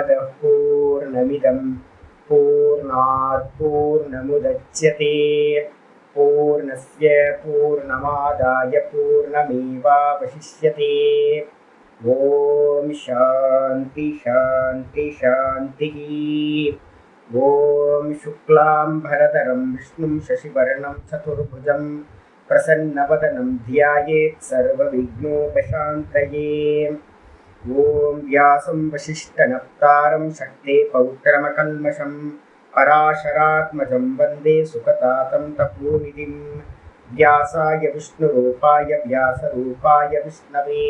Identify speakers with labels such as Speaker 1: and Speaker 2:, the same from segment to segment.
Speaker 1: पूर्णमदः पूर्णमिदं पूर्णात् पूर्णमुदच्यते पूर्णस्य पूर्णमादाय पूर्णमेवावशिष्यते। ॐ शान्ति शान्ति शान्तिः। ॐ शुक्लाम्बरधरं विष्णुं शशिवर्णं चतुर्भुजं प्रसन्नवदनं ध्यायेत् सर्वविघ्नोपशान्तये। ॐ व्यासं वसिष्ठनप्तारं शक्ते पौत्रमकल्मषं पराशरात्मजं वन्दे सुखतातं तपोनिधिं। व्यासाय विष्णुरूपाय व्यासरूपाय विष्णवे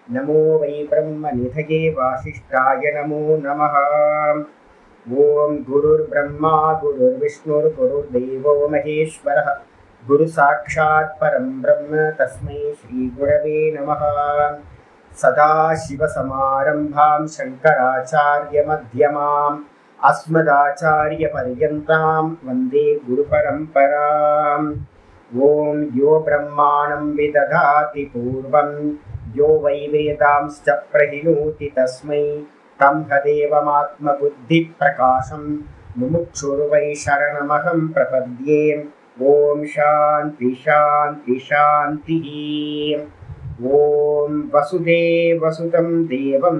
Speaker 1: नमो वै ब्रह्मनिधये वासिष्ठाय नमो नमः। ॐ गुरुर्ब्रह्मा गुरुर्विष्णुर्गुरुर्देवो महेश्वरः गुरुसाक्षात् परं ब्रह्म तस्मै श्रीगुरवे नमः। सदाशिवसमारम्भां शङ्कराचार्यमध्यमाम् अस्मदाचार्यपर्यन्तां वन्दे गुरुपरम्पराम्। ॐ यो ब्रह्माणं विदधाति पूर्वं यो वै वेदांश्च प्रहिणोति तस्मै तदेवमात्मबुद्धिप्रकाशं मुमुक्षुर्वै शरणमहं प्रपद्ये। ॐ शान्ति शान्ति शान्तिः। ॐ वसुदेवसुतं देवं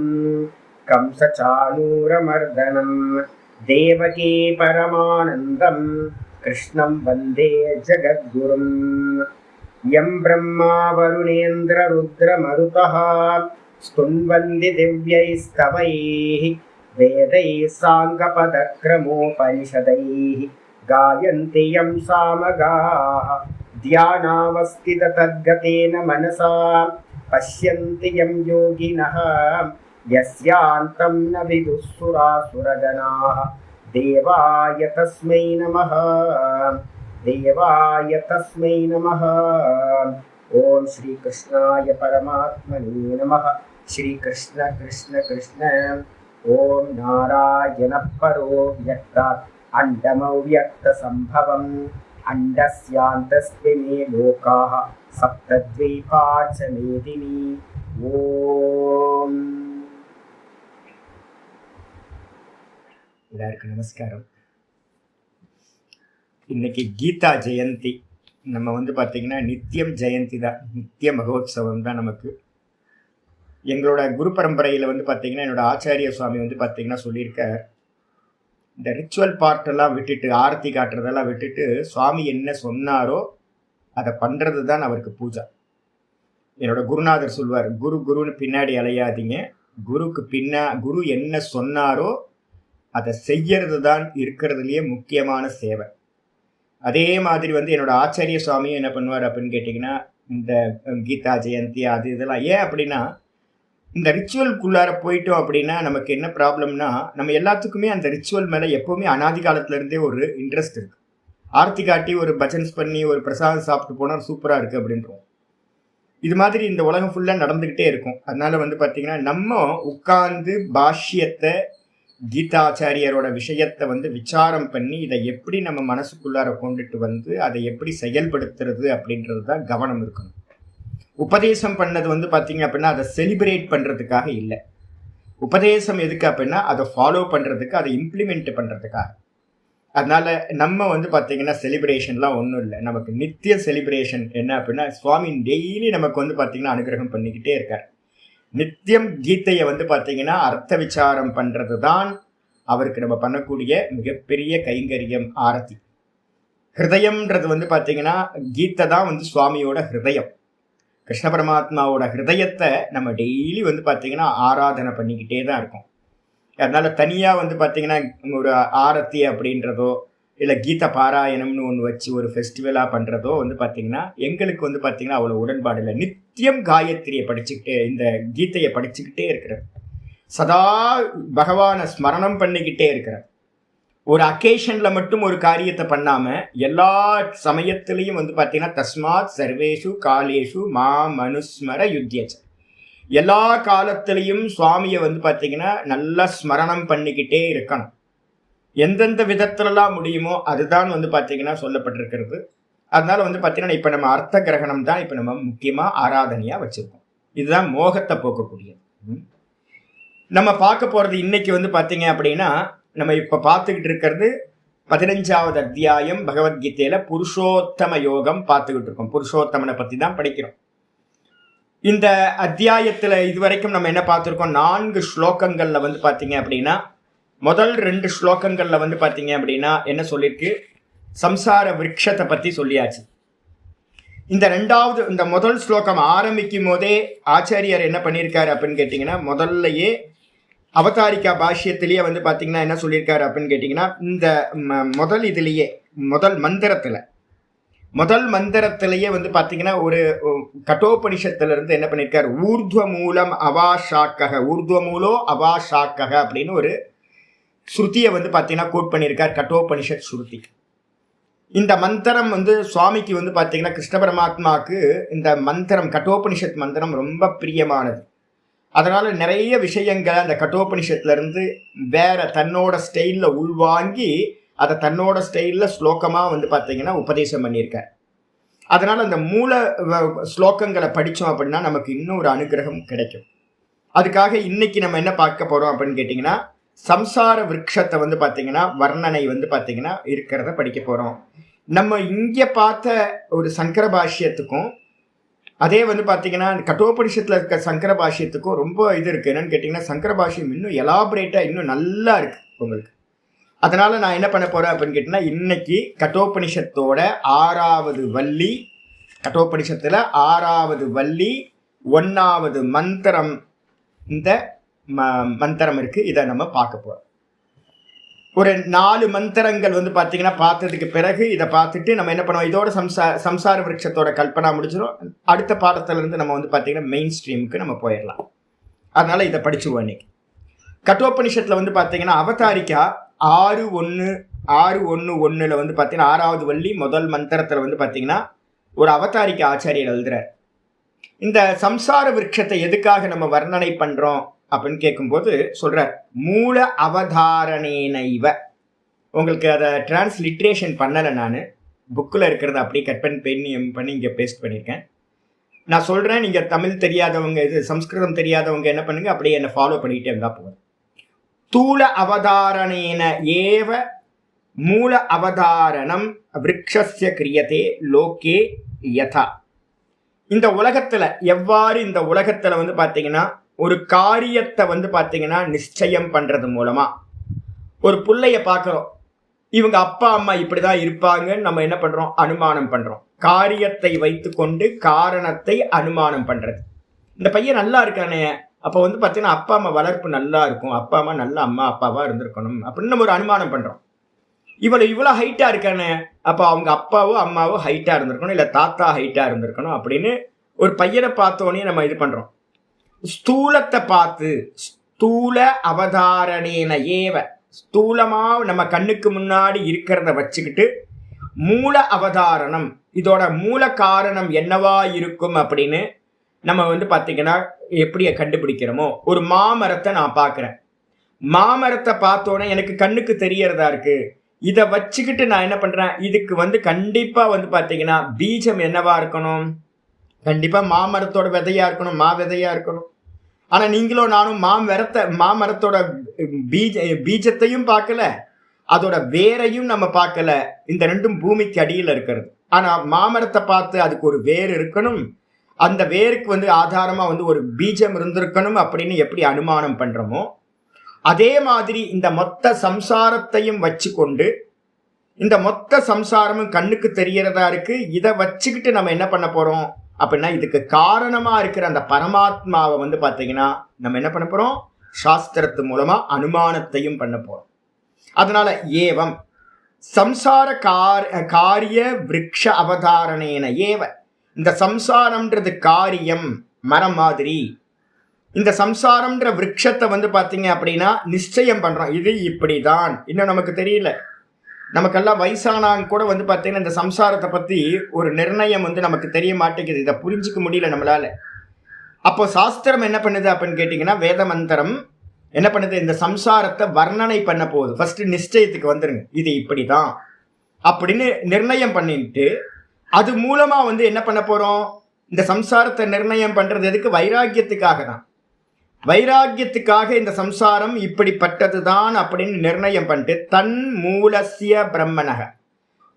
Speaker 1: कंसचाणूरमर्दनं देवकी परमानन्दं कृष्णं वन्दे जगद्गुरुं। यं ब्रह्मा वरुणेन्द्ररुद्रमरुतः स्तुन्वन्ति दिव्यैस्तवैः वेदैः साङ्गपदक्रमोपनिषदैः गायन्ति यं सामगाः ध्यानावस्थिततद्गतेन मनसा पश्यन्ति यं योगिनः यस्यान्तं न विदुःसुरासुरगणाः। देवाय तस्मै नमः देवाय तस्मै नमः। ॐ श्रीकृष्णाय परमात्मने नमः। श्रीकृष्ण कृष्ण कृष्ण। ॐ नारायणः परो व्यक्तात् अण्डमव्यक्तसम्भवम् अण्डस्यान्तस्मिन् लोकाः सप्तद्वीपा च मेदिनी। ॐ எல்லாருக்கும் நமஸ்காரம். இன்னைக்கு கீதா ஜெயந்தி. நம்ம பார்த்தீங்கன்னா நித்தியம் ஜெயந்தி தான், நித்திய மகோத்சவம் தான் நமக்கு. எங்களோட குரு பரம்பரையில் பார்த்தீங்கன்னா என்னோட ஆச்சாரிய சுவாமி பார்த்தீங்கன்னா சொல்லியிருக்கார், இந்த ரிச்சுவல் பார்ட்டெல்லாம் விட்டுட்டு ஆரத்தி காட்டுறதெல்லாம் விட்டுட்டு சுவாமி என்ன சொன்னாரோ அதை பண்ணுறது தான் அவருக்கு பூஜை. என்னோட குருநாதர் சொல்வார், குருன்னு பின்னாடி அலையாதீங்க, குரு என்ன சொன்னாரோ அதை செய்யறது தான் இருக்கிறதுலையே முக்கியமான சேவை. அதே மாதிரி என்னோட ஆச்சாரிய சுவாமியும் என்ன பண்ணுவார் அப்படின்னு கேட்டிங்கன்னா, இந்த கீதா ஜெயந்தி அது இதெல்லாம் ஏன் அப்படின்னா, இந்த ரிச்சுவலுக்குள்ளார போயிட்டோம் அப்படின்னா நமக்கு என்ன ப்ராப்ளம்னா, நம்ம எல்லாத்துக்குமே அந்த ரிச்சுவல் மேலே எப்போவுமே அனாதி காலத்துலேருந்தே ஒரு இன்ட்ரெஸ்ட் இருக்குது. ஆர்த்தி காட்டி ஒரு பஜன்ஸ் பண்ணி ஒரு பிரசாதம் சாப்பிட்டு போனால் சூப்பராக இருக்குது அப்படின்றோம். இது மாதிரி இந்த உலகம் ஃபுல்லாக நடந்துக்கிட்டே இருக்கும். அதனால் பார்த்திங்கன்னா நம்ம உட்கார்ந்து பாஷ்யத்தை கீதாச்சாரியரோட விஷயத்தை விசாரம் பண்ணி இதை எப்படி நம்ம மனசுக்குள்ளார கொண்டுட்டு அதை எப்படி செயல்படுத்துறது அப்படின்றது தான் கவனம் இருக்கணும். உபதேசம் பண்ணது பார்த்தீங்க அப்படின்னா அதை செலிப்ரேட் பண்ணுறதுக்காக இல்லை. உபதேசம் எதுக்கு அப்படின்னா அதை ஃபாலோ பண்ணுறதுக்கு, அதை இம்ப்ளிமெண்ட் பண்ணுறதுக்காக. அதனால நம்ம பார்த்தீங்கன்னா செலிப்ரேஷன்லாம் ஒன்றும் இல்லை, நமக்கு நித்திய செலிப்ரேஷன் என்ன அப்படின்னா, சுவாமி டெய்லி நமக்கு பார்த்தீங்கன்னா அனுகிரகம் பண்ணிக்கிட்டே இருக்கார். நித்தியம் கீதையை பார்த்தீங்கன்னா அர்த்த விசாரம் பண்ணுறது தான் அவருக்கு நம்ம பண்ணக்கூடிய மிகப்பெரிய கைங்கரியம், ஆரத்தி. ஹிருதயம்ன்றது பார்த்தீங்கன்னா கீதை தான் சுவாமியோட ஹிருதயம். கிருஷ்ண பரமாத்மாவோட ஹிருதயத்தை நம்ம டெய்லி பார்த்தீங்கன்னா ஆராதனை பண்ணிக்கிட்டே தான் இருக்கோம். அதனால தனியாக பார்த்தீங்கன்னா ஒரு ஆரத்தி அப்படின்றதோ இல்லை கீத பாராயணம்னு ஒன்று வச்சு ஒரு ஃபெஸ்டிவலாக பண்ணுறதோ பார்த்தீங்கன்னா எங்களுக்கு பார்த்தீங்கன்னா அவ்வளோ உடன்பாடு இல்லை. நித்தியம் காயத்ரியை படிச்சுக்கிட்டே, இந்த கீதையை படிச்சுக்கிட்டே இருக்கிறது, சதா பகவானை ஸ்மரணம் பண்ணிக்கிட்டே இருக்கிறது. ஒரு அக்கேஷனில் மட்டும் ஒரு காரியத்தை பண்ணாமல் எல்லா சமயத்திலையும் பார்த்தீங்கன்னா தஸ்மாத் சர்வேஷு காலேஷு மா மனுஸ்மர யுத்தியச்ச, எல்லா காலத்திலையும் சுவாமியை பார்த்தீங்கன்னா நல்லா ஸ்மரணம் பண்ணிக்கிட்டே இருக்கணும். எந்தெந்த விதத்துலலாம் முடியுமோ அதுதான் பார்த்தீங்கன்னா சொல்லப்பட்டிருக்கிறது. அதனால பார்த்தீங்கன்னா இப்போ நம்ம அர்த்த கிரகணம் தான் இப்போ நம்ம முக்கியமாக ஆராதனையாக வச்சுருக்கோம். இதுதான் மோகத்தை போக்கக்கூடியது. நம்ம பார்க்க போகிறது இன்னைக்கு வந்து பார்த்தீங்க அப்படின்னா, நம்ம இப்போ பார்த்துக்கிட்டு இருக்கிறது 15வது அத்தியாயம் பகவத்கீதையில புருஷோத்தம யோகம் பார்த்துக்கிட்டு இருக்கோம். புருஷோத்தமனை பற்றி தான் படிக்கிறோம். இந்த அத்தியாயத்தில் இதுவரைக்கும் நம்ம என்ன பார்த்துருக்கோம், 4 ஸ்லோகங்களில் வந்து பார்த்தீங்க அப்படின்னா, முதல் 2 ஸ்லோகங்களில் வந்து பார்த்தீங்க அப்படின்னா என்ன சொல்லியிருக்கு, சம்சார விருட்சத்தை பற்றி சொல்லியாச்சு. இந்த முதல் ஸ்லோகம் ஆரம்பிக்கும் போதே ஆச்சாரியர் என்ன பண்ணியிருக்காரு அப்படின்னு கேட்டிங்கன்னா, முதல்லையே அவதாரிக்கா பாஷ்யத்திலேயே வந்து பார்த்தீங்கன்னா என்ன சொல்லியிருக்காரு அப்படின்னு கேட்டிங்கன்னா, இந்த முதல் மந்திரத்திலேயே வந்து பார்த்தீங்கன்னா ஒரு கட்டோபனிஷத்திலிருந்து என்ன பண்ணியிருக்காரு, ஊர்துவ மூலம் அவாஷாக்கக, ஊர்துவ மூலோ அவாஷாக்கக அப்படின்னு ஒரு ஸ்ருதியை வந்து பார்த்தீங்கன்னா கோட் பண்ணியிருக்கார், கட்டோபனிஷத் ஸ்ருதி. இந்த மந்திரம் வந்து சுவாமிக்கு வந்து பார்த்தீங்கன்னா கிருஷ்ண பரமாத்மாவுக்கு இந்த மந்திரம் கட்டோபனிஷத் மந்திரம் ரொம்ப பிரியமானது. அதனால் நிறைய விஷயங்களை அந்த கட்டோபனிஷத்துலேருந்து வேற தன்னோட ஸ்டைலில் உள்வாங்கி அதை தன்னோட ஸ்டைலில் ஸ்லோகமாக வந்து பார்த்தீங்கன்னா உபதேசம் பண்ணியிருக்கார். அதனால் அந்த மூல ஸ்லோகங்களை படித்தோம் அப்படின்னா நமக்கு இன்னும் ஒரு அனுகிரகம் கிடைக்கும். அதுக்காக இன்னைக்கு நம்ம என்ன பார்க்க போகிறோம் அப்படின்னு கேட்டிங்கன்னா, சம்சார விருட்சத்தை வந்து பார்த்தீங்கன்னா வர்ணனை வந்து பார்த்தீங்கன்னா இருக்கிறத படிக்க போகிறோம். நம்ம இங்கே பார்த்த ஒரு சங்கர பாஷ்யத்துக்கும் அதே வந்து பார்த்தீங்கன்னா கட்டோபனிஷத்தில் இருக்க சங்கர பாஷ்யத்துக்கும் ரொம்ப இது இருக்குது. என்னன்னு கேட்டிங்கன்னா, சங்கர பாஷ்யம் இன்னும் எலாபரேட்டாக இன்னும் நல்லா இருக்குது உங்களுக்கு. அதனால் நான் என்ன பண்ண போகிறேன் அப்படின்னு கேட்டிங்கன்னா, இன்னைக்கு கட்டோபனிஷத்தோட 6வது வள்ளி, கட்டோபனிஷத்தில் 6வது வள்ளி 1வது மந்திரம், இந்த மந்திரம் இருக்குது, இதை நம்ம பார்க்க போகிறோம். ஒரு 4 மந்திரங்கள் வந்து பார்த்தீங்கன்னா பார்த்ததுக்கு பிறகு இதை பார்த்துட்டு நம்ம என்ன பண்ணுவோம், இதோட சம்சார விருட்சத்தோட கல்பனா முடிச்சிடும். அடுத்த பாடத்திலிருந்து நம்ம வந்து பார்த்தீங்கன்னா மெயின் ஸ்ட்ரீமுக்கு நம்ம போயிடலாம். அதனால் இதை படிச்சுருவோம் இன்னைக்கு. கட்டோபனிஷத்தில் வந்து பார்த்தீங்கன்னா அவதாரிக்கா 6.1.1 வந்து பார்த்தீங்கன்னா 6வது வள்ளி முதல் மந்திரத்தில் வந்து பார்த்தீங்கன்னா ஒரு அவதாரிக்கா ஆச்சாரியர் எழுதுறார். இந்த சம்சார விருட்சத்தை எதுக்காக நம்ம வர்ணனை பண்ணுறோம் அப்படின்னு கேட்கும்போது சொல்கிறார், மூல அவதாரணேனைவ. உங்களுக்கு அதை டிரான்ஸ்லிட்ரேஷன் பண்ணலை, நான் புக்கில் இருக்கிறத அப்படியே கட் பண்ணி இங்கே பேஸ்ட் பண்ணியிருக்கேன். நான் சொல்கிறேன், நீங்கள் தமிழ் தெரியாதவங்க, இது சம்ஸ்கிருதம் தெரியாதவங்க என்ன பண்ணுங்க, அப்படியே என்னை ஃபாலோ பண்ணிக்கிட்டே இருந்தால் போகுது. தூல அவதாரணேன ஏவ மூல அவதாரணம் விருட்சஸ்ய கிரியதே லோகே யதா. இந்த உலகத்தில் எவ்வாறு இந்த உலகத்தில் வந்து பார்த்தீங்கன்னா ஒரு காரியத்தை வந்து பார்த்தீங்கன்னா நிச்சயம் பண்ணுறது மூலமாக ஒரு பிள்ளைய பார்க்குறோம், இவங்க அப்பா அம்மா இப்படி தான் இருப்பாங்கன்னு நம்ம என்ன பண்ணுறோம், அனுமானம் பண்ணுறோம். காரியத்தை வைத்து கொண்டு காரணத்தை அனுமானம் பண்ணுறது. இந்த பையன் நல்லா இருக்கானே, அப்போ வந்து பார்த்தீங்கன்னா அப்பா அம்மா வளர்ப்பு நல்லா இருக்கும், அப்பா அம்மா நல்ல அம்மா அப்பாவாக இருந்திருக்கணும் அப்படின்னு நம்ம ஒரு அனுமானம் பண்ணுறோம். இவ்வளோ ஹைட்டாக இருக்கானே, அப்போ அவங்க அப்பாவோ அம்மாவோ ஹைட்டாக இருந்திருக்கணும், இல்லை தாத்தா ஹைட்டாக இருந்திருக்கணும் அப்படின்னு ஒரு பையனை பார்த்தோன்னே நம்ம இது பண்ணுறோம். ஸ்தூலத்தை பார்த்து ஸ்தூல அவதாரணேன ஏவ, ஸ்தூலமாக நம்ம கண்ணுக்கு முன்னாடி இருக்கிறத வச்சுக்கிட்டு மூல அவதாரணம், இதோட மூல காரணம் என்னவா இருக்கும் அப்படின்னு நம்ம வந்து பார்த்தீங்கன்னா எப்படி கண்டுபிடிக்கிறோமோ, ஒரு மாமரத்தை நான் பார்க்குறேன், மாமரத்தை பார்த்தோன்னே எனக்கு கண்ணுக்கு தெரியறதா இருக்கு, இதை வச்சுக்கிட்டு நான் என்ன பண்ணுறேன், இதுக்கு வந்து கண்டிப்பாக வந்து பார்த்தீங்கன்னா பீஜம் என்னவா இருக்கணும், கண்டிப்பாக மாமரத்தோட விதையாக இருக்கணும், விதையாக இருக்கணும். ஆனால் நீங்களும் நானும் மாமரத்தோட பீஜத்தையும் பார்க்கல, அதோட வேரையும் நம்ம பார்க்கல. இந்த ரெண்டும் பூமிக்கு அடியில் இருக்கிறது. ஆனால் மாமரத்தை பார்த்து அதுக்கு ஒரு வேர் இருக்கணும், அந்த வேருக்கு வந்து ஆதாரமாக வந்து ஒரு பீஜம் இருந்திருக்கணும் அப்படின்னு எப்படி அனுமானம் பண்ணுறோமோ, அதே மாதிரி இந்த மொத்த சம்சாரத்தையும் வச்சு கொண்டு, இந்த மொத்த சம்சாரமும் கண்ணுக்கு தெரியறதா இருக்கு, இதை வச்சுக்கிட்டு நம்ம என்ன பண்ண போகிறோம் அப்படின்னா, இதுக்கு காரணமாக இருக்கிற அந்த பரமாத்மாவை வந்து பார்த்தீங்கன்னா நம்ம என்ன பண்ண போகிறோம், சாஸ்திரத்து மூலமாக அனுமானத்தையும் பண்ண போகிறோம். அதனால ஏவம் சம்சார காரிய விருட்ச அவதாரணேன ஏவ, இந்த சம்சாரம்ன்றது காரியம் மரம் மாதிரி, இந்த சம்சாரம்ன்ற விருட்சத்தை வந்து பார்த்தீங்க அப்படின்னா நிச்சயம் பண்ணுறோம், இது இப்படி தான். இன்னும் நமக்கு தெரியல, நமக்கெல்லாம் வயசானாங்க கூட வந்து பார்த்தீங்கன்னா இந்த சம்சாரத்தை பற்றி ஒரு நிர்ணயம் வந்து நமக்கு தெரிய மாட்டேங்குது, இதை புரிஞ்சிக்க முடியல நம்மளால. அப்போ சாஸ்திரம் என்ன பண்ணுது அப்படின்னு கேட்டிங்கன்னா, வேத மந்திரம் என்ன பண்ணுது, இந்த சம்சாரத்தை வர்ணனை பண்ண போகுது. ஃபர்ஸ்ட் நிச்சயத்துக்கு வந்துருங்க, இது இப்படி தான் அப்படின்னு நிர்ணயம் பண்ணிட்டு அது மூலமாக வந்து என்ன பண்ண போகிறோம், இந்த சம்சாரத்தை நிர்ணயம் பண்ணுறது எதுக்கு, வைராக்கியத்துக்காக தான். வைராக்கியத்துக்காக இந்த சம்சாரம் இப்படிப்பட்டதுதான் அப்படின்னு நிர்ணயம் பண்ணிட்டு தன் மூலசிய பிரம்மனக,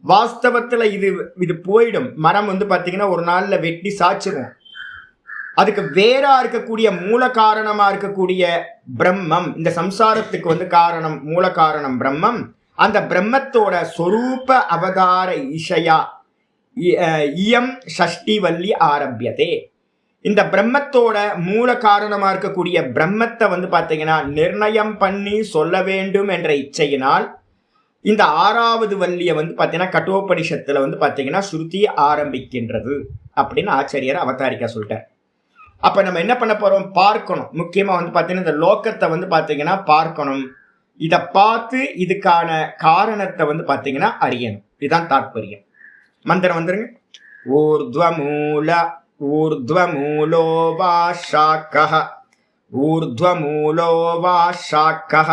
Speaker 1: வாஸ்தவத்தில் இது போயிடும். மரம் வந்து பார்த்தீங்கன்னா ஒரு நாளில் வெட்டி சாச்சிரும். அதுக்கு வேறா இருக்கக்கூடிய மூல காரணமா இருக்கக்கூடிய பிரம்மம், இந்த சம்சாரத்துக்கு வந்து காரணம், மூல காரணம் பிரம்மம். அந்த பிரம்மத்தோட சொரூப அவதார இஷயா இயம் ஷஷ்டி வள்ளி ஆரம்பியதே. இந்த பிரம்மத்தோட மூல காரணமா இருக்கக்கூடிய பிரம்மத்தை வந்து பார்த்தீங்கன்னா நிர்ணயம் பண்ணி சொல்ல வேண்டும் என்ற இச்சையினால் இந்த 6வது வள்ளியை வந்து பார்த்தீங்கன்னா கட்டோபனிஷத்துல வந்து பார்த்தீங்கன்னா ஸ்ருதி ஆரம்பிக்கின்றது அப்படின்னு ஆச்சாரியர் அவதாரிக்கா சொல்லிட்டார். அப்ப நம்ம என்ன பண்ண போறோம், பார்க்கணும். முக்கியமா வந்து பார்த்தீங்கன்னா இந்த லோக்கத்தை வந்து பார்த்தீங்கன்னா பார்க்கணும். இதை பார்த்து இதுக்கான காரணத்தை வந்து பார்த்தீங்கன்னா அறியணும். இதுதான் தாற்பயம். மந்திரம் வந்துருங்க. ஊர்த்வமூலோ வா ஷாக்கஹ, ஊர்த்வமூலோ வா ஷாக்கஹ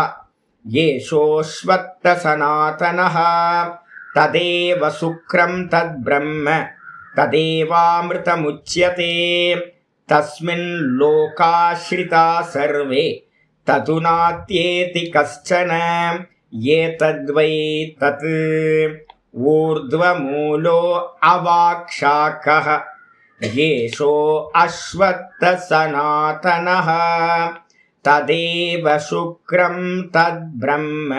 Speaker 1: ஏஷோஸ்வத்த சனாதனஹ ததேவ சுக்ரம் தத் பிரம்ம ததேவாமிருதமுச்யதே தஸ்மின் லோகாஸ்ரிதா சர்வே ததுநாத்யேதி கஷ்சன ஏதத்வை தத் ஊர்த்வமூலோ அவாக்ஷாக்கஹ ஏஷோ அஸ்வத்த சனாதனஹ ததேவ சுக்ரம் தத் பிரம்ம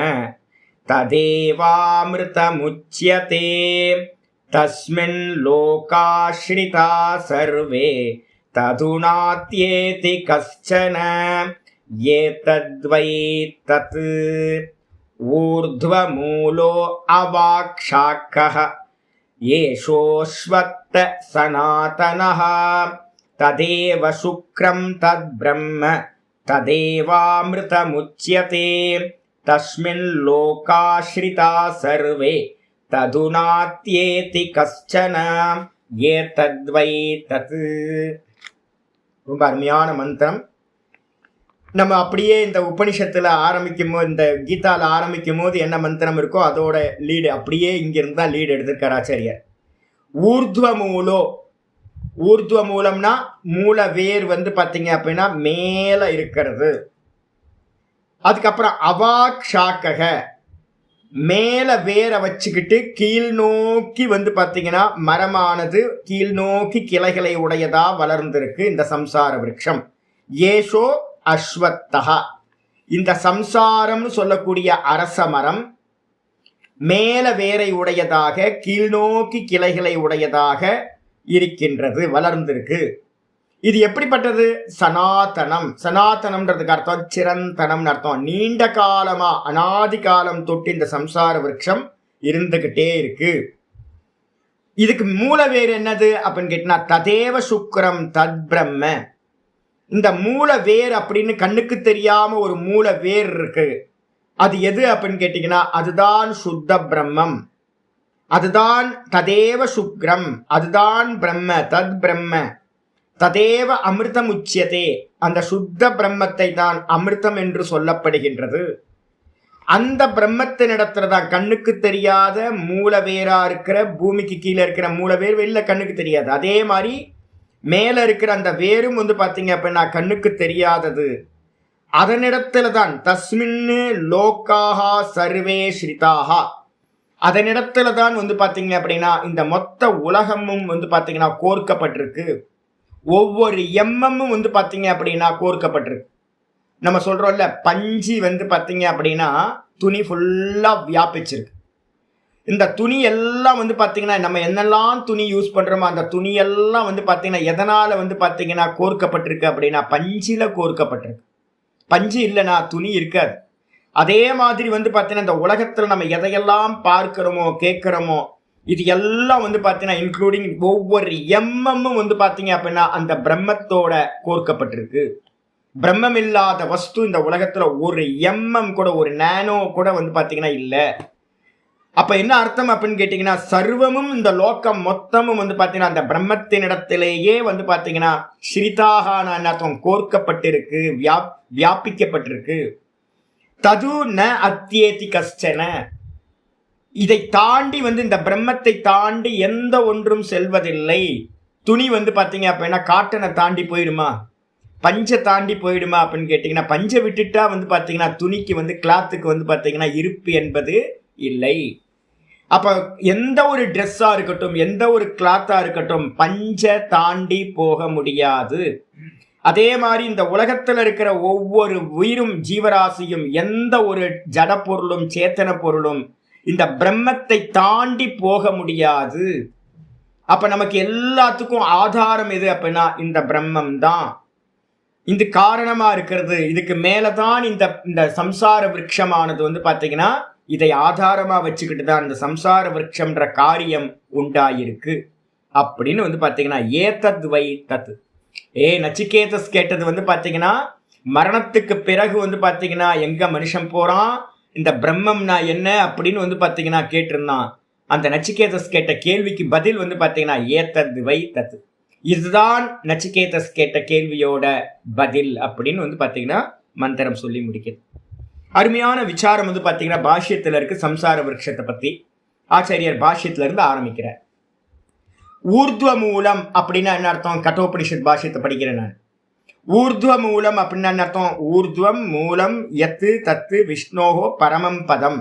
Speaker 1: ததேவாமிருதமுச்யதே தஸ்மின் லோகாஸ்ரிதா சர்வே ததுநாத்யேதி கஷ்சன ஏதத்வை தத் ஊர்த்வமூலோ அவாக்ஷாக்கஹ ஏஷோஸ்வத்த சனாதனஹ ததேவ சுக்ரம் தத் பிரம்ம ததேவாமிருதமுச்யதே தஸ்மின் லோகாஸ்ரிதா சர்வே ததுநாத்யேதி கஷ்சன ஏதத்வை தத். ரொம்ப அருமையான மந்திரம். நம்ம அப்படியே இந்த உபனிஷத்துல ஆரம்பிக்கும் போது, இந்த கீதால ஆரம்பிக்கும் போது என்ன மந்திரம் இருக்கோ அதோட லீடு அப்படியே இங்கிருந்து தான் லீடு எடுத்திருக்கார் ஆச்சாரியர். ஊர்த்வமூலோ, ஊர்த்வ மூலம்னா மூல வேர் வந்து பார்த்தீங்க அப்படின்னா மேல இருக்கிறது. அதுக்கப்புறம் அவாக்ஷாக்கக, மேல வேரை வச்சுக்கிட்டு கீழ் நோக்கி வந்து பார்த்தீங்கன்னா மரமானது கீழ் நோக்கி கிளைகளை உடையதா வளர்ந்திருக்கு இந்த சம்சார விருட்சம். ஏஷோ அஸ்வத்தஹா, இந்த சம்சாரம்னு சொல்லக்கூடிய அரச மரம் மேல வேரை உடையதாக கீழ்நோக்கி கிளைகளை உடையதாக இருக்கின்றது, வளர்ந்திருக்கு. இது எப்படிப்பட்டது? சனாதனம். சனாதனம்ன்றதுக்கு அர்த்தம் சிரந்தனம் அர்த்தம். நீண்ட காலமா, அனாதி காலம் தொட்டு இந்த சம்சார விருட்சம் இருந்துகிட்டே இருக்கு. இதுக்கு மூல வேர் என்னது அப்படின்னு கேட்டினா ததேவ சுக்ரம் தத் பிரம்ம. இந்த மூல வேர் அப்படின்னு கண்ணுக்கு தெரியாம ஒரு மூல வேர் இருக்கு. அது எது அப்படின்னு கேட்டீங்கன்னா அதுதான் சுத்த பிரம்மம், அதுதான் ததேவ சுக்ரம், அதுதான் பிரம்ம, தத் பிரம்ம ததேவ அமிர்தம் உச்சியதே. அந்த சுத்த பிரம்மத்தை தான் அமிர்தம் என்று சொல்லப்படுகின்றது. அந்த பிரம்மத்தினிடத்துல தான் கண்ணுக்கு தெரியாத மூலவேரா இருக்கிற, பூமிக்கு கீழே இருக்கிற மூலவேர் வெளில கண்ணுக்கு தெரியாது. அதே மாதிரி மேல இருக்கிற அந்த வேரும் வந்து பாத்தீங்க அப்படின்னா கண்ணுக்கு தெரியாதது. அதனிடத்துல தான் தஸ்மின்னு லோக்காஹா சர்வே ஸ்ரிதாஹா, அதனிடத்துல தான் வந்து பாத்தீங்க அப்படின்னா இந்த மொத்த உலகமும் வந்து பாத்தீங்கன்னா கோர்க்கப்பட்டிருக்கு. ஒவ்வொரு எம்எம்மும் வந்து பாத்தீங்க அப்படின்னா கோர்க்கப்பட்டிருக்கு. நம்ம சொல்றோம்ல பஞ்சு வந்து பாத்தீங்க அப்படின்னா துணி ஃபுல்லா வியாபிச்சிருக்கு. இந்த துணி எல்லாம் வந்து பாத்தீங்கன்னா நம்ம என்னெல்லாம் துணி யூஸ் பண்றோமோ அந்த துணி எல்லாம் வந்து பாத்தீங்கன்னா எதனால வந்து பாத்தீங்கன்னா கோர்க்கப்பட்டிருக்கு அப்படின்னா பஞ்சில கோர்க்கப்பட்டிருக்கு. பஞ்சு இல்லைனா துணி இருக்காது. அதே மாதிரி வந்து பாத்தீங்கன்னா இந்த உலகத்துல நம்ம எதையெல்லாம் பார்க்கிறோமோ கேட்கிறோமோ இது எல்லாம் வந்து பாத்தீங்கன்னா இன்க்ளூடிங் ஒவ்வொரு எம்எம்மும் வந்து பாத்தீங்க அப்படின்னா அந்த பிரம்மத்தோட கோர்க்கப்பட்டிருக்கு. பிரம்மம் இல்லாத வஸ்து இந்த உலகத்துல ஒரு எம்எம் கூட, ஒரு நானோ கூட வந்து பாத்தீங்கன்னா இல்ல. அப்ப என்ன அர்த்தம் அப்படின்னு கேட்டீங்கன்னா சர்வமும் இந்த லோகம் மொத்தமும் வந்து பாத்தீங்கன்னா அந்த பிரம்மத்தினிடத்திலேயே வந்து பாத்தீங்கன்னா ஸ்ரிதாகான அர்த்தம் கோர்க்கப்பட்டிருக்கு, வியாபிக்கப்பட்டிருக்கு. தது ந அத்தியேதி கஷ்டன, இதை தாண்டி வந்து இந்த பிரம்மத்தை தாண்டி எந்த ஒன்றும் செல்வதில்லை. துணி வந்து பாத்தீங்க அப்படின்னா காட்டனை தாண்டி போயிடுமா? பஞ்சை தாண்டி போயிடுமா அப்படின்னு கேட்டிங்கன்னா, பஞ்சை விட்டுட்டா வந்து பார்த்தீங்கன்னா துணிக்கு வந்து கிளாத்துக்கு வந்து பார்த்தீங்கன்னா இருப்பு என்பது இல்லை. அப்போ எந்த ஒரு ட்ரெஸ்ஸாக இருக்கட்டும், எந்த ஒரு கிளாத்தாக இருக்கட்டும், பஞ்சை தாண்டி போக முடியாது. அதே மாதிரி இந்த உலகத்தில் இருக்கிற ஒவ்வொரு உயிரும் ஜீவராசியும் எந்த ஒரு ஜட பொருளும் சேத்தன பொருளும் இந்த பிரம்மத்தை தாண்டி போக முடியாது. அப்ப நமக்கு எல்லாத்துக்கும் ஆதாரம் எது அப்படின்னா இந்த பிரம்மம் தான். இது காரணமா இருக்கிறது. இதுக்கு மேலதான் இந்த சம்சார விருட்சமானது வந்து பாத்தீங்கன்னா இதை ஆதாரமா வச்சுக்கிட்டு தான் இந்த சம்சார விருட்சம்ன்ற காரியம் உண்டாயிருக்கு அப்படின்னு வந்து பாத்தீங்கன்னா ஏதத் வை தத். நச்சிகேதஸ் கேட்டது வந்து பாத்தீங்கன்னா மரணத்துக்கு பிறகு வந்து பாத்தீங்கன்னா எங்க மனுஷன் போறான், இந்த பிரம்மம்னா என்ன அப்படின்னு வந்து பாத்தீங்கன்னா கேட்டிருந்தான். அந்த நச்சிகேதஸ் கேட்ட கேள்விக்கு பதில் வந்து பாத்தீங்கன்னா ஏதத் வை தத். இதுதான் நச்சிகேதஸ் கேட்ட கேள்வியோட பதில் அப்படின்னு வந்து பாத்தீங்கன்னா மந்திரம் சொல்லி முடிக்கிறது. அருமையான விசாரம் வந்து பாத்தீங்கன்னா பாஷ்யத்துல இருக்கு. சம்சார விருட்சத்தை பத்தி ஆச்சாரியர் பாஷ்யத்துல இருந்து ஆரம்பிக்கிறார். ஊர்துவ மூலம் அப்படின்னா என்ன அர்த்தம்? கட்டோபனிஷத் பாஷ்யத்தை படிக்கிறேன் நான். ஊர்துவ மூலம் அப்படின்னா என்ன அர்த்தம்? ஊர்துவம் மூலம் யத்து தத்து விஷ்ணோஹோ பரமம் பதம்.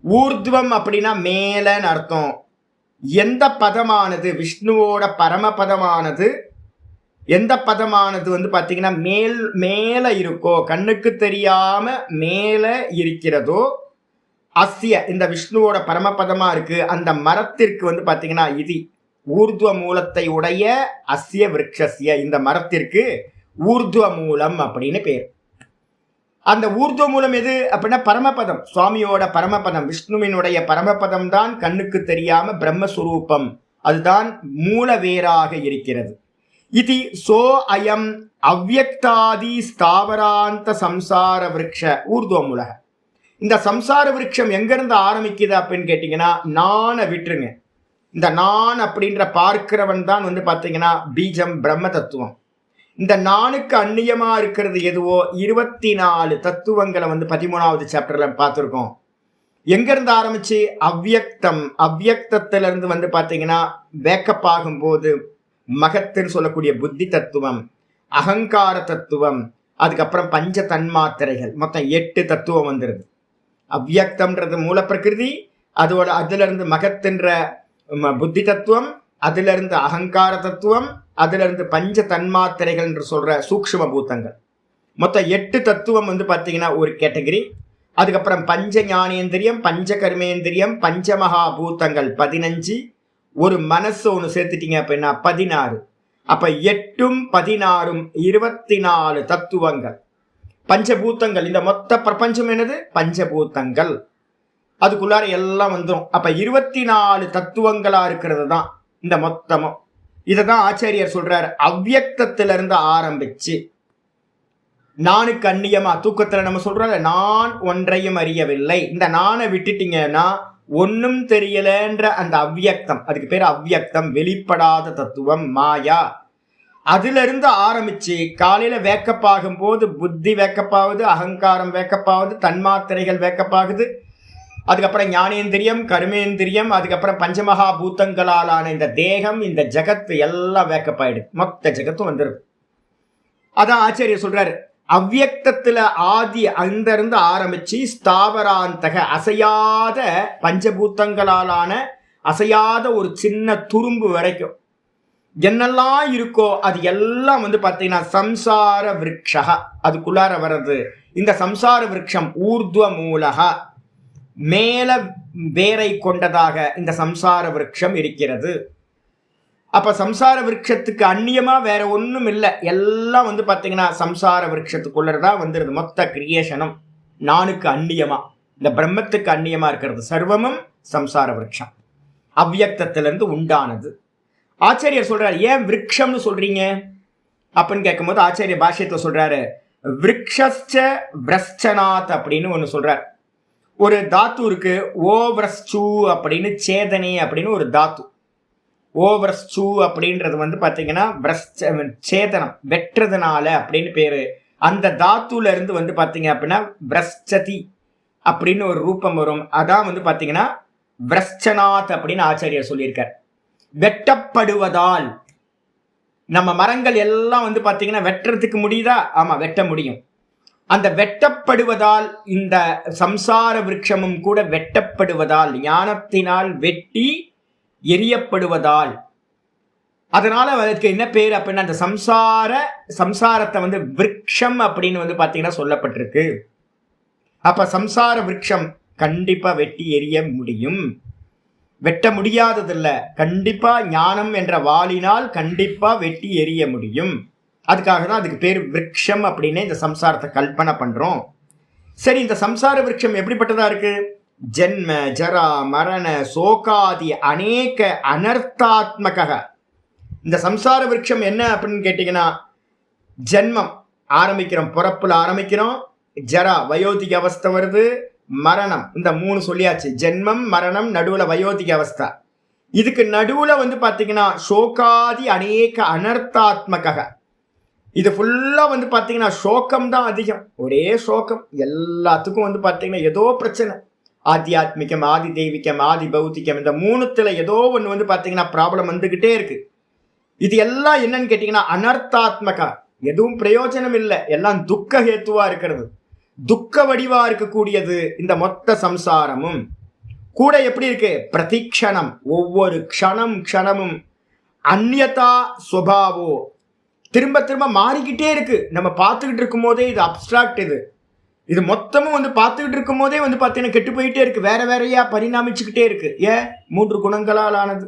Speaker 1: ஊர்துவம் அப்படின்னா மேலன்னு அர்த்தம். எந்த பதமானது விஷ்ணுவோட பரமபதமானது, எந்த பதமானது வந்து பாத்தீங்கன்னா மேல இருக்கோ, கண்ணுக்கு தெரியாம மேல இருக்கிறதோ, அஸ்ய இந்த விஷ்ணுவோட பரமபதமா இருக்கு அந்த மரத்திற்கு வந்து பாத்தீங்கன்னா இது ஊர்துவ மூலத்தை உடைய அஸ்ய விருட்சஸ்ய இந்த மரத்திற்கு ஊர்துவ மூலம் அப்படின்னு பேர். அந்த ஊர்துவ மூலம் எது அப்படின்னா பரமபதம், சுவாமியோட பரமபதம், விஷ்ணுவினுடைய பரமபதம் தான் கண்ணுக்கு தெரியாம பிரம்மஸ்வரூபம், அதுதான் மூல வேராக இருக்கிறது. இது சோ அயம் அவ்யக்தாதி ஸ்தாவராந்த சம்சார விருட்ச ஊர்துவ மூலக. இந்த சம்சார விருட்சம் எங்கிருந்து ஆரம்பிக்குது அப்படின்னு கேட்டீங்கன்னா நானை விட்டுருங்க. இந்த நான் அப்படின்ற பார்க்கிறவன் தான் வந்து பாத்தீங்கன்னா பீஜம் பிரம்ம தத்துவம். இந்த நானுக்கு அந்நியமா இருக்கிறது எதுவோ 24 தத்துவங்களை வந்து 13வது சாப்டர்ல பார்த்துருக்கோம். எங்க இருந்து ஆரம்பிச்சு அவ்யக்தம், அவ்யக்தத்திலிருந்து வந்து பாத்தீங்கன்னா வேக்கப் ஆகும் போது மகத்துன்னு சொல்லக்கூடிய புத்தி தத்துவம், அகங்கார தத்துவம், அதுக்கப்புறம் பஞ்ச தன்மாத்திரைகள், மொத்தம் 8 தத்துவம் வந்துருது. அவ்யக்தம்ன்றது மூல பிரகிருதி, அதோட அதுல இருந்து மகத்துன்ற புத்தி தத்துவம், அதுல இருந்து அகங்கார தத்துவம், அதுல இருந்து பஞ்ச தன்மாத்திரைகள் என்று சொல்ற சூக்ஷ்ம பூத்தங்கள், மொத்தம் 8 தத்துவம் வந்து பாத்தீங்கன்னா ஒரு கேட்டகரி. அதுக்கப்புறம் பஞ்ச ஞானேந்திரியம், பஞ்ச கர்மேந்திரியம், பஞ்சமகா பூத்தங்கள் 15, ஒரு மனசு ஒன்று சேர்த்துட்டீங்க அப்படின்னா 16. அப்ப 8ம் 16ம் 24 தத்துவங்கள், பஞ்சபூத்தங்கள். இந்த மொத்த பிரபஞ்சம் என்னது? பஞ்சபூத்தங்கள். அதுக்குள்ளார எல்லாம் வந்துடும். அப்ப 24 தத்துவங்களா இருக்கிறது தான் இந்த மொத்தமும். இததான் ஆச்சாரியர் சொல்றாரு. அவ்யக்தத்திலிருந்து ஆரம்பிச்சு நானுக்கு அந்நியமா, தூக்கத்துல நம்ம சொல்றோம்ல நான் ஒன்றையும் அறியவில்லை, இந்த நானை விட்டுட்டீங்கன்னா ஒன்னும் தெரியலன்ற அந்த அவ்யக்தம், அதுக்கு பேர் அவ்யக்தம், வெளிப்படாத தத்துவம், மாயா. அதுல இருந்து ஆரம்பிச்சு காலையில வேக்கப் ஆகும் போது புத்தி வேக்கப்பாகுது, அகங்காரம் வேக்கப்பாகுது, தன்மாத்திரைகள் வேக்கப்பாகுது, அதுக்கப்புறம் ஞானேந்திரியம், கர்மேந்திரியம், அதுக்கப்புறம் பஞ்சமகா பூத்தங்களாலான இந்த தேகம், இந்த ஜகத்து எல்லாம் வேக்கப்பாயிடுது, மொத்த ஜகத்தும் வந்துருது. அதான் ஆச்சாரியர் சொல்றாரு அவ்யக்தத்துல ஆதி அந்த இருந்து ஆரம்பிச்சு ஸ்தாவராந்தக அசையாத பஞ்சபூத்தங்களாலான அசையாத ஒரு சின்ன துரும்பு வரைக்கும் என்னெல்லாம் இருக்கோ அது எல்லாம் வந்து பாத்தீங்கன்னா சம்சார விருட்சக, அதுக்குள்ளார வர்றது இந்த சம்சார விருட்சம். ஊர்துவ மூலக, மேல வேரை கொண்டதாக இந்த சம்சார விருட்சம் இருக்கிறது. அப்ப சம்சார விருட்சத்துக்கு அந்நியமா வேற ஒண்ணும் இல்லை, எல்லாம் வந்து பாத்தீங்கன்னா சம்சார விருட்சத்துக்குள்ளதான் வந்துருது. மொத்த கிரியேஷனும் நானுக்கு அந்நியமா, இந்த பிரம்மத்துக்கு அந்நியமா இருக்கிறது சர்வமும் சம்சார விருட்சம், அவ்யக்தத்திலிருந்து உண்டானது. ஆச்சாரியர் சொல்றாரு ஏன் விருட்சம்னு சொல்றீங்க அப்படின்னு கேட்கும்போது ஆச்சாரிய பாஷ்யத்தை சொல்றாரு விருட்சஸ்ச விரஸ்சனாத் அப்படின்னு ஒண்ணு சொல்றாரு. ஒரு தாத்து இருக்கு ஓவரஸ்சு அப்படின்னு, சேதனி அப்படின்னு ஒரு தாத்து. ஓவரஸ்சு அப்படின்றது வந்து பாத்தீங்கன்னா சேதனம், வெட்டுறதுனால அப்படின்னு பேரு. அந்த தாத்துல இருந்து வந்து பாத்தீங்க அப்படின்னா விரஸ்சதி அப்படின்னு ஒரு ரூபம் வரும். அதான் வந்து பாத்தீங்கன்னா விரஸ்சனாத் அப்படின்னு ஆச்சாரியர் சொல்லியிருக்கார். வெட்டப்படுவதால் நம்ம மரங்கள் எல்லாம் வந்து பார்த்தீங்கன்னா வெட்டுறதுக்கு முடியுதா? ஆமா, வெட்ட முடியும். அந்த வெட்டப்படுவதால் இந்த சம்சார விருட்சமும் கூட வெட்டப்படுவதால், ஞானத்தினால் வெட்டி எரியப்படுவதால், அதனால அதுக்கு என்ன பேர் அப்படின்னா அந்த சம்சாரத்தை வந்து விருட்சம் அப்படின்னு வந்து பார்த்தீங்கன்னா சொல்லப்பட்டிருக்கு. அப்ப சம்சார விருட்சம் கண்டிப்பா வெட்டி எரிய முடியும். வெட்ட முடியாததில்ல, கண்டிப்பா ஞானம் என்ற வாளினால் கண்டிப்பா வெட்டி எரிய முடியும். அதுக்காக தான் அதுக்கு பேர் விருட்சம் அப்படின்னு இந்த சம்சாரத்தை கல்பனை பண்றோம். சரி, இந்த சம்சார விருட்சம் எப்படிப்பட்டதா இருக்கு? ஜென்ம ஜரா மரண சோகாதி அநேக அனர்த்தாத்மக. இந்த சம்சார விருட்சம் என்ன அப்படின்னு கேட்டீங்கன்னா, ஜென்மம் ஆரம்பிக்கிறோம், பிறப்புல ஆரம்பிக்கிறோம், ஜரா வயோதிக அவஸ்தை வருது, மரணம், இந்த 3 சொல்லியாச்சு. ஜென்மம் மரணம், நடுவுல வயோதிக அவஸ்தா. இதுக்கு நடுவுல வந்து பாத்தீங்கன்னா சோகாதி அநேக அனர்த்தாத்மக. இது ஃபுல்லா வந்து பாத்தீங்கன்னா சோகம் தான் அதிகம். ஒரே சோகம், எல்லாத்துக்கும் வந்து பாத்தீங்கன்னா ஏதோ பிரச்சனை. ஆத்தியாத்மிகம், ஆதி தெய்வீகம், ஆதி பௌத்திகம், இந்த 3த்துல ஏதோ ஒன்று வந்து பாத்தீங்கன்னா ப்ராப்ளம் வந்துகிட்டே இருக்கு. இது எல்லாம் என்னன்னு கேட்டீங்கன்னா அனர்த்தாத்மகா, எதுவும் பிரயோஜனம் இல்லை, எல்லாம் துக்க ஹேத்துவா இருக்கிறது, துக்க வடிவா இருக்கக்கூடியது இந்த மொத்த சம்சாரமும். கூட எப்படி இருக்கு? பிரதிக்ஷணம், ஒவ்வொரு க்ஷணமும் அந்யதா ஸ்வபாவோ, திரும்ப திரும்ப மாறிக்கிட்டே இருக்கு. நம்ம பார்த்துக்கிட்டு இருக்கும் போதே இது அப்டிராக்ட், இது மொத்தமும் வந்து பார்த்துக்கிட்டு இருக்கும் போதே வந்து பார்த்தீங்கன்னா கெட்டு போயிட்டே இருக்கு, வேற வேறையா பரிணாமிச்சுக்கிட்டே இருக்கு. ஏன்? 3 குணங்களால் ஆனது.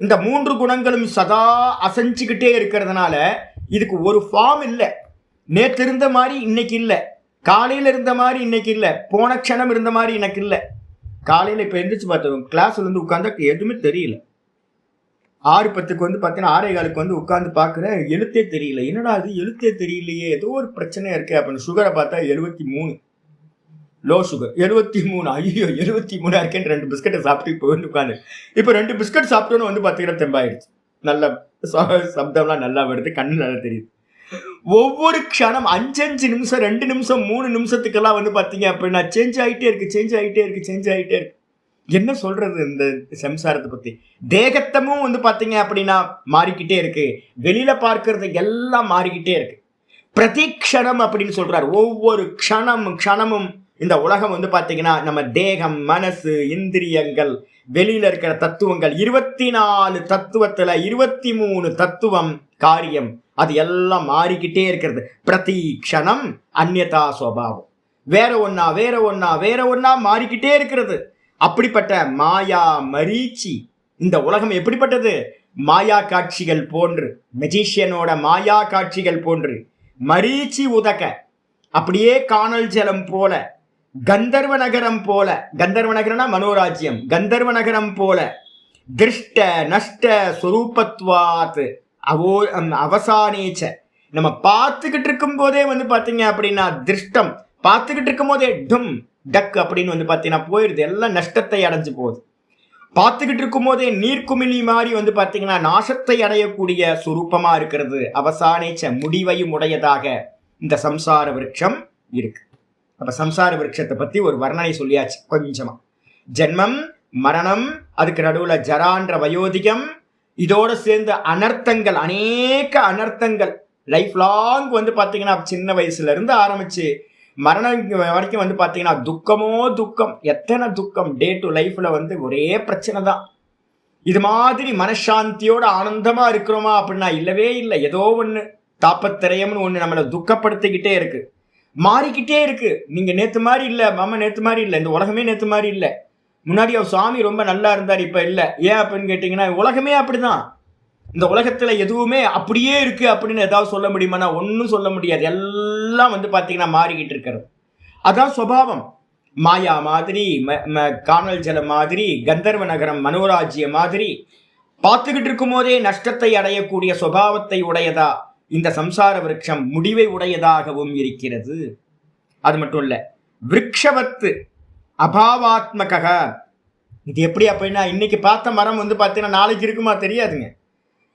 Speaker 1: இந்த 3 குணங்களும் சதா அசைஞ்சுக்கிட்டே இருக்கிறதுனால இதுக்கு ஒரு ஃபார்ம் இல்லை. நேற்று இருந்த மாதிரி இன்னைக்கு இல்லை, காலையில் இருந்த மாதிரி இன்னைக்கு இல்லை, போன க்ஷணம் இருந்த மாதிரி எனக்கு இல்லை. காலையில் இப்போ எந்திரிச்சு பார்த்தோம், கிளாஸ்ல வந்து உட்காந்தா எதுவுமே தெரியல. 6:10 வந்து பார்த்தீங்கன்னா 6:15 வந்து உட்காந்து பார்க்குறேன், எழுத்தே தெரியல. என்னடா அது, எழுத்தே தெரியலையே, ஏதோ ஒரு பிரச்சனையா இருக்கு அப்படின்னு சுகரை பார்த்தா 73, லோ சுகர் 73. ஐயோ 73 இருக்கேன்னு 2 பிஸ்கட்டை சாப்பிட்டு இப்போ வந்து உட்காந்து, இப்போ 2 பிஸ்கட் சாப்பிட்டோன்னு வந்து பார்த்தீங்கன்னா தெம்பாயிடுச்சு. நல்ல சப்தம்லாம் நல்லா வருது, கண்ணு நல்லா தெரியுது. ஒவ்வொரு க்ஷணம் 5 நிமிஷம் 2 நிமிஷம் 3 நிமிஷத்துக்கெல்லாம் வந்து பார்த்தீங்க அப்படின்னா சேஞ்ச் ஆகிட்டே இருக்கு. என்ன சொல்றது இந்த சம்சாரத்தை பத்தி? தேகத்தமும் வந்து பார்த்தீங்க அப்படின்னா மாறிக்கிட்டே இருக்கு, வெளியில பார்க்கறது எல்லாம் மாறிக்கிட்டே இருக்கு. பிரதிக்ஷணம் அப்படின்னு சொல்றாரு. ஒவ்வொரு க்ஷணமும் இந்த உலகம் வந்து பார்த்தீங்கன்னா நம்ம தேகம், மனசு, இந்திரியங்கள், வெளியில இருக்கிற தத்துவங்கள், 24 தத்துவத்துல 23 தத்துவம் காரியம், அது எல்லாம் மாறிக்கிட்டே இருக்கிறது. பிரதிக்ஷணம் அந்யதா ஸ்வபாவம், வேற ஒன்னா மாறிக்கிட்டே இருக்கிறது. அப்படிப்பட்ட மாயா மரீச்சி, இந்த உலகம் எப்படிப்பட்டது? மாயா காட்சிகள் போன்று, மெஜிஷியனோட மாயா காட்சிகள் போன்று, மரீச்சி உதக, அப்படியே காணல் ஜலம் போல, கந்தர்வ நகரம் போல, கந்தர்வ நகரம்னா மனோராஜ்யம், கந்தர்வ நகரம் போல, திருஷ்ட நஷ்ட ஸ்வரூபத்வாத் அவசானேச்ச. நம்ம பார்த்துக்கிட்டு இருக்கும் போதே வந்து பார்த்தீங்க அப்படின்னா திருஷ்டம், பார்த்துக்கிட்டு இருக்கும் போதே டும் டக் அப்படின்னு வந்து பார்த்தீங்கன்னா போயிடுது, எல்லாம் நஷ்டத்தை அடைஞ்சு போகுது. பார்த்துக்கிட்டு இருக்கும் போதே நீர்க்குமிழி மாதிரி வந்து பார்த்தீங்கன்னா நாசத்தை அடையக்கூடிய சுரூபமா இருக்கிறது. அவசானேச்ச, முடிவையும் உடையதாக இந்த சம்சார விருட்சம் இருக்கு. அப்ப சம்சார விருட்சத்தை பத்தி ஒரு வர்ணனை சொல்லியாச்சு கொஞ்சமா. ஜென்மம், மரணம், அதுக்கு நடுவுல ஜரான்ற வயோதிகம், இதோட சேர்ந்து அனர்த்தங்கள், அநேக அனர்த்தங்கள், லைஃப் லாங் வந்து பார்த்தீங்கன்னா சின்ன வயசுல இருந்து ஆரம்பிச்சு மரணம் வரைக்கும் வந்து பார்த்தீங்கன்னா துக்கமோ துக்கம், எத்தனை துக்கம், டே டு லைஃப்ல வந்து ஒரே பிரச்சனை தான். இது மாதிரி மனசாந்தியோட ஆனந்தமா இருக்கிறோமா அப்படின்னா இல்லவே இல்லை. ஏதோ ஒன்று தாப்பத்திரயம்னு ஒன்று நம்மளை துக்கப்படுத்திக்கிட்டே இருக்கு, மாறிக்கிட்டே இருக்கு. நீங்க நேத்து மாதிரி இல்லை, மாமா நேத்து மாதிரி இல்லை, இந்த உலகமே நேத்து மாதிரி இல்லை. முன்னாடி அவர் சுவாமி ரொம்ப நல்லா இருந்தார், இப்ப இல்லை. ஏன் அப்படின்னு கேட்டீங்கன்னா உலகமே அப்படிதான். இந்த உலகத்துல எதுவுமே அப்படியே இருக்கு அப்படின்னு ஏதாவது சொல்ல முடியுமானா ஒன்னும் சொல்ல முடியாது. எல்லாம் வந்து பாத்தீங்கன்னா மாறிக்கிட்டு இருக்கிறது. அதான் சுபாவம். மாயா மாதிரி, காணல் ஜலம் மாதிரி, கந்தர்வ நகரம் மனோராஜ்யம் மாதிரி, பார்த்துக்கிட்டு இருக்கும் போதே நஷ்டத்தை அடையக்கூடிய சுபாவத்தை உடையதா இந்த சம்சார விருட்சம் முடிவை உடையதாகவும் இருக்கிறது. அது மட்டும் இல்ல, விருட்சவத்து அபாவாத்மக. இது எப்படி அப்படின்னா, இன்னைக்கு பார்த்த மரம் வந்து பார்த்தீங்கன்னா நாளைக்கு இருக்குமா தெரியாதுங்க.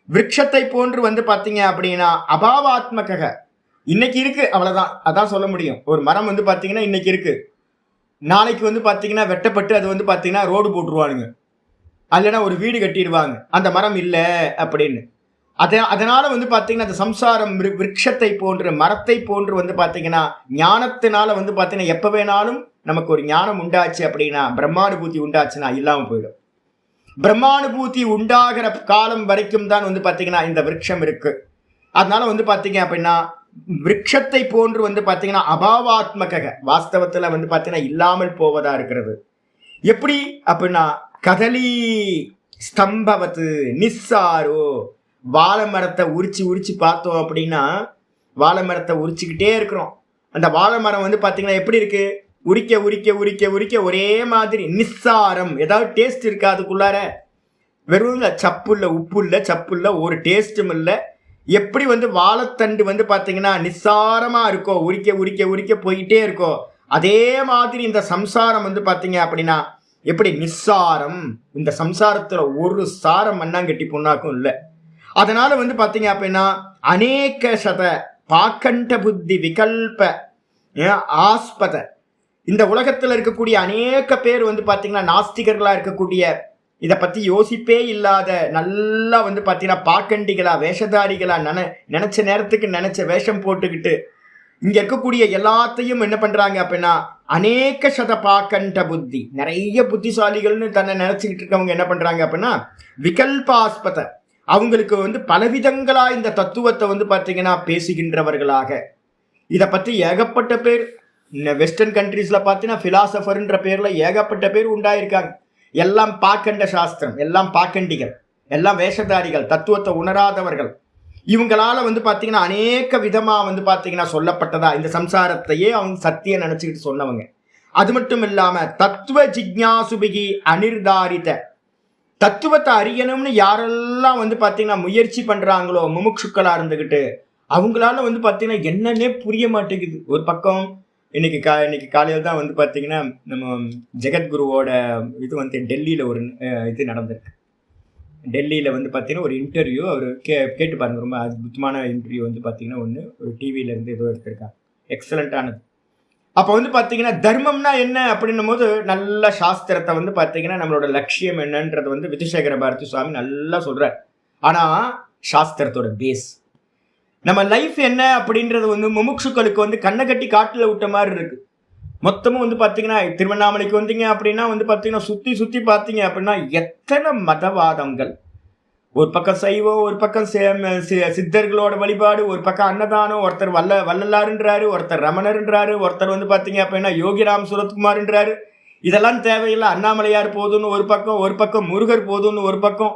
Speaker 1: விருட்சத்தை போன்று வந்து பார்த்தீங்க அப்படின்னா அபாவாத்மக, இன்னைக்கு இருக்கு அவ்வளவுதான், அதான் சொல்ல முடியும். ஒரு மரம் வந்து பார்த்தீங்கன்னா இன்னைக்கு இருக்கு, நாளைக்கு வந்து பார்த்தீங்கன்னா வெட்டப்பட்டு அது வந்து பார்த்தீங்கன்னா ரோடு போட்டுருவானுங்க, அல்லனா ஒரு வீடு கட்டிடுவாங்க, அந்த மரம் இல்லை அப்படின்னு. அதனால வந்து பாத்தீங்கன்னா அந்த சம்சாரம் விருட்சத்தை போன்று மரத்தை போன்று வந்து பாத்தீங்கன்னா ஞானத்தினால வந்து பாத்தீங்கன்னா எப்ப வேணாலும் நமக்கு ஒரு ஞானம் உண்டாச்சு அப்படின்னா பிரம்மானுபூதி உண்டாச்சுன்னா இல்லாம போயிடும். பிரம்மானுபூதி உண்டாகிற காலம் வரைக்கும் தான் வந்து பாத்தீங்கன்னா இந்த விருட்சம் இருக்கு. அதனால வந்து பாத்தீங்க அப்படின்னா விருட்சத்தை போன்று வந்து பாத்தீங்கன்னா அபாவாத்மக வாஸ்தவத்துல வந்து பாத்தீங்கன்னா இல்லாமல் போவதா இருக்கிறது. எப்படி அப்படின்னா கதலி ஸ்தம்பவத்து நிஸ்ஸாரோ, வாழை மரத்தை உரிச்சு பார்த்தோம் அப்படின்னா வாழை மரத்தை உரிச்சுக்கிட்டே இருக்கிறோம். அந்த வாழை மரம் வந்து பாத்தீங்கன்னா எப்படி இருக்கு, உரிக்க ஒரே மாதிரி நிஸ்ஸாரம், ஏதாவது டேஸ்ட் இருக்கா அதுக்குள்ளார? வெறும் சப்பு இல்லை, உப்பு இல்லை, சப்பு இல்லை, ஒரு டேஸ்டும் இல்லை. எப்படி வந்து வாழைத்தண்டு வந்து பாத்தீங்கன்னா நிஸ்ஸாரமா இருக்கோ, உரிக்க போயிட்டே இருக்கோ, அதே மாதிரி இந்த சம்சாரம் வந்து பாத்தீங்க அப்படின்னா எப்படி நிஸ்ஸாரம். இந்த சம்சாரத்துல ஒரு சாரம் மண்ணாங்கட்டி பொண்ணாக்கும் இல்லை. அதனால வந்து பாத்தீங்க அப்படின்னா அநேக சத பாக்கண்ட புத்தி விகல்ப ஆஸ்பத, இந்த உலகத்துல இருக்கக்கூடிய அநேக பேர் வந்து பாத்தீங்கன்னா நாஸ்திகர்களா இருக்கக்கூடிய, இதை பத்தி யோசிப்பே இல்லாத நல்லா வந்து பாத்தீங்கன்னா பாக்கண்டிகளா வேஷதாரிகளா நினைச்ச நேரத்துக்கு நினைச்ச வேஷம் போட்டுக்கிட்டு இங்க இருக்கக்கூடிய எல்லாத்தையும் என்ன பண்றாங்க அப்படின்னா அநேக சத பாக்கண்ட புத்தி, நிறைய புத்திசாலிகள்னு தன்னை நினைச்சுக்கிட்டு இருக்கவங்க என்ன பண்றாங்க அப்படின்னா விகல்பாஸ்பத, அவங்களுக்கு வந்து பலவிதங்களா இந்த தத்துவத்தை வந்து பாத்தீங்கன்னா பேசுகின்றவர்களாக. இதை பத்தி ஏகப்பட்ட பேர் வெஸ்டர்ன் கண்ட்ரீஸ்ல பார்த்தீங்கன்னா பிலாசபர்ன்ற பேர்ல ஏகப்பட்ட பேர் உண்டாயிருக்காங்க. எல்லாம் பாக்கண்ட சாஸ்திரம், எல்லாம் பாக்கண்டிகள், எல்லாம் வேஷதாரிகள், தத்துவத்தை உணராதவர்கள். இவங்களால வந்து பாத்தீங்கன்னா அநேக விதமா வந்து பாத்தீங்கன்னா சொல்லப்பட்டதா இந்த சம்சாரத்தையே அவங்க சத்தியம் நினைச்சுக்கிட்டு சொன்னவங்க. அது மட்டும் இல்லாம தத்துவ ஜிக்ஞாசுபிகி அனிர்தாரித, தத்துவத்தை அறியணும்னு யாரெல்லாம் வந்து பாத்தீங்கன்னா முயற்சி பண்றாங்களோ முமுட்சுக்களா இருந்துகிட்டு அவங்களால வந்து பாத்தீங்கன்னா என்னன்னே புரிய மாட்டேங்குது. ஒரு பக்கம் இன்னைக்கு காலையில் தான் வந்து பார்த்தீங்கன்னா நம்ம ஜெகத்குருவோட இது வந்து டெல்லியில் ஒரு இது நடந்திருக்கு. டெல்லியில் வந்து பார்த்தீங்கன்னா ஒரு இன்டர்வியூ அவர் கேட்டு பாருங்க, ரொம்ப அற்புதமான இன்டர்வியூ வந்து பார்த்தீங்கன்னா ஒன்று ஒரு டிவியிலேருந்து ஏதோ எடுத்திருக்காங்க, எக்ஸலண்ட்டானது. அப்போ வந்து பார்த்தீங்கன்னா தர்மம்னா என்ன அப்படின்னும் போது நல்ல சாஸ்திரத்தை வந்து பார்த்தீங்கன்னா நம்மளோட லட்சியம் என்னன்றது வந்து விதுசேகர பாரதி சுவாமி நல்லா சொல்கிறார். ஆனால் சாஸ்திரத்தோட பேஸ் நம்ம லைஃப் என்ன அப்படின்றது வந்து முமுட்சுக்களுக்கு வந்து கண்ணை கட்டி காட்டில் விட்ட மாதிரி இருக்கு. மொத்தமும் வந்து பார்த்தீங்கன்னா திருவண்ணாமலைக்கு வந்தீங்க அப்படின்னா வந்து பார்த்தீங்கன்னா சுற்றி பார்த்தீங்க அப்படின்னா எத்தனை மதவாதங்கள். ஒரு பக்கம் சைவம், ஒரு பக்கம் சித்தர்களோட வழிபாடு, ஒரு பக்கம் அன்னதானம், ஒருத்தர் வள்ளலாருன்றாரு, ஒருத்தர் ரமணர்ன்றாரு, ஒருத்தர் வந்து பார்த்தீங்க அப்படின்னா யோகிராம் சுரத்குமார்ன்றாரு. இதெல்லாம் தேவையில்லை, அண்ணாமலையார் போதும்னு ஒரு பக்கம் முருகர் போதும்னு ஒரு பக்கம்.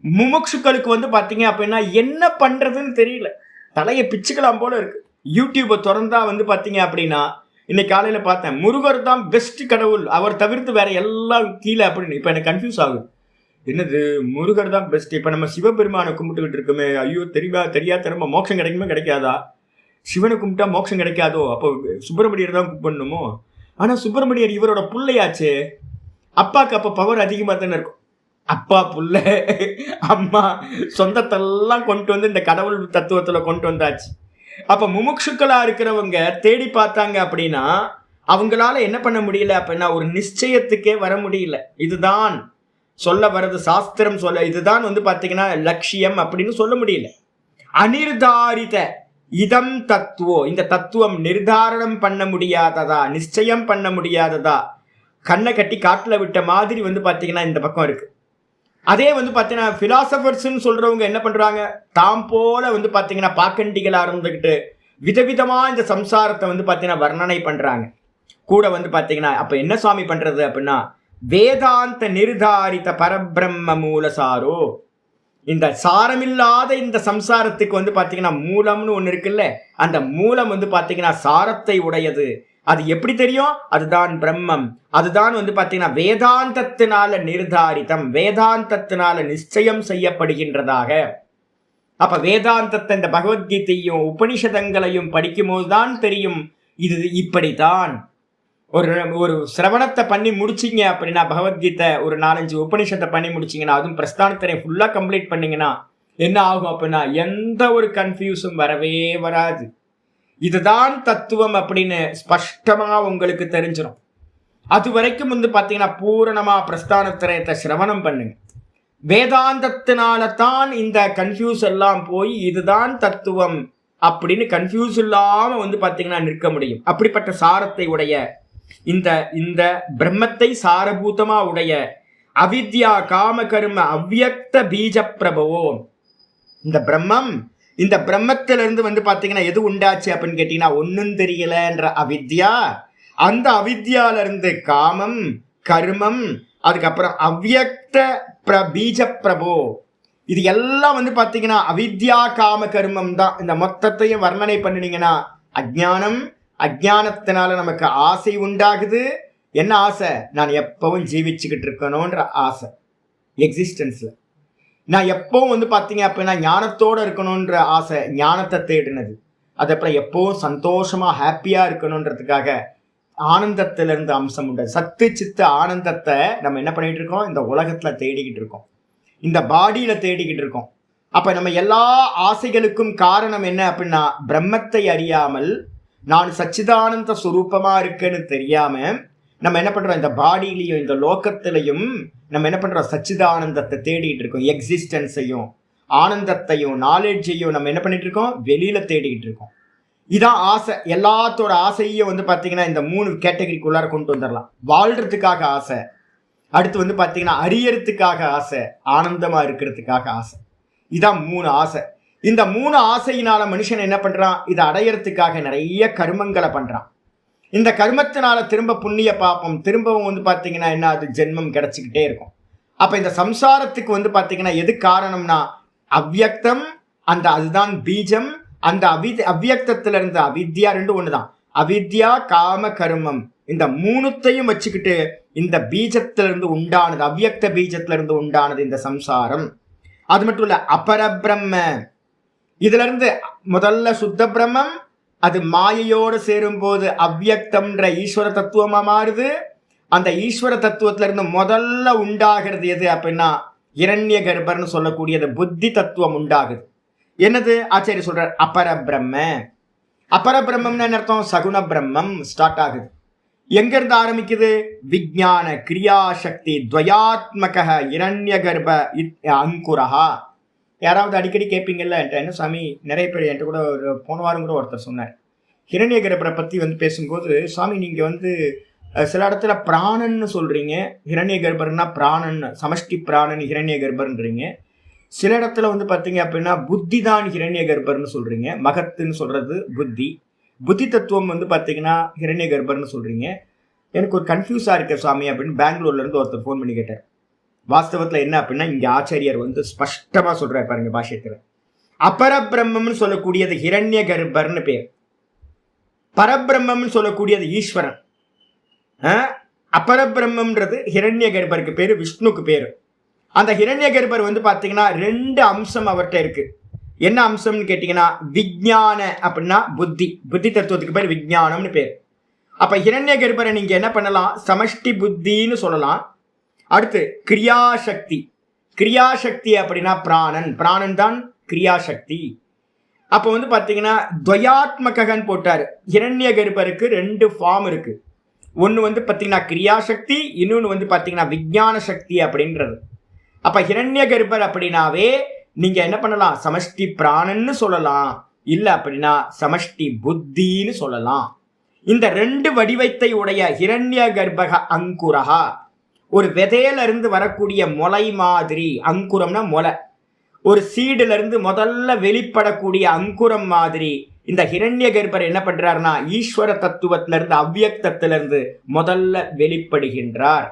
Speaker 1: முமுட்சுக்களுக்கு வந்து பாத்தீங்க அப்படின்னா என்ன பண்றதுன்னு தெரியல, தலையை பிச்சுக்கலாம் போல இருக்கு. யூடியூபை திறந்தா வந்து பாத்தீங்க அப்படின்னா இன்னைக்கு காலையில பார்த்தேன், முருகர் தான் பெஸ்ட் கடவுள், அவர் தவிர்த்து வேற எல்லாம் கீழே அப்படின்னு. இப்ப எனக்கு கன்ஃபியூஸ் ஆகுது, என்னது முருகர் தான் பெஸ்ட்? இப்ப நம்ம சிவபெருமானை கும்பிட்டுக்கிட்டு இருக்கோமே, ஐயோ தெரியாத மோட்சம் கிடைக்குமே கிடைக்காதா? சிவனை கும்பிட்டா மோட்சம் கிடைக்காதோ? அப்போ சுப்பிரமணியர் தான் கூப்பிடணுமோ? ஆனா சுப்பிரமணியர் இவரோட பிள்ளையாச்சு, அப்பாக்கு அப்ப பவர் அதிகமா தானே இருக்கும். அப்பா புள்ள அம்மா சொந்தத்தெல்லாம் கொண்டு வந்து இந்த கடவுள் தத்துவத்துல கொண்டு வந்தாச்சு. அப்ப முமுட்சுக்களா இருக்கிறவங்க தேடி பார்த்தாங்க அப்படின்னா அவங்களால என்ன பண்ண முடியல அப்படின்னா ஒரு நிச்சயத்துக்கே வர முடியல. இதுதான் சொல்ல வர்றது சாஸ்திரம் சொல்ல, இதுதான் வந்து பாத்தீங்கன்னா லட்சியம் அப்படின்னு சொல்ல முடியல. அனிர்தாரித இதம் தத்துவோ, இந்த தத்துவம் நிர்தாரணம் பண்ண முடியாததா, நிச்சயம் பண்ண முடியாததா, கண்ணை கட்டி காட்டுல விட்ட மாதிரி வந்து பாத்தீங்கன்னா இந்த பக்கம் இருக்கு. அதே வந்து பார்த்தீங்கன்னா பிலாசபர்ஸ்ன்னு சொல்றவங்க என்ன பண்றாங்க, தாம் போல வந்து பார்த்தீங்கன்னா பாக்கண்டிகளா இருந்துகிட்டு விதவிதமா இந்த சம்சாரத்தை வந்து பார்த்தீங்கன்னா வர்ணனை பண்றாங்க. கூட வந்து பார்த்தீங்கன்னா அப்ப என்ன சுவாமி பண்றது அப்படின்னா வேதாந்த நிர்தாரித பரபிரம்ம மூலசாரோ, இந்த சாரமில்லாத இந்த சம்சாரத்துக்கு வந்து பார்த்தீங்கன்னா மூலம்னு ஒன்று இருக்குல்ல, அந்த மூலம் வந்து பார்த்தீங்கன்னா சாரத்தை உடையது. அது எப்படி தெரியும்? அதுதான் பிரம்மம். அதுதான் வந்து பார்த்தீங்கன்னா வேதாந்தத்தினால நிர்தாரிதம், வேதாந்தத்தினால நிச்சயம் செய்யப்படுகின்றதாக. அப்ப வேதாந்தத்தை இந்த பகவத்கீதையும் உபனிஷதங்களையும் படிக்கும் போதுதான் தெரியும் இது இப்படித்தான். ஒரு சிரவணத்தை பண்ணி முடிச்சிங்க அப்படின்னா பகவத்கீதை ஒரு 4-5 உபனிஷத்தை பண்ணி முடிச்சிங்கன்னா, அதுவும் பிரஸ்தானத்தினை ஃபுல்லாக கம்ப்ளீட் பண்ணிங்கன்னா என்ன ஆகும் அப்படின்னா எந்த ஒரு கன்ஃபியூஸும் வரவே வராது. இதுதான் தத்துவம் அப்படின்னு ஸ்பஷ்டமா உங்களுக்கு தெரிஞ்சிடும். அது வரைக்கும் வந்து பார்த்தீங்கன்னா பூரணமா பிரஸ்தானத்திரயத்தை சிரவணம் பண்ணுங்க. வேதாந்தத்தினால தான் இந்த கன்ஃபியூஸ் எல்லாம் போய் இதுதான் தத்துவம் அப்படின்னு கன்ஃபியூஸ் இல்லாம பாத்தீங்கன்னா நிற்க முடியும். அப்படிப்பட்ட சாரத்தை உடைய இந்த இந்த பிரம்மத்தை சாரபூதமா உடைய அவித்யா காம கர்ம அவ்யக்த பீஜ பிரபவோ, இந்த பிரம்மத்திலிருந்து பாத்தீங்கன்னா எது உண்டாச்சு அப்படின்னு கேட்டீங்கன்னா ஒன்னும் தெரியலன்ற அவித்யா, அந்த அவித்யால இருந்து காமம் கர்மம், அதுக்கப்புறம் அவ்யக்த பீஜ பிரபோ, இது எல்லாம் பாத்தீங்கன்னா அவித்யா காம கர்மம் தான். இந்த மொத்தத்தையும் வர்ணனை பண்ணினீங்கன்னா அஜ்ஞானம், அஜ்ஞானத்தினால நமக்கு ஆசை உண்டாகுது. என்ன ஆசை? நான் எப்பவும் ஜீவிச்சுக்கிட்டு இருக்கணும்ன்ற ஆசை. எக்ஸிஸ்டன்ஸ்ல நான் எப்பவும் பாத்தீங்க அப்படின்னா ஞானத்தோட இருக்கணும்ன்ற ஆசை, ஞானத்தை தேடினது. அது அப்புறம் எப்பவும் சந்தோஷமா ஹாப்பியா இருக்கணும்ன்றதுக்காக ஆனந்தத்திலிருந்து அம்சம் உண்டு. சத்து சித்து ஆனந்தத்தை நம்ம என்ன பண்ணிட்டு இருக்கோம்? இந்த உலகத்துல தேடிக்கிட்டு இருக்கோம், இந்த பாடியில தேடிக்கிட்டு இருக்கோம். அப்ப நம்ம எல்லா ஆசைகளுக்கும் காரணம் என்ன அப்படின்னா பிரம்மத்தை அறியாமல், நான் சச்சிதானந்த சுரூபமா இருக்குன்னு தெரியாம நம்ம என்ன பண்றோம்? இந்த பாடியிலையும் இந்த லோகத்திலையும் நம்ம என்ன பண்றோம்? சச்சிதானந்தத்தை தேடிட்டு இருக்கோம். எக்ஸிஸ்டன்ஸையும் ஆனந்தத்தையும் நாலேஜையும் நம்ம என்ன பண்ணிட்டு இருக்கோம்? வெளியில தேடிக்கிட்டு இருக்கோம். இதான் ஆசை. எல்லாத்தோட ஆசையும் பாத்தீங்கன்னா இந்த 3 கேட்டகரிக்குள்ளார கொண்டு வந்துடலாம். வாழ்றதுக்காக ஆசை, அடுத்து பாத்தீங்கன்னா அறியறதுக்காக ஆசை, ஆனந்தமா இருக்கிறதுக்காக ஆசை. இதான் 3 ஆசை. இந்த 3 ஆசையினால மனுஷன் என்ன பண்றான்? இதை அடையறதுக்காக நிறைய கர்மங்களை பண்றான். இந்த கர்மத்தினால திரும்ப புண்ணிய பாப்பம் திரும்பவும் பாத்தீங்கன்னா என்ன, அது ஜென்மம் கிடைச்சிக்கிட்டே இருக்கும். அப்ப இந்த சம்சாரத்துக்கு பாத்தீங்கன்னா எது காரணம்னா அவ்யக்தம், அதுதான் பீஜம். அந்த அவ்யக்தத்துல இருந்து அவித்யா, 2 ஒண்ணுதான். அவித்யா காம கர்மம், இந்த 3த்தையும் வச்சுக்கிட்டு இந்த பீஜத்திலிருந்து உண்டானது, அவ்யக்த பீஜத்திலிருந்து உண்டானது இந்த சம்சாரம். அது மட்டும் இல்ல அபரபிரம்ம, இதுல இருந்து முதல்ல சுத்த பிரம்மம், அது மாயையோடு சேரும் போது அவ்யக்தம்ன்ற ஈஸ்வர தத்துவமா மாறுது. அந்த ஈஸ்வர தத்துவத்துல இருந்து முதல்ல உண்டாகிறது எது அப்படின்னா இரண்ய கர்ப்பர்னு சொல்லக்கூடியது புத்தி தத்துவம் உண்டாகுது. என்னது? ஆச்சாரிய சொல்றார் அபரபிரம்ம. அபரபிரம்மம்னு என்ன அர்த்தம்? சகுண பிரம்மம் ஸ்டார்ட் ஆகுது. எங்க இருந்து ஆரம்பிக்குது? விஞ்ஞான கிரியாசக்தி துவயாத்மக இரண்ய கர்ப்ப அங்குரஹா. யாராவது அடிக்கடி கேட்பீங்கல்ல, என்ன சாமி, நிறைய பேர் என்கிட்ட கூட ஒரு போன வாரம் கூட ஒருத்தர் சொன்னார், ஹிரண்ய கர்ப்பரை பற்றி பேசும்போது, சாமி நீங்கள் சில இடத்துல பிராணன்னு சொல்கிறீங்க, ஹிரண்ய கர்ப்பர்னா பிராணன், சமஷ்டி பிராணன் ஹிரண்ய கர்ப்பர்ன்றீங்க. சில இடத்துல பார்த்தீங்க அப்படின்னா புத்தி தான் ஹிரண்ய கர்ப்பர்னு சொல்கிறீங்க. மகத்துன்னு சொல்கிறது புத்தி, புத்தி தத்துவம் பார்த்தீங்கன்னா ஹிரண்ய கர்ப்பர்னு சொல்கிறீங்க. எனக்கு ஒரு கன்ஃபியூஸாக இருக்க சாமி அப்படின்னு பெங்களூர்லேருந்து ஒருத்தர் ஃபோன் பண்ணி கேட்டார். வாஸ்தவத்தில் என்ன அப்படின்னா இங்கே ஆச்சாரியர் ஸ்பஷ்டமாக சொல்கிறார் பாருங்க பாஷ்யத்தில். அபரபிரம்மம்னு சொல்லக்கூடியது ஹிரண்ய கர்ப்பர்னு பேர், பரபிரம்மம்னு சொல்லக்கூடியது ஈஸ்வரன். அபரபிரம்மன்றது ஹிரண்ய கர்ப்பருக்கு பேர், விஷ்ணுக்கு பேர். அந்த ஹிரண்ய கர்ப்பர் பார்த்தீங்கன்னா 2 அம்சம் அவர்கிட்ட இருக்கு. என்ன அம்சம்னு கேட்டீங்கன்னா விஞ்ஞான அப்படின்னா புத்தி, புத்தி தத்துவத்துக்கு பேர் விஞ்ஞானம்னு பேர். அப்ப ஹிரண்ய கர்ப்பரை நீங்க என்ன பண்ணலாம்? சமஷ்டி புத்தின்னு சொல்லலாம். அடுத்து கிரியாசக்தி, கிரியாசக்தி அப்படின்னா பிராணன், பிராணன் தான் கிரியாசக்தி. அப்போ பார்த்தீங்கன்னா துவயாத்மகன்னு போட்டாரு. ஹிரண்ய கர்ப்பருக்கு 2 ஃபார்ம் இருக்கு. ஒன்று பார்த்தீங்கன்னா கிரியாசக்தி, இன்னொன்று பார்த்தீங்கன்னா விஞ்ஞான சக்தி அப்படின்றது. அப்ப ஹிரண்ய கர்ப்பர் அப்படின்னாவே நீங்க என்ன பண்ணலாம்? சமஷ்டி பிராணன்னு சொல்லலாம், இல்ல அப்படின்னா சமஷ்டி புத்தின்னு சொல்லலாம். இந்த 2 வடிவத்தை உடைய ஹிரண்ய கர்ப்பக அங்குரஹா, ஒரு விதையில இருந்து வரக்கூடிய முளை மாதிரி. அங்குரம்னா முளை, ஒரு சீடுல இருந்து முதல்ல வெளிப்படக்கூடிய அங்குரம் மாதிரி இந்த ஹிரண்ய கர்ப்பர் என்ன பண்றாருன்னா ஈஸ்வர தத்துவத்திலிருந்து அவ்யக்தத்திலிருந்து முதல்ல வெளிப்படுகின்றார்.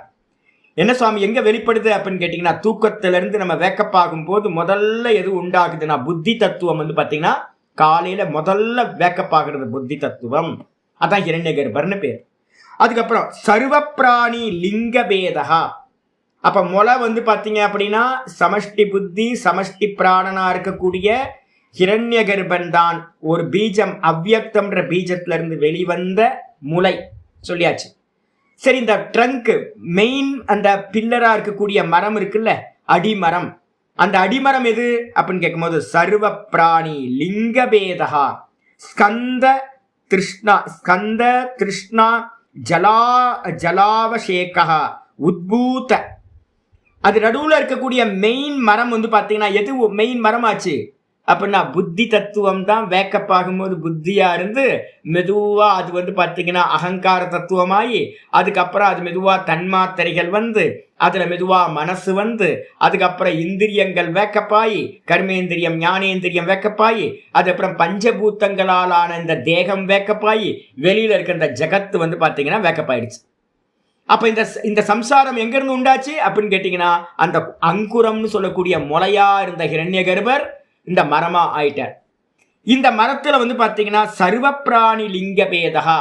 Speaker 1: என்ன சுவாமி எங்க வெளிப்படுது அப்படின்னு கேட்டீங்கன்னா தூக்கத்திலிருந்து நம்ம வேக்கப் ஆகும் போது முதல்ல எது உண்டாகுதுன்னா புத்தி தத்துவம் பாத்தீங்கன்னா காலையில முதல்ல வேக்கப் ஆகுறது புத்தி தத்துவம், அதான் ஹிரண்ய கர்ப்பர்னு பேர். அதுக்கப்புறம் சர்வ பிராணி லிங்க பேதகா. அப்ப முளை பாத்தீங்க அப்படின்னா சமஷ்டி புத்தி சமஷ்டி பிராணனா இருக்கக்கூடிய ஹிரண்ய கர்ப்பன் தான் ஒரு பீஜம், அவ்யக்தம்ன்ற பீஜத்துல இருந்து வெளிவந்த முளை சொல்லியாச்சு. சரி, இந்த ட்ரங்க் மெயின் அந்த பில்லரா இருக்கக்கூடிய மரம் இருக்குல்ல, அடிமரம், அந்த அடிமரம் எது அப்படின்னு கேட்கும்போது சர்வ பிராணி லிங்க பேதகா ஸ்கந்த திருஷ்ணா ஜலாவசேகா உத்பூத. அது நடுவுல இருக்கக்கூடிய மெயின் மரம் வந்து பாத்தீங்கன்னா எது மெயின் மரம் ஆச்சு அப்படின்னா புத்தி தத்துவம் தான் வேக்கப் ஆகும்போது புத்தியா இருந்து மெதுவா அது வந்து பாத்தீங்கன்னா அகங்கார தத்துவமாயி அதுக்கப்புறம் அது மெதுவா தன்மாத்திரைகள் வந்து அதுல மெதுவா மனசு வந்து அதுக்கப்புறம் இந்திரியங்கள் வேக்கப்பாயி கர்மேந்திரியம் ஞானேந்திரியம் வேக்கப்பாயி அதுக்கப்புறம் பஞ்சபூத்தங்களாலான இந்த தேகம் வேக்கப்பாயி வெளியில இருக்க இந்த ஜகத்து வந்து பாத்தீங்கன்னா வேக்கப்பாயிடுச்சு. அப்ப இந்த சம்சாரம் எங்க இருந்து உண்டாச்சு அப்படின்னு கேட்டீங்கன்னா அந்த அங்குரம்னு சொல்லக்கூடிய முளையா இருந்த ஹிரண்யகர்பர் இந்த மரமா ஆயிட்டார். இந்த மரத்துல வந்து பாத்தீங்கன்னா சர்வ பிராணி லிங்க பேதா,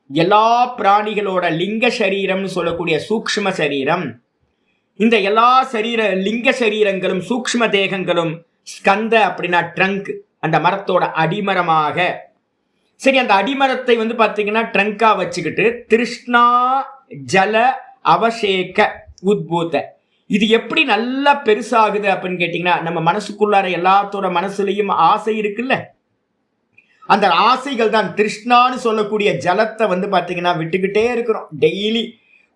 Speaker 1: எல்லா பிராணிகளோட லிங்க சரீரம்னு சொல்லக்கூடிய சூக்ஷ்ம சரீரம், இந்த எல்லா லிங்க சரீரங்களும் சூக்ஷ்ம தேகங்களும் ஸ்கந்த அப்படின்னா ட்ரங்க், அந்த மரத்தோட அடிமரமாக. சரி, அந்த அடிமரத்தை வந்து பாத்தீங்கன்னா ட்ரங்கா வச்சுக்கிட்டு திருஷ்ணா ஜல அவசேக உத்பூத, இது எப்படி நல்லா பெருசாகுது அப்படின்னு கேட்டீங்கன்னா நம்ம மனசுக்குள்ளார எல்லாத்தோட மனசுலையும் ஆசை இருக்குல்ல, அந்த ஆசைகள் தான் திருஷ்ணான்னு சொல்லக்கூடிய ஜலத்தை வந்து பாத்தீங்கன்னா விட்டுக்கிட்டே இருக்கிறோம். டெய்லி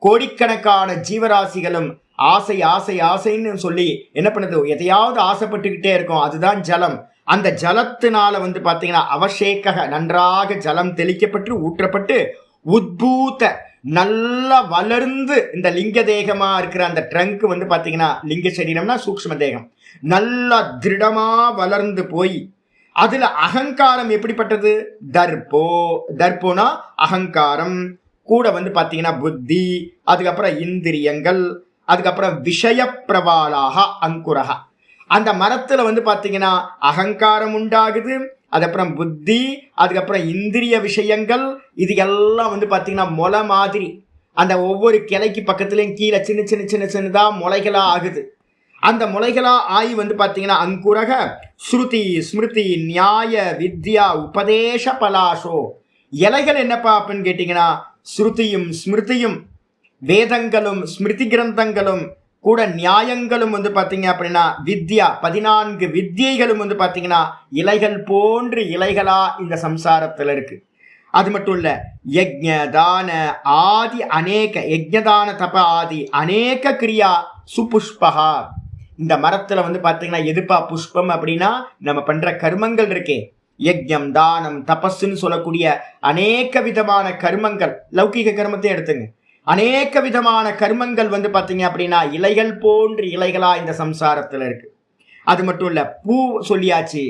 Speaker 1: கோடிக்கணக்கான ஜீவராசிகளும் ஆசை ஆசை ஆசைன்னு சொல்லி என்ன பண்ணுது, எதையாவது ஆசைப்பட்டுக்கிட்டே இருக்கும். அதுதான் ஜலம். அந்த ஜலத்தினால வந்து பாத்தீங்கன்னா அவசேக, நன்றாக ஜலம் தெளிக்கப்பட்டு ஊற்றப்பட்டு உத்பூத, நல்லா வளர்ந்து இந்த லிங்க தேகமா இருக்கிற அந்த ட்ரங்க் வந்து பாத்தீங்கன்னா லிங்க சரீரம்னா சூக்ஷ்ம தேகம் நல்லா திருடமா வளர்ந்து போய் அதுல அகங்காரம் எப்படிப்பட்டது, தர்ப்போனா அகங்காரம், கூட வந்து பாத்தீங்கன்னா புத்தி, அதுக்கப்புறம் இந்திரியங்கள், அதுக்கப்புறம் விஷய பிரபாலாக அங்குரகா. அந்த மரத்துல வந்து பாத்தீங்கன்னா அகங்காரம் உண்டாகுது, அதுக்கப்புறம் புத்தி, அதுக்கப்புறம் இந்திரிய விஷயங்கள், இது எல்லாம் வந்து பாத்தீங்கன்னா முளை மாதிரி அந்த ஒவ்வொரு கிளைக்கு பக்கத்துலயும் கீழே சின்ன சின்ன சின்ன சின்னதா முளைகளா ஆகுது. அந்த முளைகளா ஆகி வந்து பாத்தீங்கன்னா அங்குரக ஸ்ருதி ஸ்மிருதி நியாய வித்யா உபதேச பலாசோ. இலைகள் என்னப்பா அப்படின்னு கேட்டீங்கன்னா ஸ்ருதியும் ஸ்மிருதியும் வேதங்களும் ஸ்மிருதி கிரந்தங்களும் கூட நியாயங்களும் வந்து பாத்தீங்க அப்படின்னா வித்யா 14 வித்யைகளும் வந்து பாத்தீங்கன்னா இலைகள் போன்று இலைகளா இந்த சம்சாரத்துல இருக்கு. அது மட்டும் இல்ல, யஜ்ஞ தான ஆதி அநேக, யஜ்ஞதான தப ஆதி அநேக கிரியா சுபுஷ்பகா. இந்த மரத்துல வந்து பாத்தீங்கன்னா எதுப்பா புஷ்பம் அப்படின்னா நம்ம பண்ற கர்மங்கள் இருக்கே, யஜ்ஞம் தானம் தபஸ்ன்னு சொல்லக்கூடிய அநேக விதமான கர்மங்கள், லௌகிக கர்மத்தை எடுத்துங்க, அநேக விதமான கர்மங்கள் வந்து பாத்தீங்க அப்படின்னா இலைகள் போன்று இலைகளா இந்த சம்சாரத்துல இருக்கு. அது மட்டும் இல்ல, பூ சொல்லியாச்சு,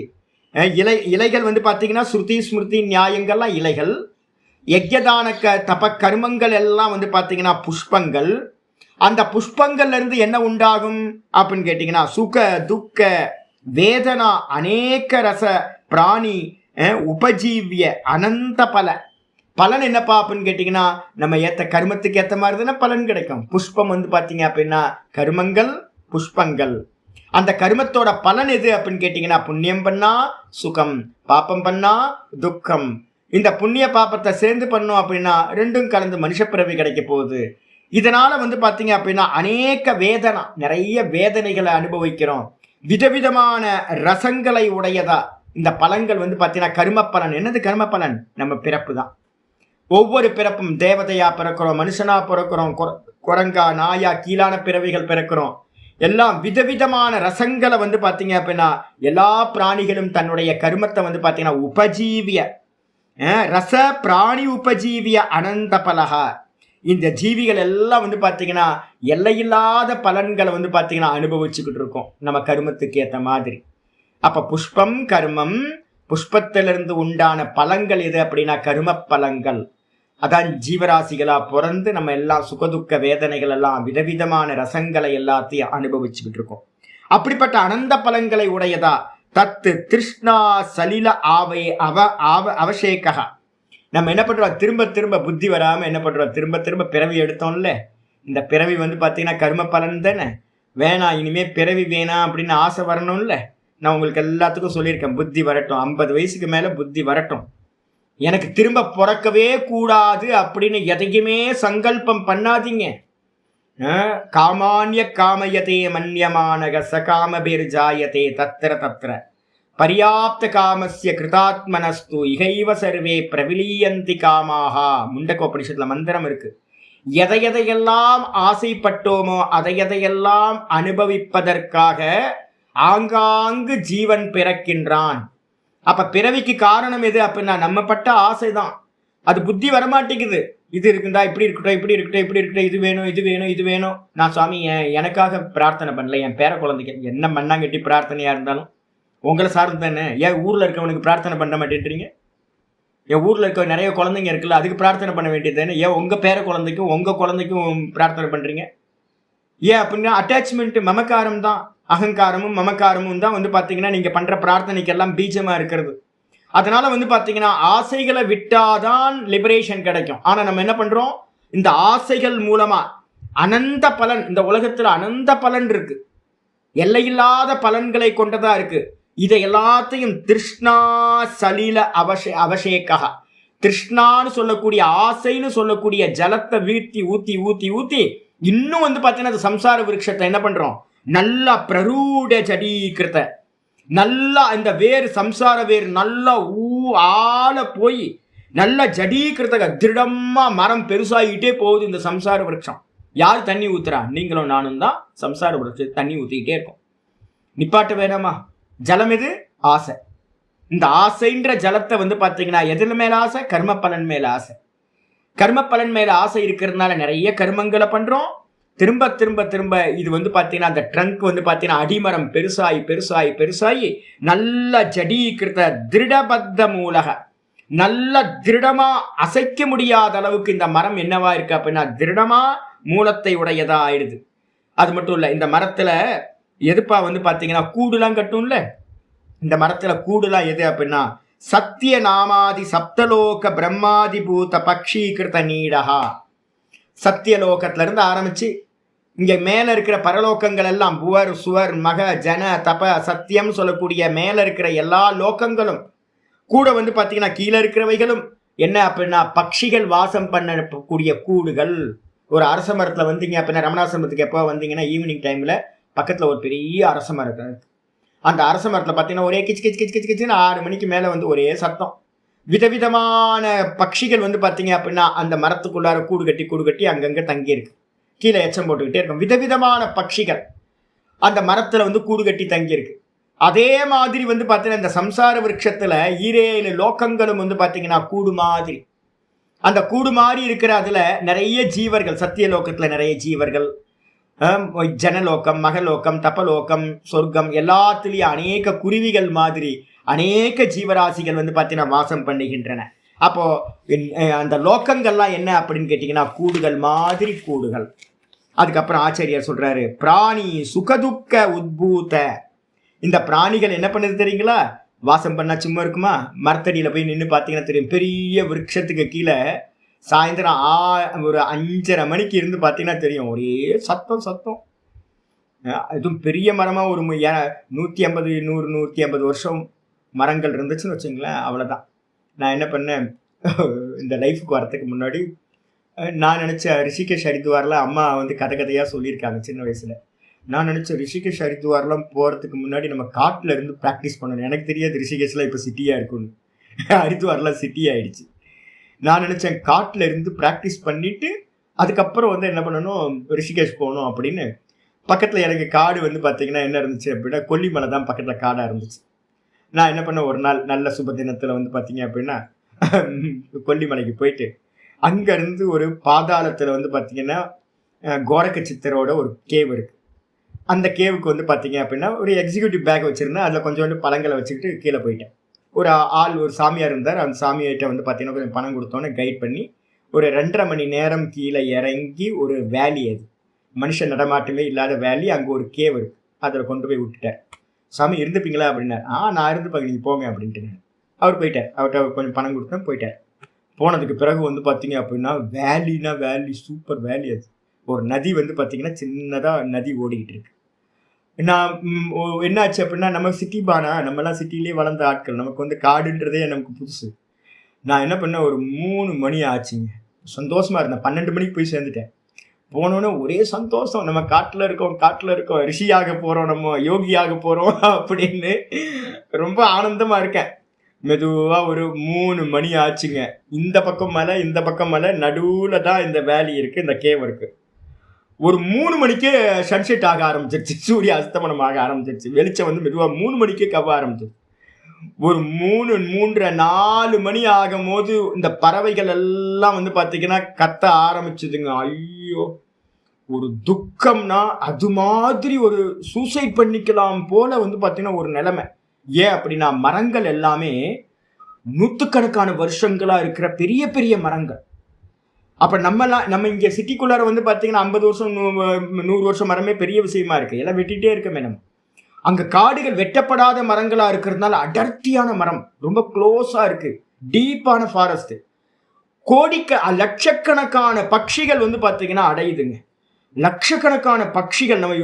Speaker 1: இலைகள் வந்து பாத்தீங்கன்னா ஸ்ருதி ஸ்மிருதி நியாயங்கள்லாம் இலைகள், யஜ்யதான தப கர்மங்கள் எல்லாம் வந்து பாத்தீங்கன்னா புஷ்பங்கள். அந்த புஷ்பங்கள்ல இருந்து என்ன உண்டாகும் அப்படின்னு கேட்டீங்கன்னா சுக துக்க வேதனா அநேக ரச பிராணி உபஜீவிய அனந்த பலன் என்னப்பா அப்படின்னு கேட்டீங்கன்னா நம்ம ஏத்த கர்மத்துக்கு ஏத்த மாதிரி தானே பலன் கிடைக்கும். புஷ்பம் வந்து பாத்தீங்க அப்படின்னா கர்மங்கள் புஷ்பங்கள். அந்த கர்மத்தோட பலன் எது அப்படின்னு கேட்டீங்கன்னா புண்ணியம் பண்ணா சுகம், பாப்பம் பண்ணா துக்கம். இந்த புண்ணிய பாப்பத்தை சேர்ந்து பண்ணோம் அப்படின்னா ரெண்டும் கலந்து மனுஷ பிறவி கிடைக்க போகுது. இதனால வந்து பாத்தீங்க அப்படின்னா அநேக வேதனா, நிறைய வேதனைகளை அனுபவிக்கிறோம். விதவிதமான ரசங்களை உடையதா இந்த பலன்கள் வந்து பாத்தீங்கன்னா கர்ம பலன். என்னது கர்ம பலன்? நம்ம பிறப்பு தான். ஒவ்வொரு பிறப்பும் தேவதையா பிறக்கிறோம், மனுஷனா பிறக்கிறோம், குரங்கா நாயா கீழான பிறவிகள் பிறக்கிறோம். எல்லாம் விதவிதமான ரசங்களை வந்து பாத்தீங்க அப்படின்னா எல்லா பிராணிகளும் தன்னுடைய கர்மத்தை வந்து பாத்தீங்கன்னா உபஜீவிய ரச பிராணி உபஜீவிய அனந்த பலகா. இந்த ஜீவிகள் எல்லாம் வந்து பாத்தீங்கன்னா எல்லையில்லாத பலன்களை வந்து பாத்தீங்கன்னா அனுபவிச்சுக்கிட்டு இருக்கோம் நம்ம கர்மத்துக்கு ஏற்ற மாதிரி. அப்ப புஷ்பம் கர்மம், புஷ்பத்திலிருந்து உண்டான பலங்கள் எது அப்படின்னா கர்ம பலங்கள். அதான் ஜீவராசிகளா பிறந்து நம்ம எல்லாம் சுகதுக்க வேதனைகள் எல்லாம் விதவிதமான ரசங்களை எல்லாத்தையும் அனுபவிச்சுக்கிட்டு இருக்கோம். அப்படிப்பட்ட அனந்த பலங்களை உடையதா தத்து திருஷ்ணா சலில ஆவை அவசேகா. நம்ம என்ன பண்றோம், திரும்ப திரும்ப புத்தி வராம என்ன பண்றோம், திரும்ப திரும்ப பிறவி எடுத்தோம்ல. இந்த பிறவி வந்து பாத்தீங்கன்னா கர்ம பலன் தானே. வேணாம், இனிமே பிறவி வேணாம் அப்படின்னு ஆசை வரணும்ல. நான் உங்களுக்கு எல்லாத்துக்கும் சொல்லியிருக்கேன், புத்தி வரட்டும், 50 வயசுக்கு மேல புத்தி வரட்டும், எனக்கு திரும்ப பிறக்கவே கூடாது அப்படின்னு எதையுமே சங்கல்பம் பண்ணாதீங்க. காமான்ய காமயதே மன்யமானக சகாமபிர் ஜாயதே தத்திர தத்திர பர்யாப்த காமஸ்ய கிருதாத்மனஸ்து இகைவ சர்வே பிரவிலியந்தி காமாஹா. முண்டகோபனிஷத்துல மந்திரம் இருக்கு. எதையெதையெல்லாம் ஆசைப்பட்டோமோ அதையெதையெல்லாம் அனுபவிப்பதற்காக ஆங்காங்கு ஜீவன் பிறக்கின்றான். அப்ப பிறவிக்கு காரணம் எது அப்படின்னா நம்ம பட்ட ஆசைதான். அது புத்தி வரமாட்டேங்குது. இது இருக்குண்டா, இப்படி இருக்கட்டும், இப்படி இருக்கட்டும், இப்படி இருக்கட்டும், இது வேணும், இது வேணும், இது வேணும். நான் சுவாமி எனக்காக பிரார்த்தனை பண்ணல, என் பேர குழந்தைக்கு. என்ன மண்ணாங்கட்டி பிரார்த்தனையா இருந்தாலும் உங்களை சார்ந்து தானே. ஏன் ஊர்ல இருக்கவனுக்கு பிரார்த்தனை பண்ண மாட்டேன்றீங்க? என் ஊர்ல இருக்க நிறைய குழந்தைங்க இருக்குல்ல, அதுக்கு பிரார்த்தனை பண்ண வேண்டியது தானே. ஏன் உங்க பேர குழந்தைக்கும் உங்க குழந்தைக்கும் பிரார்த்தனை பண்றீங்க? ஏன் அப்படின்னா அட்டாச்மெண்ட், மமக்காரம் தான். அகங்காரமும் மமக்காரமும் தான் வந்து பாத்தீங்கன்னா நீங்க பண்ற பிரார்த்தனைக்கெல்லாம் பீஜமா இருக்கிறது. அதனால வந்து பாத்தீங்கன்னா ஆசைகளை விட்டாதான் லிபரேஷன் கிடைக்கும். ஆனா நம்ம என்ன பண்றோம், இந்த ஆசைகள் மூலமா அனந்த பலன், இந்த உலகத்துல அனந்த பலன் இருக்கு, எல்லையில்லாத பலன்களை கொண்டதா இருக்கு. இதை எல்லாத்தையும் திருஷ்ணா சலீல அவசேக்கா, திருஷ்ணான்னு சொல்லக்கூடிய ஆசைன்னு சொல்லக்கூடிய ஜலத்தை வீழ்த்தி ஊத்தி ஊத்தி ஊத்தி இன்னும் வந்து பாத்தீங்கன்னா அந்த சம்சார விருட்சத்தை என்ன பண்றோம், நல்லா பிரரூட ஜடீகிருத்த, நல்லா இந்த வேறு சம்சார வேறு நல்லா ஆள போய் நல்லா ஜடீகிருத்த திருடமா மரம் பெருசாகிட்டே போகுது இந்த சம்சார விருட்சம். யார் தண்ணி ஊத்துறா? நீங்களும் நானும் தான் சம்சார விருட்சம் தண்ணி ஊத்திக்கிட்டே இருக்கும். நிப்பாட்ட வேணாமா? ஜலம் எது? ஆசை. இந்த ஆசைன்ற ஜலத்தை வந்து பாத்தீங்கன்னா எதுல மேல ஆசை? கர்ம பலன் மேல ஆசை. கர்ம பலன் மேல ஆசை இருக்கிறதுனால நிறைய கர்மங்களை பண்றோம். திரும்ப திரும்ப திரும்ப இது வந்து பாத்தீங்கன்னா அந்த ட்ரங்க் வந்து பாத்தீங்கன்னா அடிமரம் பெருசாயி பெருசாயி பெருசாயி நல்ல ஜடீகிருத்த திருடபத்த மூலக, நல்ல திருடமா அசைக்க முடியாத அளவுக்கு இந்த மரம் என்னவா இருக்கு அப்படின்னா திருடமா மூலத்தை உடையதா ஆயிடுது. அது மட்டும் இல்ல, இந்த மரத்துல எதுப்பா வந்து பாத்தீங்கன்னா கூடுலாம் கட்டும்ல, இந்த மரத்துல கூடுலாம் எது அப்படின்னா சத்திய நாமாதி சப்தலோக பிரம்மாதி பூத பக்ஷீகிருத நீடகா. சத்தியலோகத்துல இருந்து ஆரம்பிச்சு இங்க மேல இருக்கிற பரலோகங்கள் எல்லாம் புவர் சுவர் மக ஜன தப சத்தியம் சொல்லக்கூடிய மேல இருக்கிற எல்லா லோகங்களும் கூட வந்து பாத்தீங்கன்னா கீழே இருக்கிறவைகளும் என்ன அப்படின்னா பட்சிகள் வாசம் பண்ணக்கூடிய கூடுகள். ஒரு அரச மரத்துல வந்தீங்க அப்படின்னா ரமணாசிரமத்துக்கு எப்போ வந்தீங்கன்னா ஈவினிங் டைம்ல பக்கத்துல ஒரு பெரிய அரச மரம் இருக்கு. அந்த அரச மரத்துல பாத்தீங்கன்னா ஒரே கிச்சு கிச்சு கிச்சு கிச்சு கிச்சுன்னு 6 மணிக்கு மேல வந்து ஒரே சத்தம். விதவிதமான பட்சிகள் வந்து பாத்தீங்க அப்படின்னா அந்த மரத்துக்குள்ளார கூடு கட்டி அங்கங்க தங்கி இருக்கு. கீழே எச்சம் போட்டுக்கிட்டே இருக்கும். விதவிதமான பட்சிகள் அந்த மரத்துல வந்து கூடு கட்டி தங்கி இருக்கு. அதே மாதிரி வந்து பாத்தீங்கன்னா இந்த சம்சார விருட்சத்துல 7 லோகங்களும் வந்து பாத்தீங்கன்னா கூடு மாதிரி. அந்த கூடு மாதிரி இருக்கிற அதுல நிறைய ஜீவர்கள், சத்திய லோகத்துல நிறைய ஜீவர்கள், ஜனலோகம் மகலோகம் தபலோகம் சொர்க்கம் எல்லாத்துலயும் அநேக குருவிகள் மாதிரி அநேக ஜீவராசிகள் வந்து பாத்தீங்கன்னா வாசம் பண்ணுகின்றன. அப்போ அந்த லோகங்கள்லாம் என்ன அப்படின்னு கேட்டீங்கன்னா கூடுகள் மாதிரி கூடுகள். அதுக்கப்புறம் ஆச்சாரியார் சொல்றாரு பிராணி சுகதுக்க உத்பூத. இந்த பிராணிகள் என்ன பண்ணுது தெரியுங்களா? வாசம் பண்ணா சும்மா இருக்குமா? மரத்தடியில போய் நின்று பாத்தீங்கன்னா தெரியும். பெரிய விருட்சத்துக்கு கீழே சாயந்தரம் ஒரு 5:30 மணிக்கு இருந்து பாத்தீங்கன்னா தெரியும் ஒரே சத்தம் சத்தம். இதுவும் பெரிய மரமா ஒரு 150 150 வருஷம் மரங்கள் இருந்துச்சுன்னு வச்சுங்களேன். அவ்வளவுதான். நான் என்ன பண்ணேன், இந்த லைஃபுக்கு வரத்துக்கு முன்னாடி நான் நினச்சேன் ரிஷிகேஷ் ஹரித்வாரில் அம்மா வந்து கதையாக சொல்லியிருக்காங்க சின்ன வயசில். நான் நினச்சேன் ரிஷிகேஷ் ஹரித்வார்லாம் போகிறதுக்கு முன்னாடி நம்ம காட்டில் இருந்து ப்ராக்டிஸ் பண்ணணும். எனக்கு தெரியாது ரிஷிகேஷ்லாம் இப்போ சிட்டியாக இருக்குன்னு. ஹரித்வார்லாம் சிட்டி ஆகிடுச்சு. நான் நினச்சேன் காட்டில் இருந்து ப்ராக்டிஸ் பண்ணிவிட்டு அதுக்கப்புறம் வந்து என்ன பண்ணணும், ரிஷிகேஷ் போகணும் அப்படின்னு. பக்கத்தில் எனக்கு காடு வந்து பார்த்திங்கன்னா என்ன இருந்துச்சு அப்படின்னா கொல்லிமலை தான் பக்கத்தில் காடாக இருந்துச்சு. நான் என்ன பண்ணேன், ஒரு நாள் நல்ல சுப தினத்தில் வந்து பார்த்தீங்க அப்படின்னா கொல்லிமலைக்கு போயிட்டு அங்கேருந்து ஒரு பாதாளத்தில் வந்து பார்த்திங்கன்னா கோரக்க சித்தரோட ஒரு கேவ் இருக்குது. அந்த கேவுக்கு வந்து பார்த்தீங்க அப்படின்னா ஒரு எக்ஸிக்யூட்டிவ் பேக் வச்சுருந்தேன். அதில் கொஞ்சோண்டு பழங்களை வச்சுக்கிட்டு கீழே போயிட்டேன். ஒரு சாமியார் இருந்தார். அந்த சாமியார்கிட்ட வந்து பார்த்தீங்கன்னா கொஞ்சம் பணம் கொடுத்தோன்னே கைட் பண்ணி ஒரு 2.5 மணி நேரம் கீழே இறங்கி ஒரு வேலி, அது மனுஷன் நடமாட்டமே இல்லாத வேலி, அங்கே ஒரு கேவ் இருக்குது, அதில் கொண்டு போய் விட்டுட்டார். சாமி இருந்துப்பீங்களா அப்படின்னார். நான் இருந்துப்பாங்க, நீங்கள் போங்க அப்படின்ட்டு. அவர் போயிட்டார். அவர்கிட்ட கொஞ்சம் பணம் கொடுத்தேன், போயிட்டார். போனதுக்கு பிறகு வந்து பார்த்தீங்க அப்படின்னா வேலி சூப்பர் வேலி. அது ஒரு நதி வந்து பார்த்தீங்கன்னா சின்னதாக நதி ஓடிக்கிட்டு இருக்கு. நான் என்னாச்சு அப்படின்னா நம்ம சிட்டி பானா, நம்மலாம் சிட்டிலே வளர்ந்த ஆட்கள், நமக்கு வந்து காடுன்றதே நமக்கு புதுசு. நான் என்ன பண்ணேன், ஒரு 3 மணி ஆச்சுங்க. சந்தோஷமா இருந்தேன். 12 மணிக்கு போய் சேர்ந்துட்டேன். போனோன்னே ஒரே சந்தோஷம், நம்ம காட்டில் இருக்கோம், ரிஷியாக போகிறோம், நம்ம யோகியாக போகிறோம் அப்படின்னு ரொம்ப ஆனந்தமாக இருக்கேன். மெதுவாக ஒரு 3 மணி ஆச்சுங்க. இந்த பக்கம் மலை, இந்த பக்கம் மலை, நடுவில் தான் இந்த வேலி இருக்குது, இந்த கேவ் இருக்குது. ஒரு 3 மணிக்கே சன்செட் ஆக ஆரம்பிச்சிருச்சு, சூரிய அஸ்தமனம் ஆக ஆரம்பிச்சிருச்சு. வெளிச்சம் வந்து மெதுவாக 3 மணிக்கே கவ ஆரம்பிச்சிருச்சு. ஒரு 3, 3:30, 4 மணி ஆகும் போது இந்த பறவைகள் எல்லாம் வந்து பார்த்தீங்கன்னா கத்த ஆரம்பிச்சுதுங்க. ஐயோ, ஒரு துக்கம்னா அது மாதிரி ஒரு சூசைட் பண்ணிக்கலாம் போல வந்து பார்த்தீங்கன்னா ஒரு நிலைமை. ஏன் அப்படின்னா மரங்கள் எல்லாமே நூற்றுக்கணக்கான வருஷங்களா இருக்கிற பெரிய பெரிய மரங்கள். அப்ப நம்ம இங்க சிட்டிக்குள்ளார வந்து பாத்தீங்கன்னா 50 வருஷம் 100 வருஷம் மரமே பெரிய விஷயமா இருக்கு. எல்லாம் வெட்டிட்டே இருக்கமே நம்ம. அங்க காடுகள் வெட்டப்படாத மரங்களா இருக்கிறதுனால அடர்த்தியான மரம், ரொம்ப க்ளோஸா இருக்கு, டீப்பான ஃபாரஸ்ட். லட்சக்கணக்கான பட்சிகள் வந்து பாத்தீங்கன்னா அடையுதுங்க. லட்சக்கணக்கான பட்சிகள் நம்ம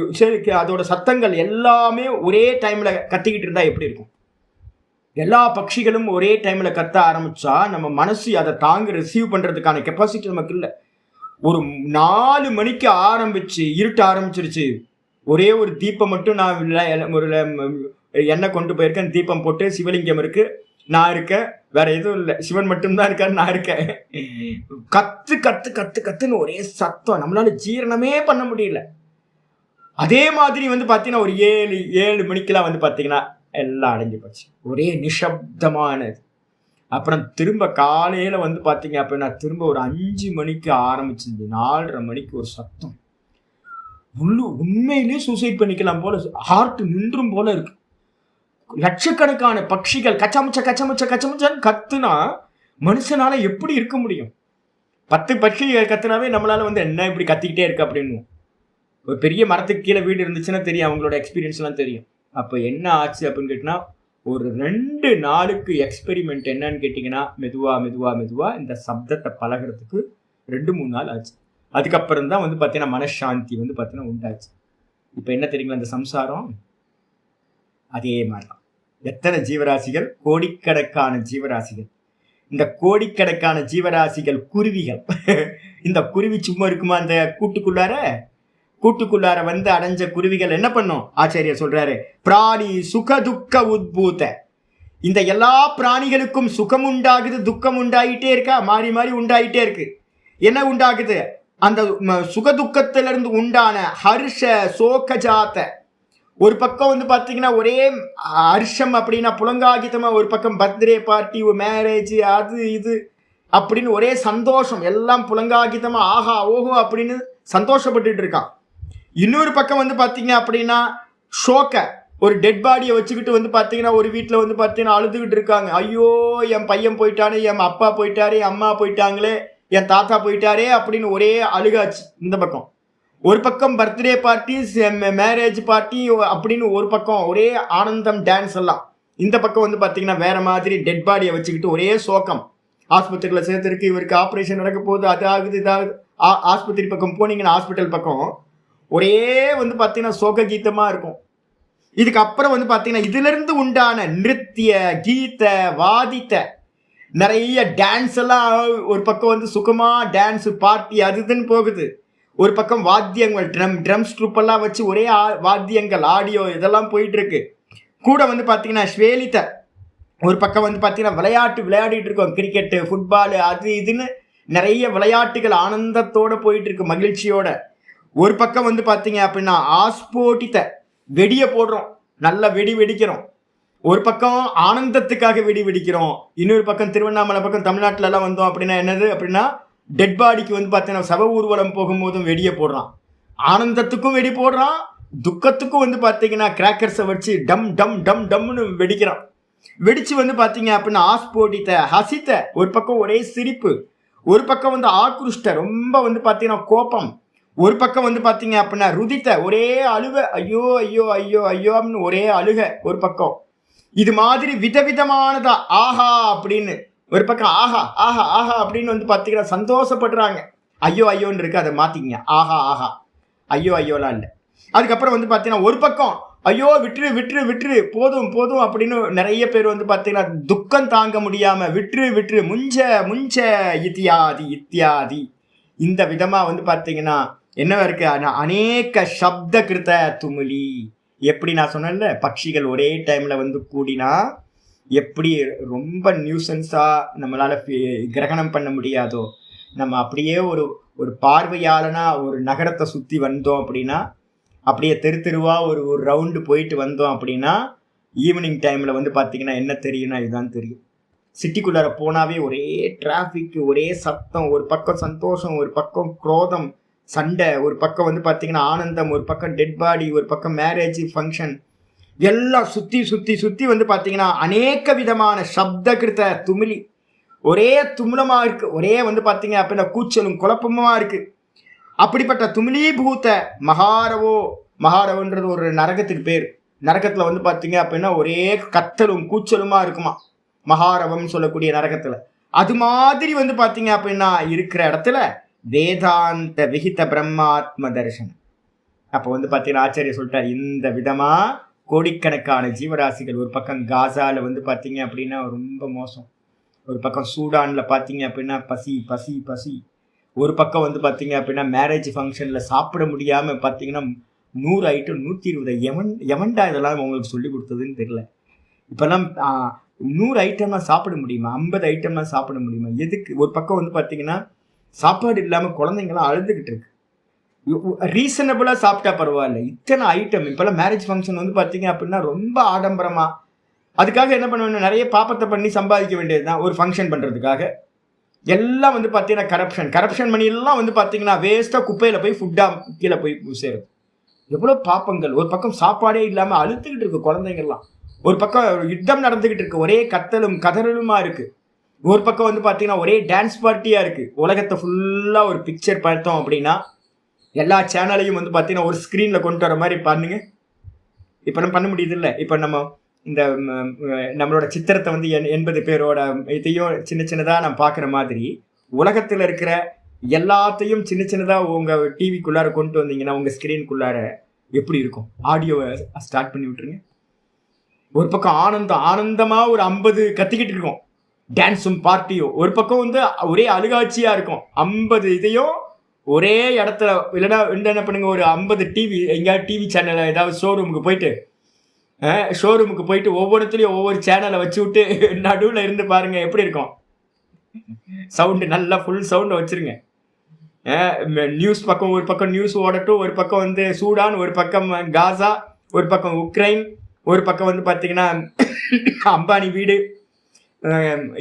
Speaker 1: அதோட சத்தங்கள் எல்லாமே ஒரே டைம்ல கத்திக்கிட்டு இருந்தா எப்படி இருக்கும்? எல்லா பட்சிகளும் ஒரே டைம்ல கத்த ஆரம்பிச்சா நம்ம மனசு அதை தாங்க ரிசீவ் பண்றதுக்கான கெப்பாசிட்டி நமக்கு இல்லை. ஒரு 4 மணிக்கு ஆரம்பிச்சு இருட்ட ஆரம்பிச்சிருச்சு. ஒரே ஒரு தீபம் மட்டும் நான் ஒரு எண்ணெய் கொண்டு போயிருக்கேன், தீபம் போட்டு சிவலிங்கம் இருக்கு, நான் இருக்கேன், வேற எதுவும் இல்லை, சிவன் மட்டும்தான் இருக்காரு, நான் இருக்கேன். கத்து கத்து கத்து கத்துன்னு ஒரே சத்தம், நம்மளால ஜீரணமே பண்ண முடியல. அதே மாதிரி வந்து பாத்தீங்கன்னா ஒரு 7 மணிக்கெல்லாம் வந்து பாத்தீங்கன்னா எல்லாம் அடைஞ்சு போச்சு, ஒரே நிசப்தமானது. அப்புறம் திரும்ப காலையில வந்து பாத்தீங்க அப்படின்னா திரும்ப ஒரு 5 மணிக்கு ஆரம்பிச்சிருந்து 4:30 மணிக்கு ஒரு சத்தம். உண்மையிலேயே சூசைட் பண்ணிக்கலாம் போல, ஹார்ட் நின்றும் போல இருக்கு. லட்சக்கணக்கான பட்சிகள் கச்சமுச்ச கச்சமுச்ச கச்சமுச்சான்னு கத்துனா மனுஷனால எப்படி இருக்க முடியும்? 10 பட்சிகள் கத்துனாவே நம்மளால வந்து என்ன இப்படி கத்திக்கிட்டே இருக்கு அப்படின்னு. ஒரு பெரிய மரத்துக்கு கீழே வீடு இருந்துச்சுன்னா தெரியும், அவங்களோட எக்ஸ்பீரியன்ஸ் எல்லாம் தெரியும். அப்போ என்ன ஆச்சு அப்படின்னு கேட்டிங்கன்னா ஒரு 2 நாளுக்கு எக்ஸ்பெரிமெண்ட் என்னன்னு கேட்டிங்கன்னா மெதுவா மெதுவா மெதுவா இந்த சப்தத்தை பழகிறதுக்கு 2-3 நாள் ஆச்சு. அதுக்கப்புறம் தான் வந்து பார்த்தீங்கன்னா மனசாந்தி வந்து பார்த்தீங்கன்னா உண்டாச்சு. இப்போ என்ன தெரியுங்களா, இந்த சம்சாரம் அதே மாதிரி தான். எத்தனை ஜீவராசிகள்? கோடிக்கணக்கான ஜீவராசிகள். இந்த கோடிக்கணக்கான ஜீவராசிகள் குருவிகள். இந்த குருவி சும்மா இருக்குமா அந்த கூட்டுக்குள்ளார வந்து அடைஞ்ச குருவிகள் என்ன பண்ணும்? ஆச்சாரியர் சொல்றாரு, பிராணி சுகதுக்க உத்பூத. இந்த எல்லா பிராணிகளுக்கும் சுகம் உண்டாகுது, துக்கம் உண்டாயிட்டே இருக்கா, மாறி மாறி உண்டாயிட்டே இருக்கு. என்ன உண்டாகுது? அந்த சுகதுக்கத்திலிருந்து உண்டான ஹர்ஷ சோகஜாத்த. ஒரு பக்கம் வந்து பார்த்தீங்கன்னா ஒரே ஹர்ஷம் அப்படின்னா புலங்காகிதமா, ஒரு பக்கம் பர்த்டே பார்ட்டி, மேரேஜ், அது இது அப்படின்னு ஒரே சந்தோஷம், எல்லாம் புலங்காகிதமா ஆஹா ஓஹோ அப்படின்னு சந்தோஷப்பட்டுட்டு இருக்கான். இன்னொரு பக்கம் வந்து பார்த்தீங்க அப்படின்னா ஷோக்க, ஒரு டெட் பாடியை வச்சுக்கிட்டு வந்து பார்த்தீங்கன்னா ஒரு வீட்டில் வந்து பார்த்தீங்கன்னா அழுதுகிட்டு இருக்காங்க. ஐயோ என் பையன் போயிட்டானே, என் அப்பா போயிட்டாரே, அம்மா போயிட்டாங்களே, என் தாத்தா போயிட்டாரே அப்படின்னு ஒரே அழுகாச்சு இந்த பக்கம். ஒரு பக்கம் பர்த்டே பார்ட்டி, மேரேஜ் பார்ட்டி அப்படின்னு ஒரு பக்கம் ஒரே ஆனந்தம், டான்ஸ் எல்லாம். இந்த பக்கம் வந்து பார்த்தீங்கன்னா வேற மாதிரி டெட் பாடியை வச்சுக்கிட்டு ஒரே சோகம். ஆஸ்பத்திரியில் சேர்த்துருக்கு, இவருக்கு ஆப்ரேஷன் நடக்க போகுது, அது ஆகுது இதாகுது. ஆஸ்பத்திரி பக்கம் போனீங்கன்னா ஹாஸ்பிட்டல் பக்கம் ஒரே வந்து பார்த்தீங்கன்னா சோக கீதமாக இருக்கும். இதுக்கப்புறம் வந்து பார்த்தீங்கன்னா இதிலிருந்து உண்டான நிருத்திய கீத வாதித்த நிறைய டான்ஸ் எல்லாம் ஒரு பக்கம் வந்து சுகமாக டான்ஸ் பார்ட்டி அதுன்னு போகுது. ஒரு பக்கம் வாத்தியங்கள், ட்ரம்ஸ் ட்ரூப்பெல்லாம் வச்சு ஒரே வாத்தியங்கள், ஆடியோ இதெல்லாம் போயிட்டு இருக்கு. கூட வந்து பார்த்தீங்கன்னா ஸ்வேலித்த ஒரு பக்கம் வந்து பார்த்தீங்கன்னா விளையாடிட்டு இருக்கோம், கிரிக்கெட்டு, ஃபுட்பாலு, அது இதுன்னு நிறைய விளையாட்டுகள் ஆனந்தத்தோடு போயிட்டு இருக்கு, மகிழ்ச்சியோட. ஒரு பக்கம் வந்து பார்த்தீங்க அப்படின்னா ஆஸ்போட்டித்த வெடியை போடுறோம், நல்லா வெடிக்கிறோம். ஒரு பக்கம் ஆனந்தத்துக்காக வெடிக்கிறோம். இன்னொரு பக்கம் திருவண்ணாமலை பக்கம் தமிழ்நாட்டிலலாம் வந்தோம் அப்படின்னா என்னது அப்படின்னா டெட் பாடிக்கு வந்து பார்த்தீங்கன்னா சவ ஊர்வலம் போகும்போதும் வெடியை போடுறான். ஆனந்தத்துக்கும் வெடி போடுறான், துக்கத்துக்கும் வந்து பார்த்தீங்கன்னா கிராக்கர்ஸை வச்சு டம் டம் டம் டம்னு வெடிக்கிறான். வெடிச்சு வந்து பார்த்தீங்க அப்படின்னா ஆஸ்போட்டித்த ஹசித்த, ஒரு பக்கம் ஒரே சிரிப்பு, ஒரு பக்கம் வந்து ஆக்ருஷ்ட ரொம்ப வந்து பார்த்தீங்கன்னா கோபம், ஒரு பக்கம் வந்து பார்த்தீங்க அப்படின்னா ருதித்த ஒரே அழுக, ஐயோ ஐயோ ஐயோ ஐயோன்னு ஒரே அழுக ஒரு பக்கம். இது மாதிரி விதவிதமானதா ஆஹா அப்படின்னு ஒரு பக்கம் ஆஹா ஆஹா ஆஹா அப்படின்னு வந்து பார்த்தீங்கன்னா சந்தோஷப்படுறாங்க. ஐயோ ஐயோன்னு இருக்கு, அதை மாற்றிங்க, ஆஹா ஆஹா, ஐயோ ஐயோலாம் இல்லை. அதுக்கப்புறம் வந்து பார்த்தீங்கன்னா ஒரு பக்கம் ஐயோ விட்டுரு விட்டுரு விட்டுரு போதும் போதும் அப்படின்னு நிறைய பேர் வந்து பார்த்தீங்கன்னா துக்கம் தாங்க முடியாமல் விட்டுரு விட்டுரு முஞ்ச இத்தியாதி இத்தியாதி. இந்த விதமாக வந்து பார்த்தீங்கன்னா என்னவா இருக்கு, அநேக சப்த கிருத்த துமிலி. எப்படி நான் சொன்னேன்ல, பட்சிகள் ஒரே டைமில் வந்து கூடினா எப்படி ரொம்ப நியூசன்ஸாக நம்மளால் கிரகணம் பண்ண முடியாதோ, நம்ம அப்படியே ஒரு ஒரு பார்வையாளனாக ஒரு நகரத்தை சுற்றி வந்தோம் அப்படின்னா, அப்படியே தெருவாக ஒரு ஒரு ரவுண்டு போயிட்டு வந்தோம் அப்படின்னா, ஈவினிங் டைமில் வந்து பார்த்திங்கன்னா என்ன தெரியும்னா இதுதான் தெரியும். சிட்டிக்குள்ளார போனாவே ஒரே டிராஃபிக், ஒரே சத்தம், ஒரு பக்கம் சந்தோஷம், ஒரு பக்கம் குரோதம், சண்டை, ஒரு பக்கம் வந்து பார்த்திங்கன்னா ஆனந்தம், ஒரு பக்கம் டெட் பாடி, ஒரு பக்கம் மேரேஜ் ஃபங்க்ஷன், எல்லாம் சுற்றி சுற்றி சுற்றி வந்து பார்த்திங்கன்னா அநேக விதமான சப்தகிருத்த துமிலி, ஒரே துமிலமாக இருக்குது, ஒரே வந்து பார்த்திங்க அப்படின்னா கூச்சலும் குழப்பமாக இருக்குது. அப்படிப்பட்ட துமிலீபூத்த மகாரவோன்றது ஒரு நரகத்துக்கு பேர். நரகத்தில் வந்து பார்த்திங்க அப்படின்னா ஒரே கத்தலும் கூச்சலுமாக இருக்குமா மகாரவம் சொல்லக்கூடிய நரகத்தில். அது மாதிரி வந்து பார்த்திங்க அப்படின்னா இருக்கிற இடத்துல வேதாந்த விகித பிரம்மாத்ம தரிசனம். அப்போ வந்து பார்த்தீங்கன்னா ஆச்சாரிய சொல்லிட்டார், இந்த விதமாக கோடிக்கணக்கான ஜீவராசிகள், ஒரு பக்கம் காசாவில் வந்து பார்த்தீங்க அப்படின்னா ரொம்ப மோசம், ஒரு பக்கம் சூடானில் பார்த்தீங்க அப்படின்னா பசி பசி பசி, ஒரு பக்கம் வந்து பார்த்தீங்க அப்படின்னா மேரேஜ் ஃபங்க்ஷனில் சாப்பிட முடியாமல் பார்த்தீங்கன்னா 100 ஐட்டம் 120, எவன்டா இதெல்லாம் உங்களுக்கு சொல்லி கொடுத்ததுன்னு தெரியல. இப்போல்லாம் 100 ஐட்டம்லாம் சாப்பிட முடியுமா, 50 ஐட்டம்லாம் சாப்பிட முடியுமா, எதுக்கு? ஒரு பக்கம் வந்து பார்த்தீங்கன்னா சாப்பாடு இல்லாமல் குழந்தைங்களாம் அழுதுகிட்டு இருக்கு. ரீசனபிளாக சாப்பிட்டா பரவாயில்ல, இத்தனை ஐட்டம். இப்போல்லாம் மேரேஜ் ஃபங்க்ஷன் வந்து பார்த்தீங்க அப்படின்னா ரொம்ப ஆடம்பரமாக, அதுக்காக என்ன பண்ணுவேன், நிறைய பாப்பத்தை பண்ணி சம்பாதிக்க வேண்டியது தான் ஒரு ஃபங்க்ஷன் பண்ணுறதுக்காக. எல்லாம் வந்து பார்த்தீங்கன்னா கரப்ஷன் பண்ணி எல்லாம் வந்து பார்த்தீங்கன்னா வேஸ்ட்டாக குப்பையில் போய் ஃபுட்டாக கீழே போய் சேரும். எவ்வளோ பாப்பங்கள். ஒரு பக்கம் சாப்பாடே இல்லாமல் அழுத்துக்கிட்டு இருக்கு குழந்தைங்கள்லாம், ஒரு பக்கம் யுத்தம் நடந்துக்கிட்டு இருக்கு, ஒரே கத்தலும் கதறலுமா இருக்குது. ஒரு பக்கம் வந்து பார்த்தீங்கன்னா ஒரே டான்ஸ் பார்ட்டியாக இருக்குது. உலகத்தை ஃபுல்லாக ஒரு பிக்சர் பார்த்தோம் அப்படின்னா எல்லா சேனலையும் வந்து பார்த்தீங்கன்னா ஒரு ஸ்க்ரீனில் கொண்டு வர மாதிரி பண்ணுங்க. இப்போ நம்ம பண்ண முடியுது இல்லை? இப்போ நம்ம இந்த நம்மளோட சித்திரத்தை வந்து 80 பேரோட இதையும் சின்ன சின்னதாக நம்ம பார்க்குற மாதிரி உலகத்தில் இருக்கிற எல்லாத்தையும் சின்ன சின்னதாக உங்கள் டிவிக்குள்ளார கொண்டு வந்தீங்கன்னா உங்கள் ஸ்க்ரீனுக்குள்ளார எப்படி இருக்கும்? ஆடியோவை ஸ்டார்ட் பண்ணி விட்டுருங்க. ஒரு பக்கம் ஆனந்தமாக ஒரு 50 கத்திக்கிட்டு இருக்கோம், டான்ஸும் பார்ட்டியும். ஒரு பக்கம் வந்து ஒரே அழுகாட்சியாக இருக்கும், 50 இதையும் ஒரே இடத்துல. இல்லைன்னா என்ன பண்ணுங்க, ஒரு 50 டிவி எங்கேயாவது டிவி சேனலை ஏதாவது ஷோரூமுக்கு போயிட்டு ஒவ்வொருத்துலேயும் ஒவ்வொரு சேனலை வச்சு விட்டு நடுவில் இருந்து பாருங்கள் எப்படி இருக்கும். சவுண்டு நல்லா ஃபுல் சவுண்டை வச்சுருங்க. நியூஸ் பக்கம் ஒரு பக்கம் நியூஸ் ஓடட்டும், ஒரு பக்கம் வந்து சூடான், ஒரு பக்கம் காசா, ஒரு பக்கம் உக்ரைன், ஒரு பக்கம் வந்து பார்த்திங்கன்னா அம்பானி வீடு,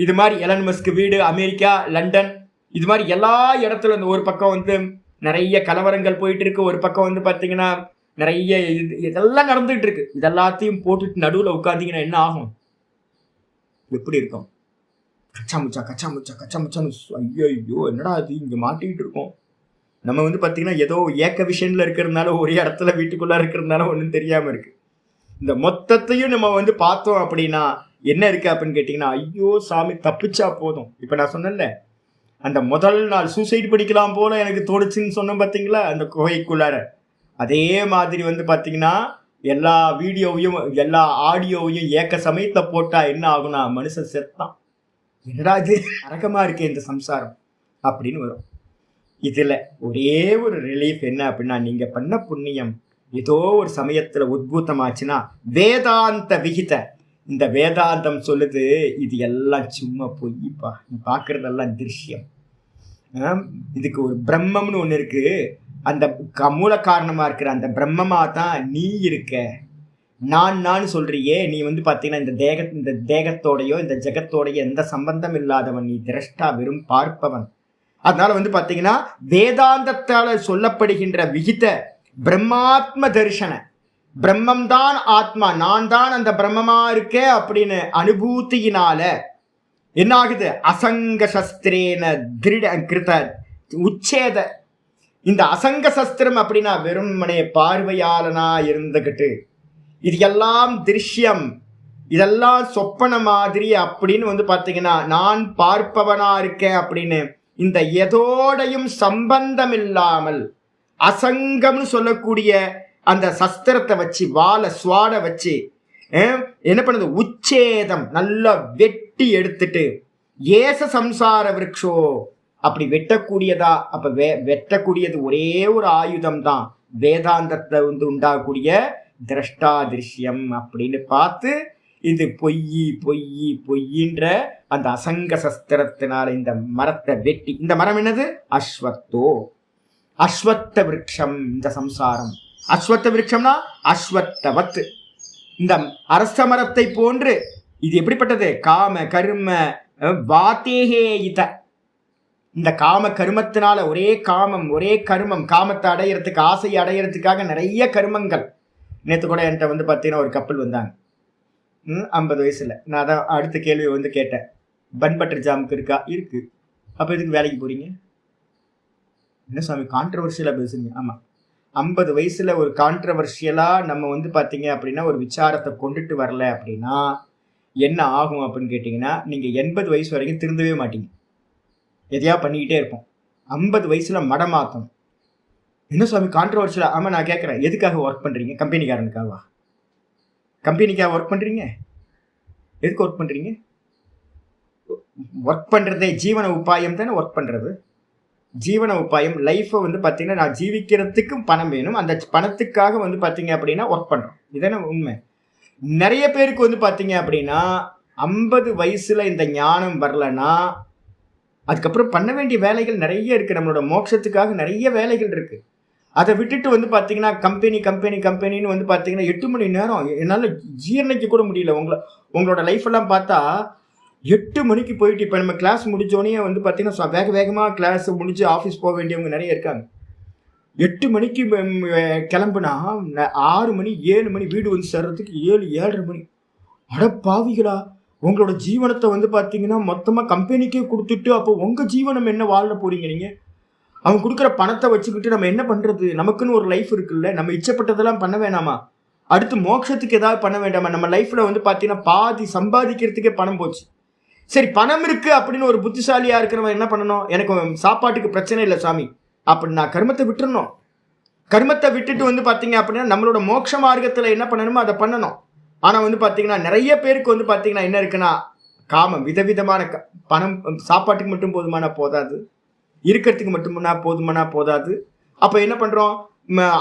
Speaker 1: இது மாதிரி எலன் மஸ்க் வீடு, அமெரிக்கா, லண்டன், இது மாதிரி எல்லா இடத்துல இந்த ஒரு பக்கம் வந்து நிறைய கலவரங்கள் போயிட்டு இருக்கு, ஒரு பக்கம் வந்து பார்த்தீங்கன்னா நிறைய இதெல்லாம் நடந்துகிட்டு இருக்கு. இதெல்லாத்தையும் போட்டுட்டு நடுவில் உட்காந்தீங்கன்னா என்ன ஆகும்? எப்படி இருக்கும்? கச்சாமுச்சான்னு ஐயோ என்னடா அது இங்கே மாட்டிக்கிட்டு இருக்கோம். நம்ம வந்து பார்த்தீங்கன்னா ஏதோ ஏக்க விஷயம்ல இருக்கிறதுனால, ஒரே இடத்துல வீட்டுக்குள்ளே இருக்கிறதுனால ஒன்றும் தெரியாமல் இருக்கு. இந்த மொத்தத்தையும் நம்ம வந்து பார்த்தோம் அப்படின்னா என்ன இருக்கு அப்படின்னு கேட்டிங்கன்னா, ஐயோ சாமி தப்பிச்சா போதும். இப்போ நான் சொன்னேன்ல, அந்த முதல் நாள் சூசைட் பண்ணிக்கலாம் போல எனக்கு தோணுச்சுன்னு சொன்னேன் பார்த்தீங்களா, அந்த குகைக்குள்ளார. அதே மாதிரி வந்து பார்த்தீங்கன்னா எல்லா வீடியோவையும் எல்லா ஆடியோவையும் ஏக்க சமயத்தில் போட்டால் என்ன ஆகுனா, மனுஷன் செத்தான். என்னடா இது அரகமாக இருக்கே இந்த சம்சாரம் அப்படின்னு வரும். இதில் ஒரே ஒரு ரிலீஃப் என்ன அப்படின்னா, நீங்கள் பண்ண புண்ணியம் ஏதோ ஒரு சமயத்தில் உத்பூத்தமாச்சுன்னா வேதாந்த விகித, இந்த வேதாந்தம் சொல்லுது இது எல்லாம் சும்மா பொய்ப்பா, நீ பார்க்குறதெல்லாம் திருஷ்யம். இதுக்கு ஒரு பிரம்மம்னு ஒன்று இருக்குது, அந்த மூல காரணமாக இருக்கிற அந்த பிரம்மமாக தான் நீ இருக்க. நான் சொல்கிறியே, நீ வந்து பார்த்தீங்கன்னா இந்த தேகத்தோடையோ இந்த ஜெகத்தோடையோ எந்த சம்பந்தம் இல்லாதவன், நீ திரஷ்டா, வெறும் பார்ப்பவன். அதனால வந்து பார்த்தீங்கன்னா வேதாந்தத்தால் சொல்லப்படுகின்ற விகித பிரம்மாத்ம தரிசன, பிரம்மம் தான் ஆத்மா, நான் தான் அந்த பிரம்மமா இருக்கேன் அப்படின்னு அனுபூத்தியினால என்ன ஆகுது? அசங்க சஸ்திரேன திருட கிருத உச்சேத. இந்த அசங்க சஸ்திரம் அப்படின்னா வெறுமனே பார்வையாளனா இருந்துகிட்டு இது எல்லாம் திருஷ்யம், இதெல்லாம் சொப்பன மாதிரி அப்படின்னு வந்து பார்த்தீங்கன்னா நான் பார்ப்பவனா இருக்கேன் அப்படின்னு இந்த எதோடையும் சம்பந்தம் இல்லாமல் அசங்கம்னு சொல்லக்கூடிய அந்த சஸ்திரத்தை வச்சு வாழை சுவாட வச்சு என்ன பண்ணுது? உச்சேதம் நல்லா வெட்டி எடுத்துட்டு ஏச சம்சார விருட்சோ, அப்படி வெட்டக்கூடியதா? அப்ப வெட்டக்கூடியது ஒரே ஒரு ஆயுதம் தான், வேதாந்தத்தை வந்து உண்டாகக்கூடிய திரஷ்டா திருஷ்யம் அப்படின்னு பார்த்து இது பொய்யி பொய்யி பொய்யின்ற அந்த அசங்க சஸ்திரத்தினால இந்த மரத்தை வெட்டி, இந்த மரம் என்னது? அஸ்வத்தோ, அஸ்வத்த விருட்சம். இந்த சம்சாரம் அஸ்வத்த விருட்சம்னா அஸ்வத்தவத், இந்த அரச மரத்தை போன்று. இது எப்படிப்பட்டது? காம கர்ம வாத்தேகே இத. இந்த காம கருமத்தினால ஒரே காமம் ஒரே கருமம், காமத்தை அடையிறதுக்கு ஆசையை அடையிறதுக்காக நிறைய கருமங்கள். நேற்று கூட என்கிட்ட வந்து பார்த்தீங்கன்னா ஒரு கப்பல் வந்தாங்க 50 வயசுல. நான் அதான் அடுத்த கேள்வி கேட்டேன், பன் பட்டர் ஜாமுக்கு இருக்கா? இருக்கு. அப்போ எதுக்கு வேலைக்கு போறீங்க? என்ன சுவாமி கான்ட்ரவர்ஷியலாக பேசுறீங்க? ஆமாம், 50 வயசுல ஒரு கான்ட்ரவர்ஷியலாக நம்ம பார்த்தீங்க அப்படின்னா ஒரு விசாரத்தை கொண்டுட்டு வரல அப்படின்னா என்ன ஆகும் அப்படின்னு கேட்டிங்கன்னா, நீங்கள் 80 வயசு வரைக்கும் திருந்தவே மாட்டீங்க, எதையா பண்ணிக்கிட்டே இருப்போம். 50 வயசுல மடமாத்தம். என்ன சுவாமி கான்ட்ரவர்ஷியலாக? ஆமாம், நான் கேட்குறேன், எதுக்காக ஒர்க் பண்ணுறீங்க? கம்பெனிக்காரனுக்காவா? கம்பெனிக்காக ஒர்க் பண்ணுறீங்க? எதுக்கு ஒர்க் பண்ணுறீங்க? ஒர்க் பண்ணுறதே ஜீவன உபாயம் தானே. ஒர்க் பண்ணுறது ஜீவன உபாயம். லைஃப்பை பார்த்தீங்கன்னா நான் ஜீவிக்கிறதுக்கும் பணம் வேணும், அந்த பணத்துக்காக பார்த்தீங்க அப்படின்னா ஒர்க் பண்ணுறோம். இதானே உண்மை. நிறைய பேருக்கு பார்த்தீங்க அப்படின்னா 50 வயசுல இந்த ஞானம் வரலன்னா அதுக்கப்புறம் பண்ண வேண்டிய வேலைகள் நிறைய இருக்குது. நம்மளோட மோட்சத்துக்காக நிறைய வேலைகள் இருக்குது. அதை விட்டுட்டு பார்த்தீங்கன்னா கம்பெனின்னு பார்த்தீங்கன்னா 8 மணி நேரம் என்னால் ஜீரணிக்க கூட முடியல. உங்களோட லைஃப் எல்லாம் பார்த்தா 8 மணிக்கு போயிட்டு, இப்போ நம்ம கிளாஸ் முடிஞ்சோடனே பார்த்தீங்கன்னா வேகமாக கிளாஸ் முடிஞ்சு ஆஃபீஸ் போக வேண்டியவங்க நிறைய இருக்காங்க. 8 மணிக்கு கிளம்புனா 6 மணி 7 மணி வீடு வந்து சேர்றதுக்கு 7-7:30 மணி. அடப்பாவிகளா, உங்களோட ஜீவனத்தை பார்த்தீங்கன்னா மொத்தமாக கம்பெனிக்கே கொடுத்துட்டு அப்போ உங்கள் ஜீவனம் என்ன வாழ போறீங்க? நீங்கள் அவங்க கொடுக்குற பணத்தை வச்சுக்கிட்டு நம்ம என்ன பண்ணுறது? நமக்குன்னு ஒரு லைஃப் இருக்குல்ல, நம்ம இச்சப்பட்டதெல்லாம் பண்ண வேணாமா? அடுத்து மோட்சத்துக்கு ஏதாவது பண்ண வேண்டாமா? நம்ம லைஃப்பில் பார்த்தீங்கன்னா பாதி சம்பாதிக்கிறதுக்கே பணம் போச்சு. சரி, பணம் இருக்குது அப்படின்னு ஒரு புத்திசாலியாக இருக்கிறவன் என்ன பண்ணணும்? எனக்கு சாப்பாட்டுக்கு பிரச்சனை இல்லை சாமி அப்படி நான் கர்மத்தை விட்டுறணும். கர்மத்தை விட்டுட்டு பார்த்தீங்க அப்படின்னா நம்மளோட மோட்ச மார்க்கத்தில் என்ன பண்ணணுமோ அதை பண்ணணும். ஆனால் பார்த்தீங்கன்னா நிறைய பேருக்கு பார்த்தீங்கன்னா என்ன இருக்குன்னா காமம், விதவிதமான பணம். சாப்பாட்டுக்கு மட்டும் போதாது, இருக்கிறதுக்கு மட்டும்னா போதாது. அப்போ என்ன பண்ணுறோம்?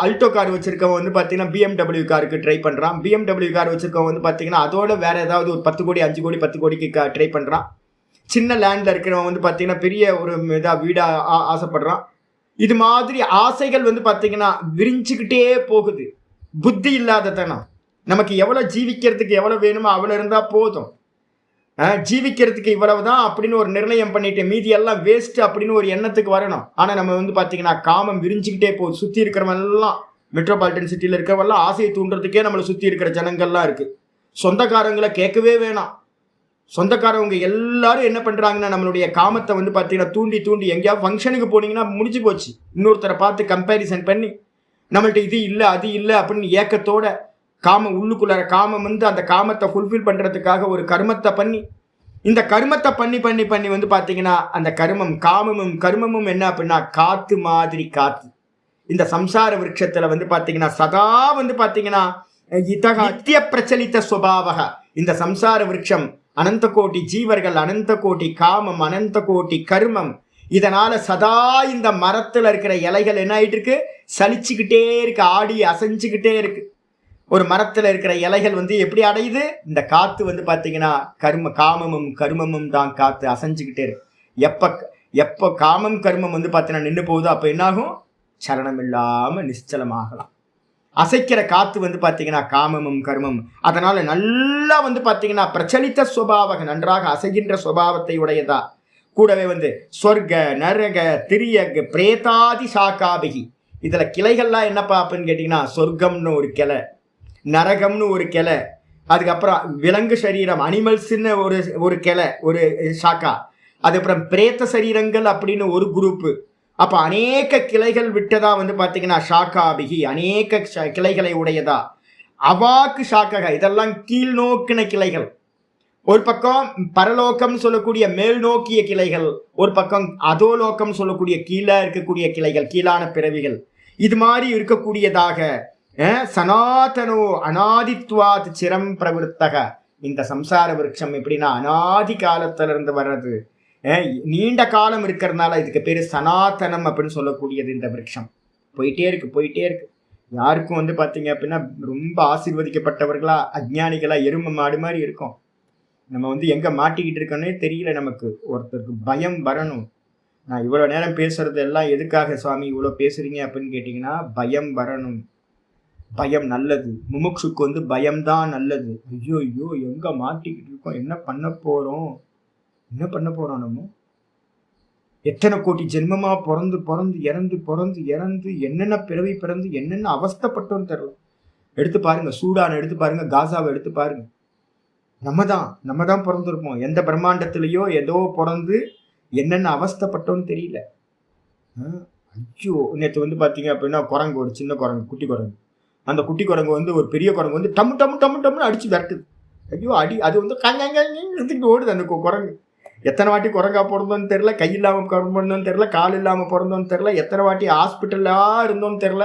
Speaker 1: அல்டோ கார் வச்சிருக்கவன் பார்த்தீங்கன்னா BMW காருக்கு ட்ரை பண்ணுறான். BMW கார் வச்சிருக்கவன் பார்த்தீங்கன்னா அதோட வேற ஏதாவது ஒரு 10 கோடி 5 கோடி 10 கோடிக்கு ட்ரை பண்ணுறான். சின்ன லேண்டில் இருக்கிறவன் பார்த்தீங்கன்னா பெரிய ஒரு வீடாக ஆசைப்படுறான். இது மாதிரி ஆசைகள் பார்த்தீங்கன்னா விரிஞ்சுக்கிட்டே போகுது. புத்தி இல்லாததனம். நமக்கு எவ்வளோ ஜீவிக்கிறதுக்கு எவ்வளோ வேணுமோ அவ்வளோ இருந்தால் போதும். ஜீவிக்கிறதுக்கு இவ்வளவுதான் அப்படின்னு ஒரு நிர்ணயம் பண்ணிட்டு மீதி எல்லாம் வேஸ்ட் அப்படின்னு ஒரு எண்ணத்துக்கு வரணும். ஆனால் நம்ம பார்த்தீங்கன்னா காமம் விரிஞ்சுக்கிட்டே போகுது. சுற்றி இருக்கிறவெல்லாம் மெட்ரோபாலிட்டன் சிட்டியில் இருக்கிறவெல்லாம் ஆசையை தூண்டுறதுக்கே நம்மளை சுற்றி இருக்கிற ஜனங்கள்லாம் இருக்குது. சொந்தக்காரங்களை கேட்கவே வேணாம். சொந்தக்காரவங்க எல்லாரும் என்ன பண்ணுறாங்கன்னா நம்மளுடைய காமத்தை பார்த்தீங்கன்னா தூண்டி எங்கேயாவது ஃபங்க்ஷனுக்கு போனீங்கன்னா முடிஞ்சு போச்சு. இன்னொருத்தரை பார்த்து கம்பேரிசன் பண்ணி நம்மள்ட்ட இது இல்லை அது இல்லை அப்படின்னு ஏக்கத்தோட காமம் உள்ளுக்குள்ளார காமம் அந்த காமத்தை ஃபுல்ஃபில் பண்ணுறதுக்காக ஒரு கர்மத்தை பண்ணி, இந்த கர்மத்தை பண்ணி பார்த்தீங்கன்னா அந்த காமமும் கர்மமும் என்ன அப்படின்னா காத்து மாதிரி காத்து. இந்த சம்சார விருட்சத்தில் பார்த்தீங்கன்னா சதா பார்த்தீங்கன்னா நித்திய பிரச்சலித்த சுபாவக. இந்த சம்சார விருட்சம் அனந்த கோட்டி ஜீவர்கள், அனந்த கோட்டி காமம், அனந்த கோட்டி கர்மம். இதனால சதா இந்த மரத்துல இருக்கிற இலைகள் என்ன ஆயிட்டு இருக்கு? சலிச்சுக்கிட்டே இருக்கு, ஆடி அசைஞ்சுக்கிட்டே இருக்கு. ஒரு மரத்துல இருக்கிற இலைகள் எப்படி அடையுது? இந்த காத்து பார்த்தீங்கன்னா காமமும் கர்மமும் தான் காத்து அசைஞ்சுக்கிட்டே இருக்கு. எப்ப காமம் கர்மம் பார்த்தீங்கன்னா நின்று போகுதோ அப்ப என்னாகும்? சலனம் இல்லாம நிச்சலமாகலாம். அசைக்கிற காத்து பார்த்தீங்கன்னா காமமும் கர்மம். அதனால நல்லா பார்த்தீங்கன்னா பிரச்சலித்த சுபாவக, நன்றாக அசைகின்ற சுபாவத்தை உடையதா. கூடவே சொர்க்க நரக திரியக பிரேதாதி சாக்காபிகி. இதுல கிளைகள்லாம் என்னப்பா அப்படின்னு கேட்டீங்கன்னா சொர்க்கம்னு ஒரு கிளை, நரகம்னு ஒரு கிளை, அதுக்கப்புறம் விலங்கு சரீரம் அனிமல்ஸ்ன்னு ஒரு கிளை ஒரு சாக்கா, அதுக்கப்புறம் பிரேத்த சரீரங்கள் அப்படின்னு ஒரு குரூப்பு. அப்போ அநேக கிளைகள் விட்டதா பார்த்தீங்கன்னா ஷாக்காபிகி, அநேக கிளைகளை உடையதா. அவாக்கு ஷாக்கக, இதெல்லாம் கீழ் நோக்கின கிளைகள். ஒரு பக்கம் பரலோகம் சொல்லக்கூடிய மேல் நோக்கிய கிளைகள், ஒரு பக்கம் அதோலோகம் சொல்லக்கூடிய கீழே இருக்கக்கூடிய கிளைகள், கீழான பிறவிகள். இது மாதிரி இருக்கக்கூடியதாக சனாதனோ அநாதித்வாத் சிரம் பிரவருத்தக. இந்த சம்சார விருட்சம் எப்படின்னா அநாதி காலத்துல இருந்து வர்றது, நீண்ட காலம் இருக்கிறதுனால இதுக்கு பேரு சனாதனம் அப்படின்னு சொல்லக்கூடியது. இந்த விருட்சம் போயிட்டே இருக்கு. யாருக்கும் வந்து பார்த்தீங்க அப்படின்னா ரொம்ப ஆசீர்வதிக்கப்பட்டவர்களா அஜ்ஞானிகளா எருமை மாடு மாதிரி இருக்கும். நம்ம வந்து எங்கே மாட்டிக்கிட்டு இருக்கோன்னே தெரியல. நமக்கு ஒருத்தருக்கு பயம் வரணும். நான் இவ்வளோ நேரம் பேசுறது எல்லாம் எதுக்காக சுவாமி இவ்வளோ பேசுறீங்க அப்படின்னு கேட்டிங்கன்னா, பயம் வரணும். பயம் நல்லது. முமுட்சுக்கு வந்து பயம்தான் நல்லது. ஐயோ ஐயோ எங்கே மாட்டிக்கிட்டு இருக்கோம், என்ன பண்ண போகிறோம், என்ன பண்ண போகிறோம் நம்ம? எத்தனை கோடி ஜென்மமா பிறந்து பிறந்து இறந்து என்னென்ன பிறவி பிறந்து என்னென்ன அவஸ்தைப்பட்டோன்னு தெரியல. எடுத்து பாருங்க, சூடான எடுத்து பாருங்க, காசாவை எடுத்து பாருங்க. நம்ம தான் பிறந்திருப்போம். எந்த பிரம்மாண்டத்திலேயோ ஏதோ பிறந்து என்னென்ன அவஸ்தைப்பட்டோன்னு தெரியல. ஐயோ, நேற்று வந்து பார்த்தீங்க அப்படின்னா குரங்கு, ஒரு சின்ன குரங்கு, குட்டி குரங்கு. அந்த குட்டி குரங்கு வந்து ஒரு பெரிய குரங்கு வந்து டம்மு டம்மு டம்மு டம்முன்னு அடிச்சு விரட்டுது. ஐயோ அது வந்து கங்கன்னு ஓடுது அந்த குரங்கு. எத்தனை வாட்டி குரங்கா பிறந்தோன்னு தெரில, கை இல்லாமல் பிறந்தோன்னு தெரில, கால் இல்லாமல் பிறந்தோன்னு தெரில, எத்தனை வாட்டி ஹாஸ்பிட்டலாக இருந்தோன்னு தெரில.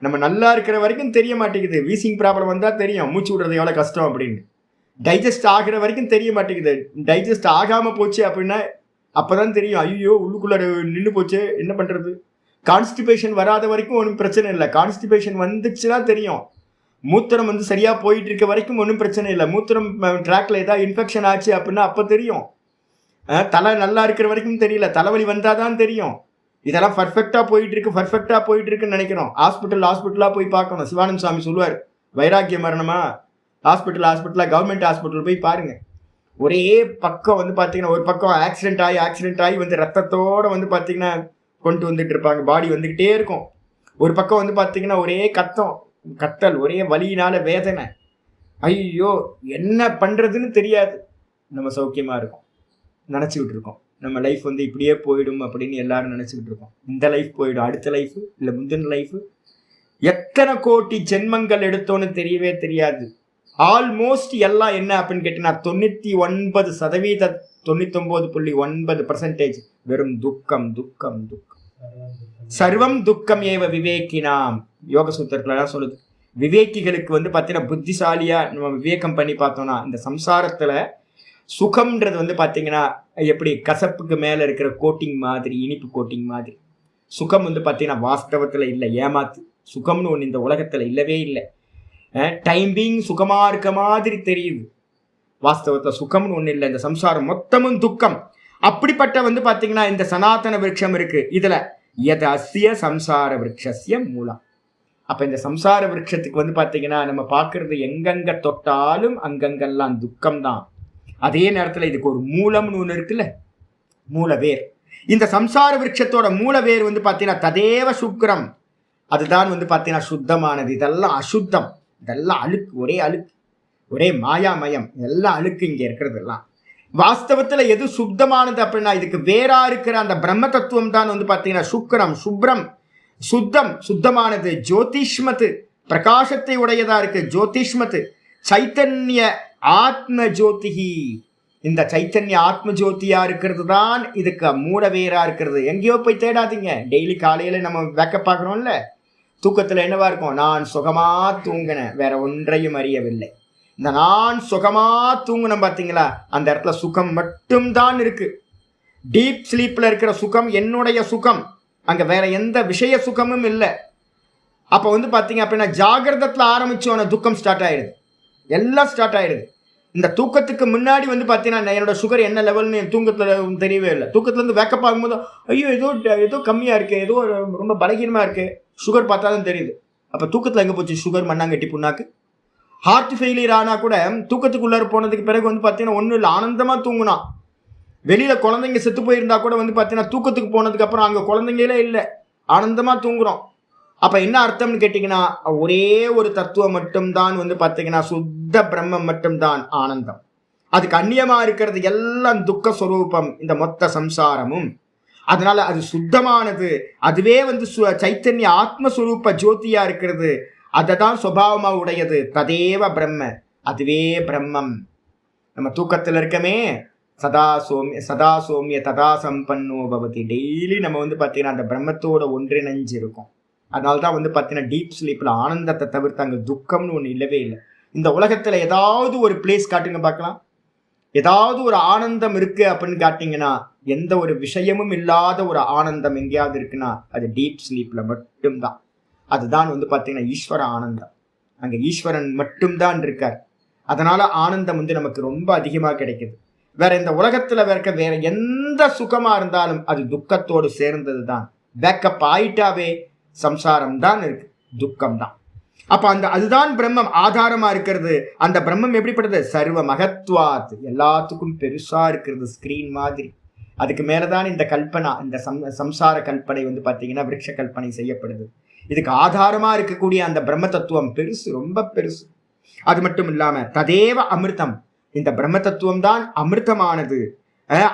Speaker 1: நம்ம நல்லா இருக்கிற வரைக்கும் தெரிய மாட்டேங்குது. வீசிங் ப்ராப்ளம் வந்தால் தெரியும் மூச்சு விடுறது எவ்வளோ கஷ்டம் அப்படின்னு. டைஜஸ்ட் ஆகிற வரைக்கும் தெரிய மாட்டேங்குது. டைஜஸ்ட் ஆகாமல் போச்சு அப்படின்னா அப்போ தான் தெரியும், ஐயோ உள்ளுக்குள்ளே நின்று போச்சு, என்ன பண்ணுறது. கான்ஸ்டிபேஷன் வராத வரைக்கும் ஒன்றும் பிரச்சனை இல்லை. கான்ஸ்டிபேஷன் வந்துச்சுன்னா தெரியும். மூத்திரம் வந்து சரியாக போயிட்டு இருக்க வரைக்கும் ஒன்றும் பிரச்சனை இல்லை. மூத்திரம் ட்ராக்ல ஏதாவது இன்ஃபெக்ஷன் ஆச்சு அப்படின்னா அப்போ தெரியும். தலை நல்லா இருக்கிற வரைக்கும் தெரியல, தலைவலி வந்தால் தான் தெரியும். இதெல்லாம் பர்ஃபெக்டாக போயிட்டு இருக்குன்னு நினைக்கிறோம். ஹாஸ்பிட்டலாக போய் பார்க்கணும். சிவானந்த சுவாமி சொல்லுவார், வைராக்கிய மரணமா, ஹாஸ்பிட்டலாக கவர்மெண்ட் ஹாஸ்பிட்டல் போய் பாருங்க. ஒரே பக்கம் வந்து பார்த்தீங்கன்னா, ஒரு பக்கம் ஆக்சிடென்ட் ஆகி வந்து ரத்தத்தோடு வந்து பார்த்தீங்கன்னா கொண்டு வந்துட்டு இருப்பாங்க. பாடி வந்துக்கிட்டே இருக்கும். ஒரு பக்கம் வந்து பார்த்தீங்கன்னா ஒரே கத்தல், ஒரே வலியினால வேதனை. ஐயோ என்ன பண்ணுறதுன்னு தெரியாது. நம்ம சௌக்கியமாக இருக்கும், நினச்சிக்கிட்டு இருக்கோம். நம்ம லைஃப் வந்து இப்படியே போயிடும் அப்படின்னு எல்லாரும் நினச்சிக்கிட்டு இருக்கோம். இந்த லைஃப் போயிடும், அடுத்த லைஃபு இல்லை முந்தின லைஃபு. எத்தனை கோடி ஜென்மங்கள் எடுத்தோன்னு தெரியவே தெரியாது. ஆல்மோஸ்ட் எல்லாம் என்ன அப்படின்னு கேட்டீங்கன்னா 99%, 99.9% வெறும் துக்கம். சர்வம் துக்கம் ஏவ விவேக்கினாம். யோக சூத்திரத்துல சொல்லுது. விவேக்கிகளுக்கு வந்து பார்த்தீங்கன்னா புத்திசாலியா நம்ம விவேகம் பண்ணி பார்த்தோம்னா, இந்த சம்சாரத்துல சுகம்ன்றது வந்து பார்த்தீங்கன்னா எப்படி கசப்புக்கு மேலே இருக்கிற கோட்டிங் மாதிரி, இனிப்பு கோட்டிங் மாதிரி. சுகம் வந்து பார்த்தீங்கன்னா வாஸ்தவத்தில் இல்லை, ஏமாத்து. சுகம்னு ஒன்று இந்த உலகத்தில் இல்லவே இல்லை. டைம் பீங் சுகமாக இருக்க மாதிரி தெரியுது, வாஸ்தவத்தில் சுகம்னு ஒன்று இல்லை. இந்த சம்சாரம் மொத்தமும் துக்கம். அப்படிப்பட்ட வந்து பார்த்தீங்கன்னா இந்த சனாதன விருட்சம் இருக்கு. இதில் எது அஸ்ய சம்சார விருட்சஸ்ய மூலம். அப்போ இந்த சம்சார விருட்சத்துக்கு வந்து பார்த்தீங்கன்னா நம்ம பார்க்கறது எங்கெங்க தொட்டாலும் அங்கங்கெல்லாம் துக்கம் தான். அதே நேரத்தில் இதுக்கு ஒரு மூலம்னு ஒன்று இருக்குல்ல, மூலவேர். இந்த சம்சார விருட்சத்தோட மூலவேர் வந்து பார்த்தீங்கன்னா ததேவ சுக்ரம். அதுதான் வந்து பார்த்தீங்கன்னா சுத்தமானது. இதெல்லாம் அசுத்தம், இதெல்லாம் அழுக்கு, ஒரே அழுக்கு, ஒரே மாயாமயம், எல்லாம் அழுக்கு இங்கே இருக்கிறதெல்லாம். வாஸ்தவத்தில் எது சுத்தமானது அப்படின்னா இதுக்கு வேறா இருக்கிற அந்த பிரம்ம தத்துவம் தான் வந்து பார்த்தீங்கன்னா சுக்ரம், சுப்ரம், சுத்தம், சுத்தமானது. ஜோதிஷ்மத்து, பிரகாசத்தை உடையதா இருக்கு. ஜோதிஷ்மத்து சைத்தன்ய ஆத்ம ஜோதிகி. இந்த சைத்தன்ய ஆத்ம ஜோதியா இருக்கிறது தான் இதுக்கு மூலவேரா இருக்கிறது. எங்கேயோ போய் தேடாதீங்க. டெய்லி காலையில நம்ம வேக்கப் பார்க்குறோம்ல, தூக்கத்தில் என்னவா இருக்கும், நான் சுகமா தூங்கினேன், வேற ஒன்றையும் அறியவில்லை. இந்த நான் சுகமா தூங்கினேன் பார்த்தீங்களா, அந்த இடத்துல சுகம் மட்டும்தான் இருக்கு. டீப் ஸ்லீப்ல இருக்கிற சுகம் என்னுடைய சுகம், அங்க வேற எந்த விஷய சுகமும் இல்லை. அப்போ வந்து பார்த்தீங்க அப்படின்னா ஜாகிரதத்தில் ஆரம்பிச்சோன துக்கம் ஸ்டார்ட் ஆயிடுது, எல்லாம் ஸ்டார்ட் ஆயிடுது. இந்த தூக்கத்துக்கு முன்னாடி வந்து பார்த்தீங்கன்னா என்னோட சுகர் என்ன லெவல்னு என் தூக்கத்தில் தெரியவே இல்லை. தூக்கத்துலேருந்து வேக்கப் ஆகும்போது ஐயோ ஏதோ கம்மியாக இருக்குது, ஏதோ ரொம்ப பலகீனமாக இருக்குது, சுகர் பார்த்தா தான் தெரியுது. அப்போ தூக்கத்தில் எங்கே போச்சு சுகர், மண்ணாங்கட்டி புண்ணாக்கு. ஹார்ட் ஃபெயிலியர் ஆனால் கூட தூக்கத்துக்குள்ளார போனதுக்கு பிறகு வந்து பார்த்தீங்கன்னா ஒன்றும் இல்லை, ஆனந்தமாக தூங்குனா. வெளியில் குழந்தைங்க செத்து போயிருந்தா கூட வந்து பார்த்தீங்கன்னா தூக்கத்துக்கு போனதுக்கப்புறம் அங்கே குழந்தைங்களே இல்லை, ஆனந்தமாக தூங்குறோம். அப்போ என்ன அர்த்தம்னு கேட்டிங்கன்னா ஒரே ஒரு தத்துவம் மட்டும்தான் வந்து பார்த்தீங்கன்னா சுத்த பிரம்மம் மட்டும்தான் ஆனந்தம். அதுக்கு அந்நியமாக இருக்கிறது எல்லாம் துக்க ஸ்வரூபம், இந்த மொத்த சம்சாரமும். அதனால அது சுத்தமானது, அதுவே வந்து சைத்தன்ய ஆத்மஸ்வரூப ஜோதியா இருக்கிறது, அதை தான் சுபாவமா உடையது. ததேவ பிரம்ம, அதுவே பிரம்மம். நம்ம தூக்கத்தில் இருக்கமே, சதா சோமிய ததா சம்பன்னோ பவதி. டெய்லி நம்ம வந்து பார்த்தீங்கன்னா அந்த பிரம்மத்தோட ஒன்றிணைஞ்சு இருக்கும். அதனால தான் வந்து பார்த்தீங்கன்னா டீப் ஸ்லீப்பில் ஆனந்தத்தை தவிர்த்து அங்கே துக்கம்னு ஒன்று இல்லவே இல்லை. இந்த உலகத்தில் ஏதாவது ஒரு பிளேஸ் காட்டுங்க பார்க்கலாம், ஏதாவது ஒரு ஆனந்தம் இருக்கு அப்படின்னு காட்டிங்கன்னா, எந்த ஒரு விஷயமும் இல்லாத ஒரு ஆனந்தம் எங்கேயாவது இருக்குன்னா அது டீப் ஸ்லீப்பில் மட்டும்தான். அதுதான் வந்து பார்த்தீங்கன்னா ஈஸ்வர ஆனந்தம். அங்க ஈஸ்வரன் மட்டும்தான் இருக்கார். அதனால ஆனந்தம் வந்து நமக்கு ரொம்ப அதிகமாக கிடைக்குது. வேற இந்த உலகத்துல வேற எந்த சுகமா இருந்தாலும் அது துக்கத்தோடு சேர்ந்தது தான். பேக்கப் ஆயிட்டாவே சம்சாரம் தான் இருக்கு, துக்கம் தான். அப்ப அதுதான் பிரம்மம் ஆதாரமா இருக்கிறது. அந்த பிரம்மம் எப்படிப்பட்டது? சர்வ மகத்வாத், எல்லாத்துக்கும் பெருசா இருக்கிறது, ஸ்கிரீன் மாதிரி. அதுக்கு மேலதான் இந்த கல்பனா, இந்த சம்சார கல்பனை வந்து பாத்தீங்கன்னா விருட்ச கல்பனை செய்யப்படுது. இதுக்கு ஆதாரமா இருக்கக்கூடிய அந்த பிரம்ம தத்துவம் பெருசு, ரொம்ப பெருசு. அது மட்டும் இல்லாம ததேவ அமிர்தம், இந்த பிரம்ம தத்துவம் தான் அமிர்தமானது.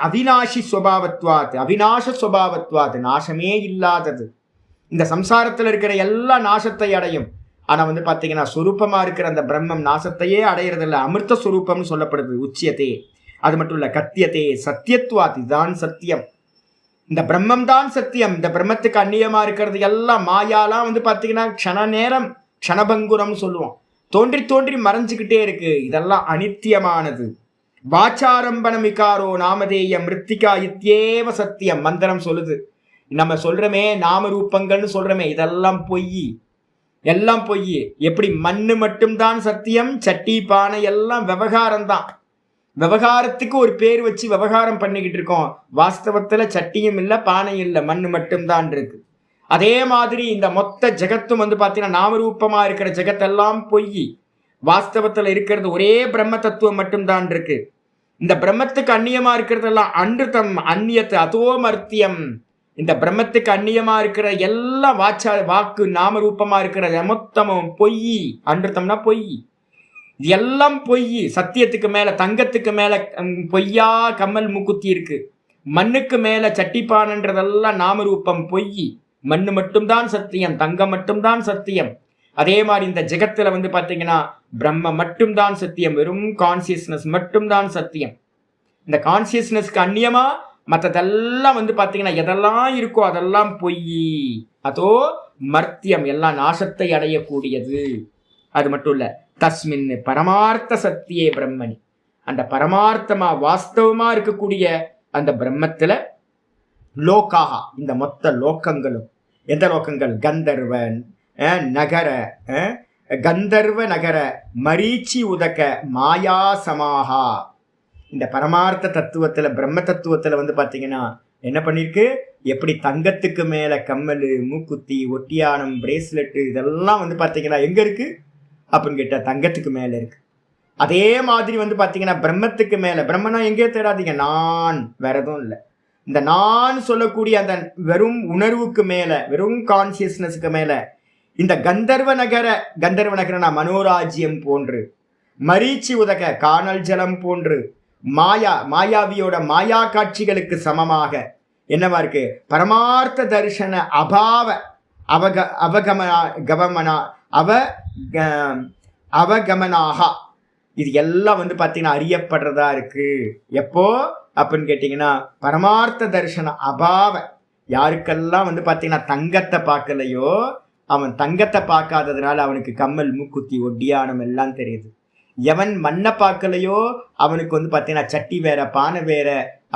Speaker 1: அவிநாசி ஸ்வபாவத்வாத், அவிநாச ஸ்வபாவத்வாத், நாசமே இல்லாதது. இந்த சம்சாரத்துல இருக்கிற எல்லா நாசத்தை அடையும். ஆனா வந்து பாத்தீங்கன்னா சொரூபமா இருக்கிற அந்த பிரம்மம் நாசத்தையே அடையிறது இல்லை, அமிர்த சொரூபம்னு சொல்லப்படுது. உச்சியத்தே, அது மட்டும் இல்ல கத்தியத்தே சத்தியத்வாத், இதுதான் சத்தியம். இந்த பிரம்மம் தான் சத்தியம். இந்த பிரம்மத்துக்கு அந்நியமா இருக்கிறது எல்லாம் மாயாலாம் வந்து பாத்தீங்கன்னா க்ஷண நேரம், க்ஷணபங்குரம் சொல்லுவோம், தோன்றி தோன்றி மறைஞ்சுக்கிட்டே இருக்கு. இதெல்லாம் அனித்தியமானது. வாச்சாரம்பணம் விகாரோ நாமதேய மிருத்திகா இத்யேவ சத்தியம் மந்திரம் சொல்லுது. நம்ம சொல்றமே நாம ரூபங்கள்னு சொல்றமே, இதெல்லாம் பொய், எல்லாம் பொய். எப்படி மண்ணு மட்டும்தான் சத்தியம், சட்டி பானை எல்லாம் விவகாரம் தான். விவகாரத்துக்கு ஒரு பேர் வச்சு விவகாரம் பண்ணிக்கிட்டு இருக்கோம். வாஸ்தவத்துல சட்டியும் இல்லை, பானையும் இல்லை, மண்ணு மட்டும்தான் இருக்கு. அதே மாதிரி இந்த மொத்த ஜெகத்தும் வந்து பாத்தீங்கன்னா நாமரூபமா இருக்கிற ஜெகத்தெல்லாம் பொய். வாஸ்தவத்துல இருக்கிறது ஒரே பிரம்ம தத்துவம் மட்டும்தான் இருக்கு. இந்த பிரம்மத்துக்கு அந்நியமா இருக்கிறதெல்லாம் அன்றுதம் அந்நியத்து அதோமர்த்தியம். இந்த பிரம்மத்துக்கு அந்நியமா இருக்கிற எல்லாம் வாக்கு நாமரூபமா இருக்கிற மொத்தமும் பொய். அன்றுதம்னா பொய், எல்லாம் பொய். சத்தியத்துக்கு மேல தங்கத்துக்கு மேல பொய்யா கம்மல் மூக்குத்தி இருக்கு. மண்ணுக்கு மேல சட்டிப்பானன்றதெல்லாம் நாமரூபம் பொய். மண்ணு மட்டும்தான் சத்தியம், தங்கம் மட்டும்தான் சத்தியம். அதே மாதிரி இந்த ஜெகத்துல வந்து பாத்தீங்கன்னா பிரம்ம மட்டும்தான் சத்தியம், வெறும் கான்சியஸ்னஸ் மட்டும்தான் சத்தியம். இந்த கான்சியஸ்னஸ்க்கு அந்நியமா மற்றதெல்லாம் வந்து பாத்தீங்கன்னா எதெல்லாம் இருக்கோ அதெல்லாம் பொய். அதோ மர்த்தியம், எல்லாம் நாசத்தை அடையக்கூடியது. அது மட்டும் இல்ல தஸ்மின் பரமார்த்த சத்தியே பிரம்மணி, அந்த பரமார்த்தமா வாஸ்தவமா இருக்கக்கூடிய அந்த பிரம்மத்துல லோகாகா, இந்த மொத்த லோக்கங்களும் எந்த லோக்கங்கள்? கந்தர்வன் நகர, கந்தர்வ நகர மரீச்சி உதக மாயா சமாகா. இந்த பரமார்த்த தத்துவத்துல பிரம்ம தத்துவத்துல வந்து பாத்தீங்கன்னா என்ன பண்ணிருக்கு? எப்படி தங்கத்துக்கு மேல கம்மல், மூக்குத்தி, ஒட்டியானம், பிரேஸ்லெட்டு இதெல்லாம் வந்து பாத்தீங்கன்னா எங்க இருக்கு அப்படின்னு கேட்டா தங்கத்துக்கு மேல இருக்கு. அதே மாதிரி வந்து பாத்தீங்கன்னா பிரம்மத்துக்கு மேல, பிரம்மனா எங்கேயோ தேடாதீங்க, நான், வேற எதுவும் இல்லை. இந்த நான் சொல்லக்கூடிய அந்த வெறும் உணர்வுக்கு மேல, வெறும் கான்சியஸ்னஸுக்கு மேல இந்த கந்தர்வ நகரனா மனோராஜ்யம் போன்று, மரீச்சி உதக காணல் ஜலம் போன்று, மாயாவியோட மாயா காட்சிகளுக்கு சமமாக என்னவா இருக்கு? பரமார்த்த தரிசன அபாவ அவகமனாக இது எல்லாம் வந்து பார்த்தீங்கன்னா அறியப்படுறதா இருக்கு. எப்போ அப்படின்னு கேட்டிங்கன்னா பரமார்த்த தரிசன அபாவ. யாருக்கெல்லாம் வந்து பார்த்தீங்கன்னா தங்கத்தை பார்க்கலையோ, அவன் தங்கத்தை பார்க்காததுனால அவனுக்கு கம்மல், மூக்குத்தி, ஒட்டியானம் எல்லாம் தெரியுது. எவன் மண்ணை பார்க்கலையோ அவனுக்கு வந்து பார்த்தீங்கன்னா சட்டி வேற பானை வேற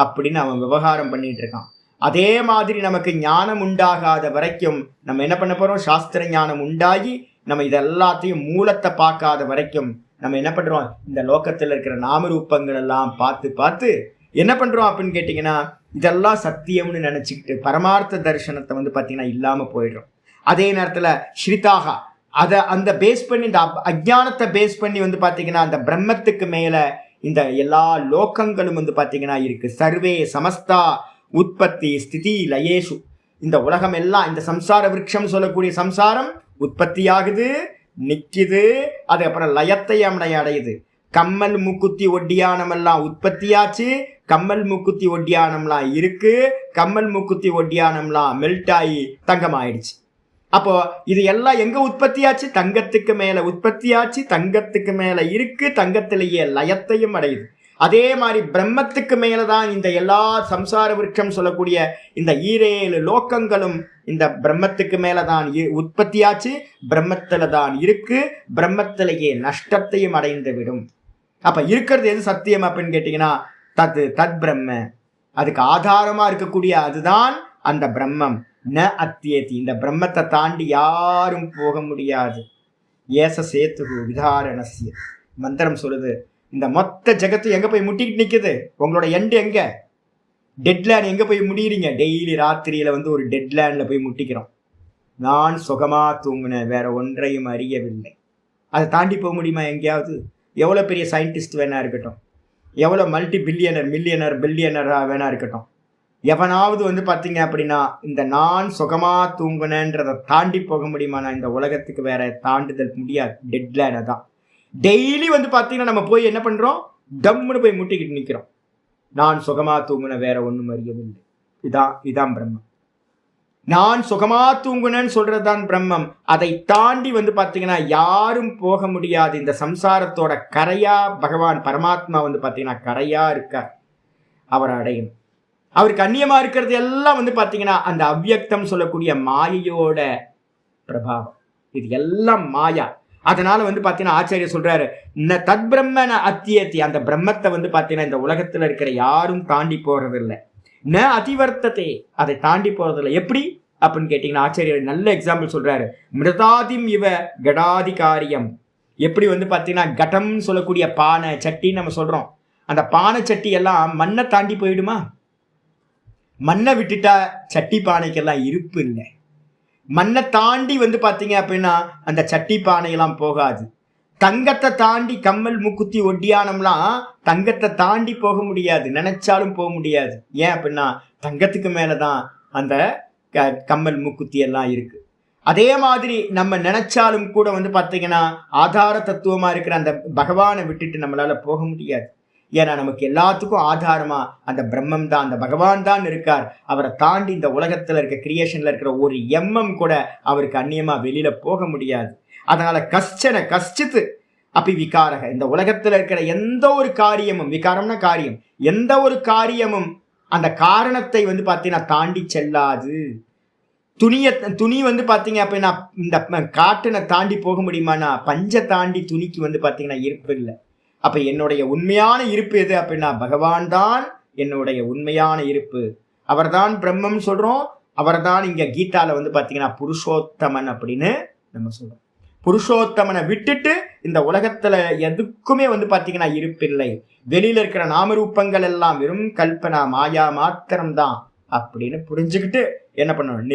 Speaker 1: அப்படின்னு அவன் விவகாரம் பண்ணிட்டு இருக்கான். அதே மாதிரி நமக்கு ஞானம் உண்டாகாத வரைக்கும் நம்ம என்ன பண்ண போறோம்? சாஸ்திர ஞானம் உண்டாகி நம்ம இதெல்லாத்தையும் மூலத்தை பார்க்காத வரைக்கும் நம்ம என்ன பண்றோம்? இந்த லோகத்தில் இருக்கிற நாமரூபங்கள் எல்லாம் பார்த்து என்ன பண்றோம் அப்படின்னு கேட்டீங்கன்னா இதெல்லாம் சத்தியம்னு நினைச்சுக்கிட்டு பரமார்த்த தரிசனத்தை வந்து பார்த்தீங்கன்னா இல்லாம போயிடுறோம். அதே நேரத்துல ஸ்ரிதாகா அந்த பேஸ் பண்ணி, இந்த அஜ்ஞானத்தை பேஸ் பண்ணி வந்து பாத்தீங்கன்னா அந்த பிரம்மத்துக்கு மேல இந்த எல்லா லோகங்களும் வந்து பாத்தீங்கன்னா இருக்கு. சர்வே சமஸ்தா உற்பத்தி ஸ்திதி லயேஷு. இந்த உலகம் எல்லாம், இந்த சம்சார விருட்சம் சொல்லக்கூடிய சம்சாரம் உற்பத்தி ஆகுது, நிக்குது, அதுக்கப்புறம் லயத்தை அடையுது. கம்மல், மூக்குத்தி, ஒட்டியானம் எல்லாம் உற்பத்தியாச்சு, கம்மல், மூக்குத்தி, ஒட்டியானம்லாம் இருக்கு, கம்மல், மூக்குத்தி, ஒட்டியானம்லாம் மெல்ட் ஆகி தங்கமாயிடுச்சு. அப்போ இது எல்லாம் எங்க உற்பத்தியாச்சு? தங்கத்துக்கு மேல உற்பத்தியாச்சு, தங்கத்துக்கு மேல இருக்கு, தங்கத்திலேயே லயத்தையும் அடையுது. அதே மாதிரி பிரம்மத்துக்கு மேலதான் இந்த எல்லா சம்சார விருட்சம் சொல்லக்கூடிய இந்த 7 லோக்கங்களும் இந்த பிரம்மத்துக்கு மேலதான் உற்பத்தியாச்சு, பிரம்மத்துல தான் இருக்கு, பிரம்மத்திலேயே நஷ்டத்தையும் அடைந்து விடும். அப்ப இருக்கிறது எது சத்தியம் அப்படின்னு கேட்டீங்கன்னா தத் பிரம்ம. அதுக்கு ஆதாரமா இருக்கக்கூடிய அதுதான் அந்த பிரம்மம். ந அத்தியேதி, இந்த பிரம்மத்தை தாண்டி யாரும் போக முடியாது. ஏச சேத்துகு விதாரணசிய மந்திரம் சொல்லுது. இந்த மொத்த ஜெகத்து எங்க போய் முட்டிக்கிட்டு நிக்குது? உங்களோட எண்டு எங்க? டெட்லேண்ட் எங்க போய் முடியறீங்க? டெய்லி ராத்திரியில வந்து ஒரு டெட்லேண்ட்ல போய் முட்டிக்கிறோம். நான் சுகமா தூங்குனேன், வேற ஒன்றையும் அறியவில்லை. அதை தாண்டி போக முடியுமா எங்கேயாவது? எவ்வளோ பெரிய சயின்டிஸ்ட் வேணா இருக்கட்டும், எவ்வளோ மல்டி பில்லியனர் வேணா இருக்கட்டும், எவனாவது வந்து பார்த்தீங்க அப்படின்னா இந்த நான் சுகமா தூங்குனேன்றதை தாண்டி போக முடியுமா? நான் இந்த உலகத்துக்கு வேற தாண்டுதல் முடியாது. டெட்லேண்டை தான் டெய்லி வந்து பார்த்தீங்கன்னா நம்ம போய் என்ன பண்ணுறோம்? டம்முன்னு போய் முட்டிக்கிட்டு நிற்கிறோம். நான் சுகமா தூங்குன, வேற ஒன்றும் அறியவில்லை. இதான் பிரம்மம். நான் சுகமா தூங்குனேன்னு சொல்றதுதான் பிரம்மம். அதை தாண்டி வந்து பார்த்தீங்கன்னா யாரும் போக முடியாது. இந்த சம்சாரத்தோட கரையா பகவான் பரமாத்மா வந்து பார்த்தீங்கன்னா கரையா இருக்கார். அவர் அடையும். அவருக்கு அந்நியமா இருக்கிறது எல்லாம் வந்து பார்த்தீங்கன்னா அந்த அவ்யக்தம் சொல்லக்கூடிய மாயையோட பிரபாவம். இது எல்லாம் மாயா. அதனால வந்து பார்த்தீங்கன்னா ஆச்சாரியர் சொல்றாரு, தத் பிரம்ம அத்தியத்தி, அந்த பிரம்மத்தை வந்து பார்த்தீங்கன்னா இந்த உலகத்துல இருக்கிற யாரும் தாண்டி போறதில்லை. ந அதிவர்த்தத்தை, அதை தாண்டி போறதில்லை. எப்படி அப்படின்னு கேட்டீங்கன்னா ஆச்சாரியர் நல்ல எக்ஸாம்பிள் சொல்றாரு. மிருதாதிம் இவ கடாதிகாரியம். எப்படி வந்து பார்த்தீங்கன்னா கடம்னு சொல்லக்கூடிய பானை சட்டின்னு நம்ம சொல்றோம். அந்த பானை சட்டி எல்லாம் மண்ணை தாண்டி போயிடுமா? மண்ணை விட்டுட்டா சட்டி பானைக்கெல்லாம் இருப்பு இல்லை. மண்ணை தாண்டி வந்து பார்த்தீங்க அப்படின்னா அந்த சட்டி பானையெல்லாம் போகாது. தங்கத்தை தாண்டி கம்மல் மூக்குத்தி ஒட்டியானம்லாம் தங்கத்தை தாண்டி போக முடியாது, நினைச்சாலும் போக முடியாது. ஏன் அப்படின்னா தங்கத்துக்கு மேலதான் அந்த கம்மல் மூக்குத்தி எல்லாம் இருக்கு. அதே மாதிரி நம்ம நினைச்சாலும் கூட வந்து பார்த்தீங்கன்னா ஆதார தத்துவமா இருக்கிற அந்த பகவானை விட்டுட்டு நம்மளால போக முடியாது. ஏன்னா நமக்கு எல்லாத்துக்கும் ஆதாரமா அந்த பிரம்மம் தான், அந்த பகவான் தான் இருக்கார். அவரை தாண்டி இந்த உலகத்துல இருக்க கிரியேஷன்ல இருக்கிற ஒரு எம்மம் கூட அவருக்கு அந்நியமா வெளியில போக முடியாது. அதனால கஷ்டித்து அப்படி விகாரக, இந்த உலகத்துல இருக்கிற எந்த ஒரு காரியமும், விகாரம்னா காரியம், எந்த ஒரு காரியமும் அந்த காரணத்தை வந்து பார்த்தீங்கன்னா தாண்டி செல்லாது. துணி வந்து பார்த்தீங்க அப்படின்னா இந்த காட்டனை தாண்டி போக முடியுமானா பஞ்சை தாண்டி துணிக்கு வந்து பார்த்தீங்கன்னா இருப்பு இல்லை. அப்ப என்னுடைய உண்மையான இருப்பு எது அப்படின்னா பகவான் தான் என்னுடைய உண்மையான இருப்பு. அவர் தான் பிரம்மம் சொல்றோம். அவர் தான் இங்க கீதால வந்து பார்த்தீங்கன்னா புருஷோத்தமன் அப்படின்னு நம்ம சொல்றோம். புருஷோத்தமனை விட்டுட்டு இந்த உலகத்துல எதுக்குமே வந்து பார்த்தீங்கன்னா இருப்பில்லை. வெளியில இருக்கிற நாமரூபங்கள் எல்லாம் வெறும் கல்பனா மாயா மாத்திரம்தான் அப்படின்னு புரிஞ்சுக்கிட்டு என்ன பண்ணணும்?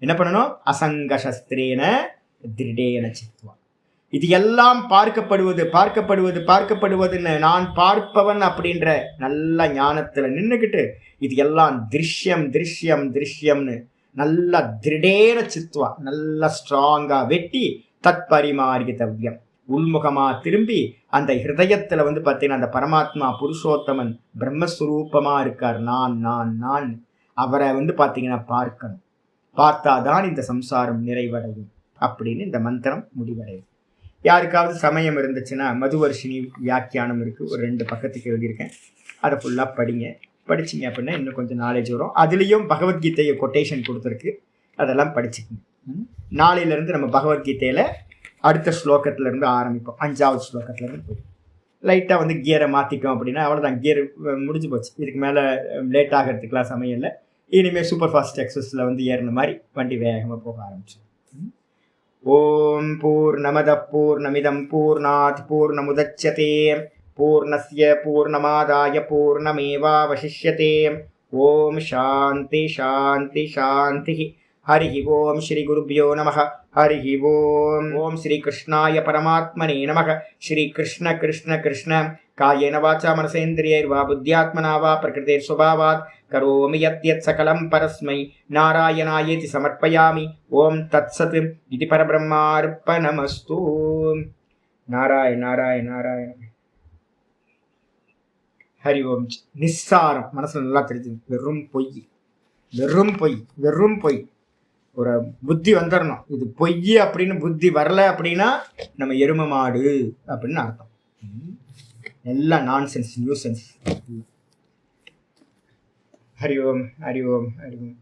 Speaker 1: என்ன பண்ணணும்? அசங்கசஸ்திரேன திருடேன சித்வா. இது எல்லாம் பார்க்கப்படுவதுன்னு நான் பார்ப்பவன் அப்படின்ற நல்ல ஞானத்துல நின்றுக்கிட்டு இது எல்லாம் திருஷ்யம்னு நல்லா திருடேன சித்வா, நல்லா ஸ்ட்ராங்கா வெட்டி தத்பரிமார்கிதவ்யம், உள்முகமா திரும்பி அந்த ஹிருதயத்துல வந்து பார்த்தீங்கன்னா அந்த பரமாத்மா புருஷோத்தமன் பிரம்மஸ்வரூபமா இருக்கார். நான் அவரை வந்து பார்த்தீங்கன்னா பார்க்கணும். பார்த்தாதான் இந்த சம்சாரம் நிறைவடையும் அப்படின்னு இந்த மந்திரம் முடிவடையும். யாருக்காவது சமயம் இருந்துச்சுன்னா மதுவர்ஷினி வியாக்கியானம் இருக்கு, ஒரு 2 பக்கத்துக்கு எழுதியிருக்கேன். அதை ஃபுல்லாக படிச்சிங்க அப்படின்னா இன்னும் கொஞ்சம் நாலேஜ் வரும். அதுலேயும் பகவத்கீதையை கொட்டேஷன் கொடுத்துருக்கு, அதெல்லாம் படிச்சுக்கணும். நாளையிலேருந்து நம்ம பகவத்கீதையில் அடுத்த ஸ்லோகத்திலேருந்து ஆரம்பிப்போம். 5வது ஸ்லோகத்திலேருந்து போய் லைட்டாக வந்து கியரை மாற்றிட்டோம் அப்படின்னா அவ்வளோதான், கியர் முடிஞ்சு போச்சு. இதுக்கு மேலே லேட் ஆகிறதுக்கெலாம் சமயம் இல்லை. இனிமேல் சூப்பர் ஃபாஸ்ட் எக்ஸஸில் வந்து ஏறின மாதிரி வண்டி வேகமாக போக ஆரம்பிச்சு. ஓம் பூர்ணமத பூர்ணமிதம் பூர்ணாத் பூர்ணமுதச்யதே பூர்ணஸ்ய பூர்ணமாதாய பூர்ணமேவாவசிஷ்யதே. ஓம் சாந்தி சாந்தி சாந்தி. ஹரி ஓம் ஸ்ரீ குருப்யோ நமः. ஹரி ஓம். ஓம் ஸ்ரீ கிருஷ்ணாய பரமாத்மனே நமः. ஸ்ரீ கிருஷ்ண கிருஷ்ண கிருஷ்ண காயேன வாச்சா மனசேந்திரியைர்வா புத்தியாத்மனா வா பிரகிருதேர் சுபாவாத் கரோமி யத்யத் சகலம் பரஸ்மை நாராயணாயேதி சமர்ப்பயாமி. ஓம் தத்சத் இது பரபிரம்மார்ப்பணமஸ்து. நாராயண நாராயண நாராயண. ஹரி ஓம். நிஸ்ஸாரம் மனசுல நல்லா தெரிஞ்சு, வெறும் பொய். ஒரு புத்தி வந்துடணும், இது பொய் அப்படின்னு புத்தி வரல அப்படின்னா நம்ம எரும மாடு அப்படின்னு அர்த்தம். எல்லாம் நான்சென்ஸ், நியூசென்ஸ். ஹரி ஓம் ஹரி ஓம் ஹரி ஓம்.